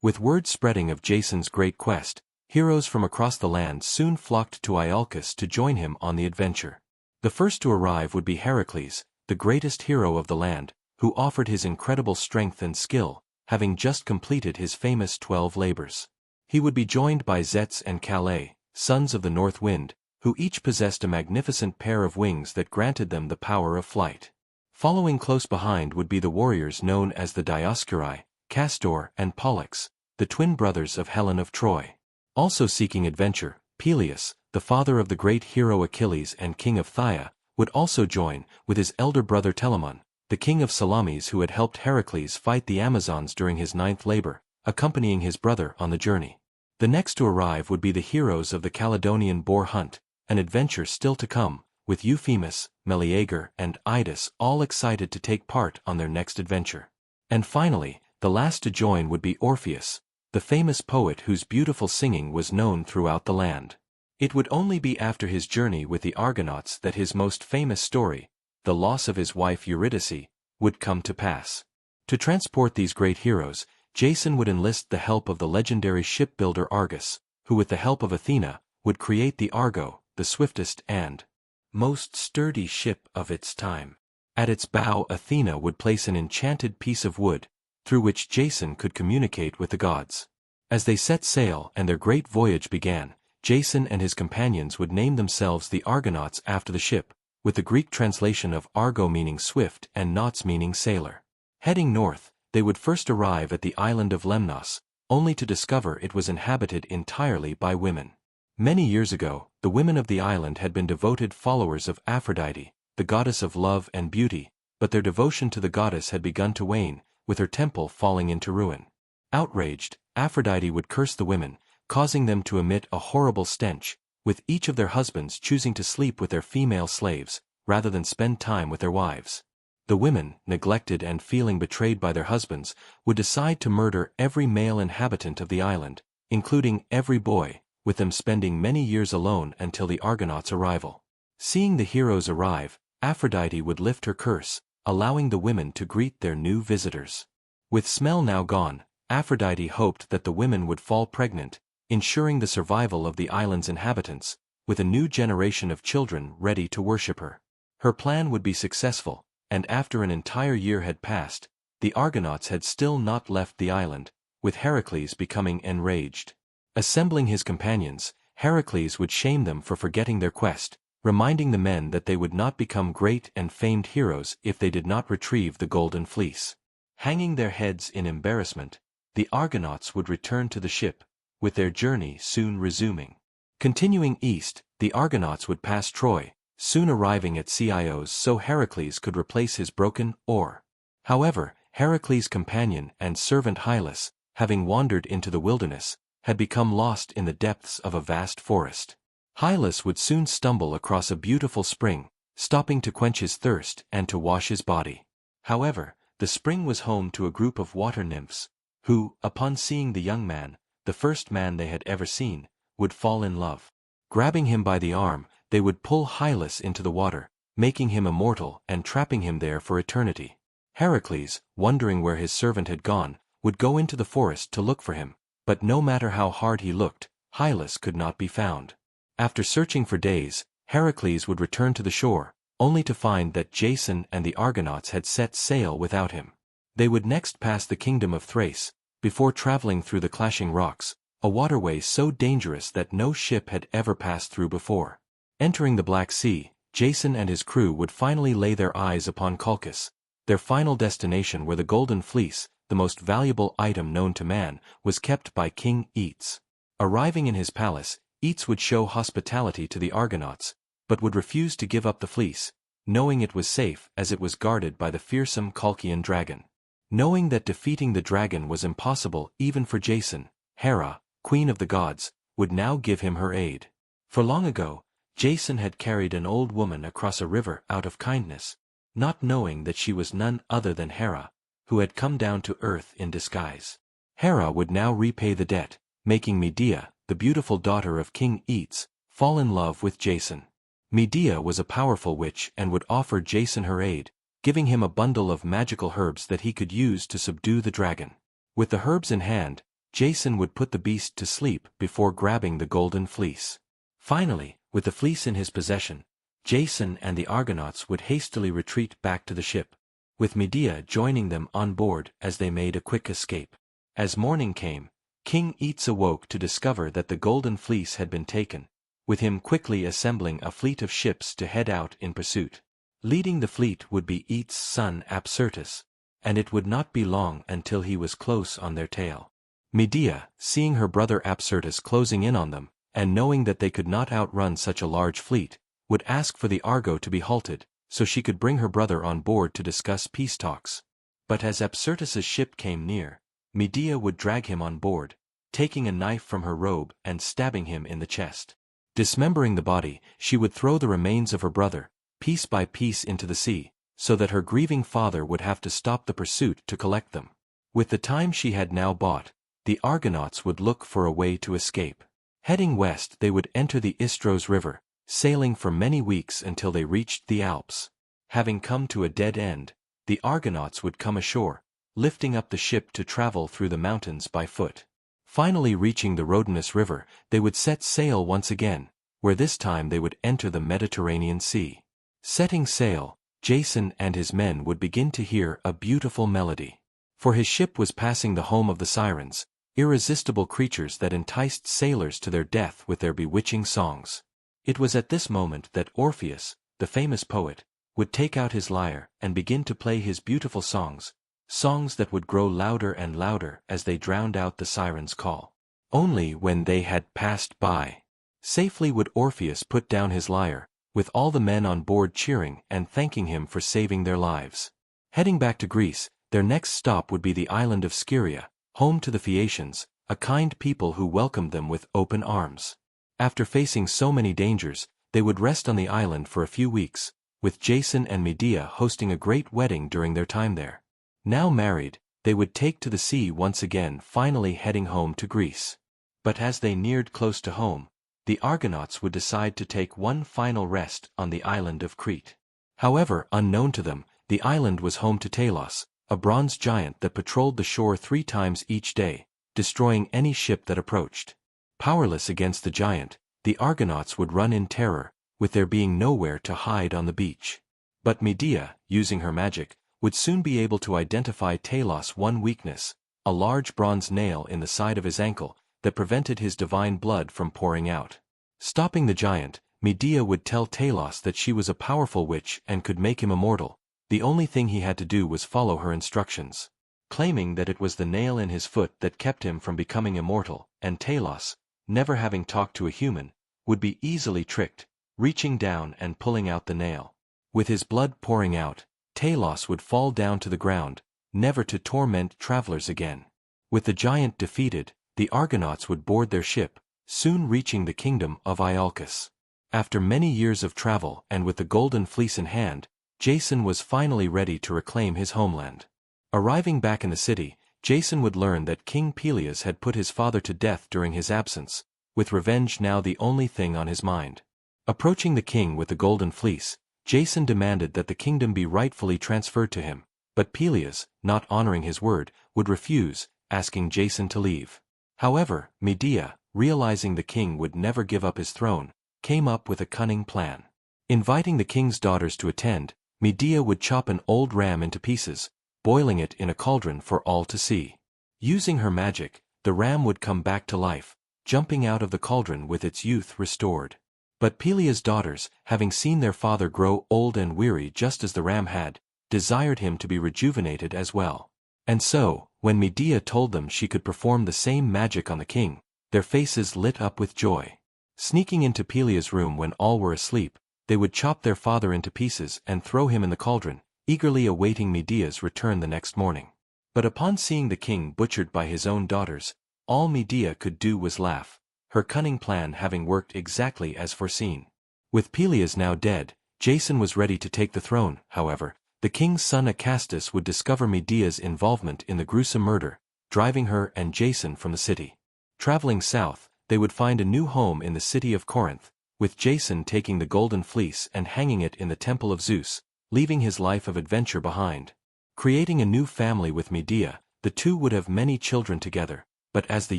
With word spreading of Jason's great quest, heroes from across the land soon flocked to Iolcus to join him on the adventure. The first to arrive would be Heracles, the greatest hero of the land, who offered his incredible strength and skill, having just completed his famous 12 labors. He would be joined by Zeus and Calais, sons of the north wind, who each possessed a magnificent pair of wings that granted them the power of flight. Following close behind would be the warriors known as the Dioscuri, Castor and Pollux, the twin brothers of Helen of Troy. Also seeking adventure, Peleus, the father of the great hero Achilles and king of Phthia, would also join, with his elder brother Telamon, the king of Salamis who had helped Heracles fight the Amazons during his 9th labor, accompanying his brother on the journey. The next to arrive would be the heroes of the Caledonian boar hunt, an adventure still to come, with Euphemus, Meleager, and Midas all excited to take part on their next adventure. And finally, the last to join would be Orpheus, the famous poet whose beautiful singing was known throughout the land. It would only be after his journey with the Argonauts that his most famous story, the loss of his wife Eurydice, would come to pass. To transport these great heroes, Jason would enlist the help of the legendary shipbuilder Argus, who with the help of Athena, would create the Argo, the swiftest and most sturdy ship of its time. At its bow Athena would place an enchanted piece of wood, through which Jason could communicate with the gods. As they set sail and their great voyage began, Jason and his companions would name themselves the Argonauts after the ship, with the Greek translation of Argo meaning swift and nauts meaning sailor. Heading north, they would first arrive at the island of Lemnos, only to discover it was inhabited entirely by women. Many years ago, the women of the island had been devoted followers of Aphrodite, the goddess of love and beauty, but their devotion to the goddess had begun to wane, with her temple falling into ruin. Outraged, Aphrodite would curse the women, causing them to emit a horrible stench, with each of their husbands choosing to sleep with their female slaves, rather than spend time with their wives. The women, neglected and feeling betrayed by their husbands, would decide to murder every male inhabitant of the island, including every boy, with them spending many years alone until the Argonauts' arrival. Seeing the heroes arrive, Aphrodite would lift her curse, allowing the women to greet their new visitors. With smell now gone, Aphrodite hoped that the women would fall pregnant, ensuring the survival of the island's inhabitants, with a new generation of children ready to worship her. Her plan would be successful, and after an entire year had passed, the Argonauts had still not left the island, with Heracles becoming enraged. Assembling his companions, Heracles would shame them for forgetting their quest, reminding the men that they would not become great and famed heroes if they did not retrieve the golden fleece. Hanging their heads in embarrassment, the Argonauts would return to the ship, with their journey soon resuming. Continuing east, the Argonauts would pass Troy, soon arriving at Chios so Heracles could replace his broken oar. However, Heracles' companion and servant Hylas, having wandered into the wilderness, had become lost in the depths of a vast forest. Hylas would soon stumble across a beautiful spring, stopping to quench his thirst and to wash his body. However, the spring was home to a group of water nymphs, who, upon seeing the young man, the first man they had ever seen, would fall in love. Grabbing him by the arm, they would pull Hylas into the water, making him immortal and trapping him there for eternity. Heracles, wondering where his servant had gone, would go into the forest to look for him, but no matter how hard he looked, Hylas could not be found. After searching for days, Heracles would return to the shore, only to find that Jason and the Argonauts had set sail without him. They would next pass the kingdom of Thrace, before traveling through the clashing rocks, a waterway so dangerous that no ship had ever passed through before. Entering the Black Sea, Jason and his crew would finally lay their eyes upon Colchis. Their final destination where the Golden Fleece, the most valuable item known to man, was kept by King Aetes. Arriving in his palace, Aetes would show hospitality to the Argonauts, but would refuse to give up the fleece, knowing it was safe as it was guarded by the fearsome Colchian dragon. Knowing that defeating the dragon was impossible even for Jason, Hera, queen of the gods, would now give him her aid. For long ago, Jason had carried an old woman across a river out of kindness, not knowing that she was none other than Hera, who had come down to earth in disguise. Hera would now repay the debt, making Medea, the beautiful daughter of King Aetes, fall in love with Jason. Medea was a powerful witch and would offer Jason her aid, giving him a bundle of magical herbs that he could use to subdue the dragon. With the herbs in hand, Jason would put the beast to sleep before grabbing the golden fleece. Finally, with the fleece in his possession, Jason and the Argonauts would hastily retreat back to the ship, with Medea joining them on board as they made a quick escape. As morning came, King Aetes awoke to discover that the golden fleece had been taken, with him quickly assembling a fleet of ships to head out in pursuit. Leading the fleet would be Aetes' son Apsyrtus, and it would not be long until he was close on their tail. Medea, seeing her brother Apsyrtus closing in on them, and knowing that they could not outrun such a large fleet, would ask for the Argo to be halted, so she could bring her brother on board to discuss peace talks. But as Apsyrtus's ship came near, Medea would drag him on board, taking a knife from her robe and stabbing him in the chest. Dismembering the body, she would throw the remains of her brother, piece by piece into the sea, so that her grieving father would have to stop the pursuit to collect them. With the time she had now bought, the Argonauts would look for a way to escape. Heading west they would enter the Istros River, sailing for many weeks until they reached the Alps. Having come to a dead end, the Argonauts would come ashore, lifting up the ship to travel through the mountains by foot. Finally reaching the Rhodanus River, they would set sail once again, where this time they would enter the Mediterranean Sea. Setting sail, Jason and his men would begin to hear a beautiful melody. For his ship was passing the home of the sirens, irresistible creatures that enticed sailors to their death with their bewitching songs. It was at this moment that Orpheus, the famous poet, would take out his lyre and begin to play his beautiful songs, songs that would grow louder and louder as they drowned out the sirens' call. Only when they had passed by safely would Orpheus put down his lyre, with all the men on board cheering and thanking him for saving their lives. Heading back to Greece, their next stop would be the island of Scheria, home to the Phaeacians, a kind people who welcomed them with open arms. After facing so many dangers, they would rest on the island for a few weeks, with Jason and Medea hosting a great wedding during their time there. Now married, they would take to the sea once again, finally heading home to Greece. But as they neared close to home, the Argonauts would decide to take one final rest on the island of Crete. However, unknown to them, the island was home to Talos, a bronze giant that patrolled the shore 3 times each day, destroying any ship that approached. Powerless against the giant, the Argonauts would run in terror, with there being nowhere to hide on the beach. But Medea, using her magic, would soon be able to identify Talos' one weakness, a large bronze nail in the side of his ankle that prevented his divine blood from pouring out. Stopping the giant, Medea would tell Talos that she was a powerful witch and could make him immortal. The only thing he had to do was follow her instructions. Claiming that it was the nail in his foot that kept him from becoming immortal, and Talos, never having talked to a human, would be easily tricked, reaching down and pulling out the nail. With his blood pouring out, Talos would fall down to the ground, never to torment travelers again. With the giant defeated, the Argonauts would board their ship, soon reaching the kingdom of Iolcus. After many years of travel and with the golden fleece in hand, Jason was finally ready to reclaim his homeland. Arriving back in the city, Jason would learn that King Peleus had put his father to death during his absence, with revenge now the only thing on his mind. Approaching the king with the golden fleece, Jason demanded that the kingdom be rightfully transferred to him, but Peleus, not honoring his word, would refuse, asking Jason to leave. However, Medea, realizing the king would never give up his throne, came up with a cunning plan. Inviting the king's daughters to attend, Medea would chop an old ram into pieces, boiling it in a cauldron for all to see. Using her magic, the ram would come back to life, jumping out of the cauldron with its youth restored. But Peleus' daughters, having seen their father grow old and weary just as the ram had, desired him to be rejuvenated as well. And so, when Medea told them she could perform the same magic on the king, their faces lit up with joy. Sneaking into Peleus' room when all were asleep, they would chop their father into pieces and throw him in the cauldron, eagerly awaiting Medea's return the next morning. But upon seeing the king butchered by his own daughters, all Medea could do was laugh, her cunning plan having worked exactly as foreseen. With Peleus now dead, Jason was ready to take the throne. However, the king's son Acastus would discover Medea's involvement in the gruesome murder, driving her and Jason from the city. Traveling south, they would find a new home in the city of Corinth, with Jason taking the golden fleece and hanging it in the temple of Zeus, leaving his life of adventure behind. Creating a new family with Medea, the two would have many children together, but as the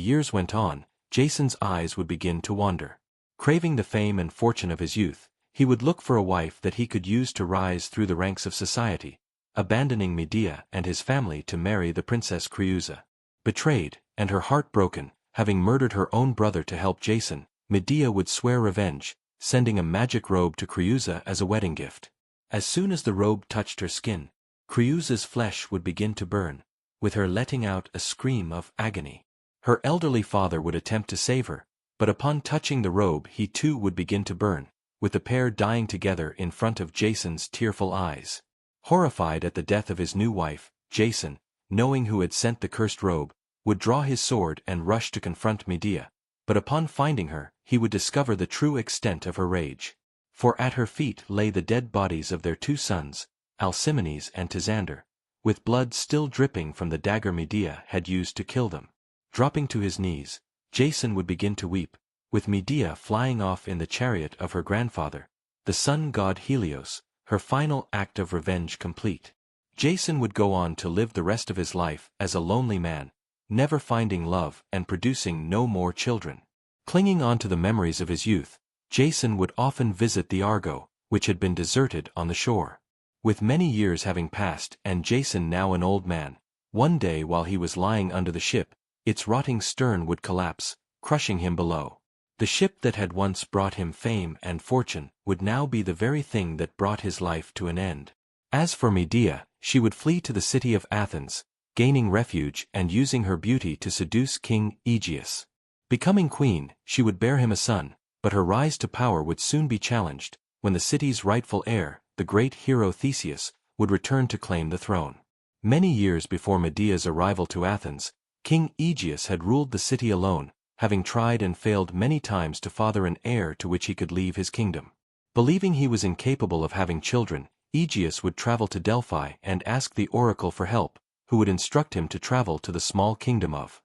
years went on, Jason's eyes would begin to wander. Craving the fame and fortune of his youth, he would look for a wife that he could use to rise through the ranks of society, abandoning Medea and his family to marry the princess Creusa. Betrayed, and her heart broken, having murdered her own brother to help Jason, Medea would swear revenge, sending a magic robe to Creusa as a wedding gift. As soon as the robe touched her skin, Creusa's flesh would begin to burn, with her letting out a scream of agony. Her elderly father would attempt to save her, but upon touching the robe he too would begin to burn, with the pair dying together in front of Jason's tearful eyes. Horrified at the death of his new wife, Jason, knowing who had sent the cursed robe, would draw his sword and rush to confront Medea, but upon finding her, he would discover the true extent of her rage. For at her feet lay the dead bodies of their 2 sons, Alcimenes and Tysander, with blood still dripping from the dagger Medea had used to kill them. Dropping to his knees, Jason would begin to weep, with Medea flying off in the chariot of her grandfather, the sun god Helios, her final act of revenge complete. Jason would go on to live the rest of his life as a lonely man, never finding love and producing no more children. Clinging on to the memories of his youth, Jason would often visit the Argo, which had been deserted on the shore. With many years having passed and Jason now an old man, one day while he was lying under the ship, its rotting stern would collapse, crushing him below. The ship that had once brought him fame and fortune would now be the very thing that brought his life to an end. As for Medea, she would flee to the city of Athens, gaining refuge and using her beauty to seduce King Aegeus. Becoming queen, she would bear him a son, but her rise to power would soon be challenged, when the city's rightful heir, the great hero Theseus, would return to claim the throne. Many years before Medea's arrival to Athens, King Aegeus had ruled the city alone, having tried and failed many times to father an heir to which he could leave his kingdom. Believing he was incapable of having children, Aegeus would travel to Delphi and ask the oracle for help, who would instruct him to travel to the small kingdom of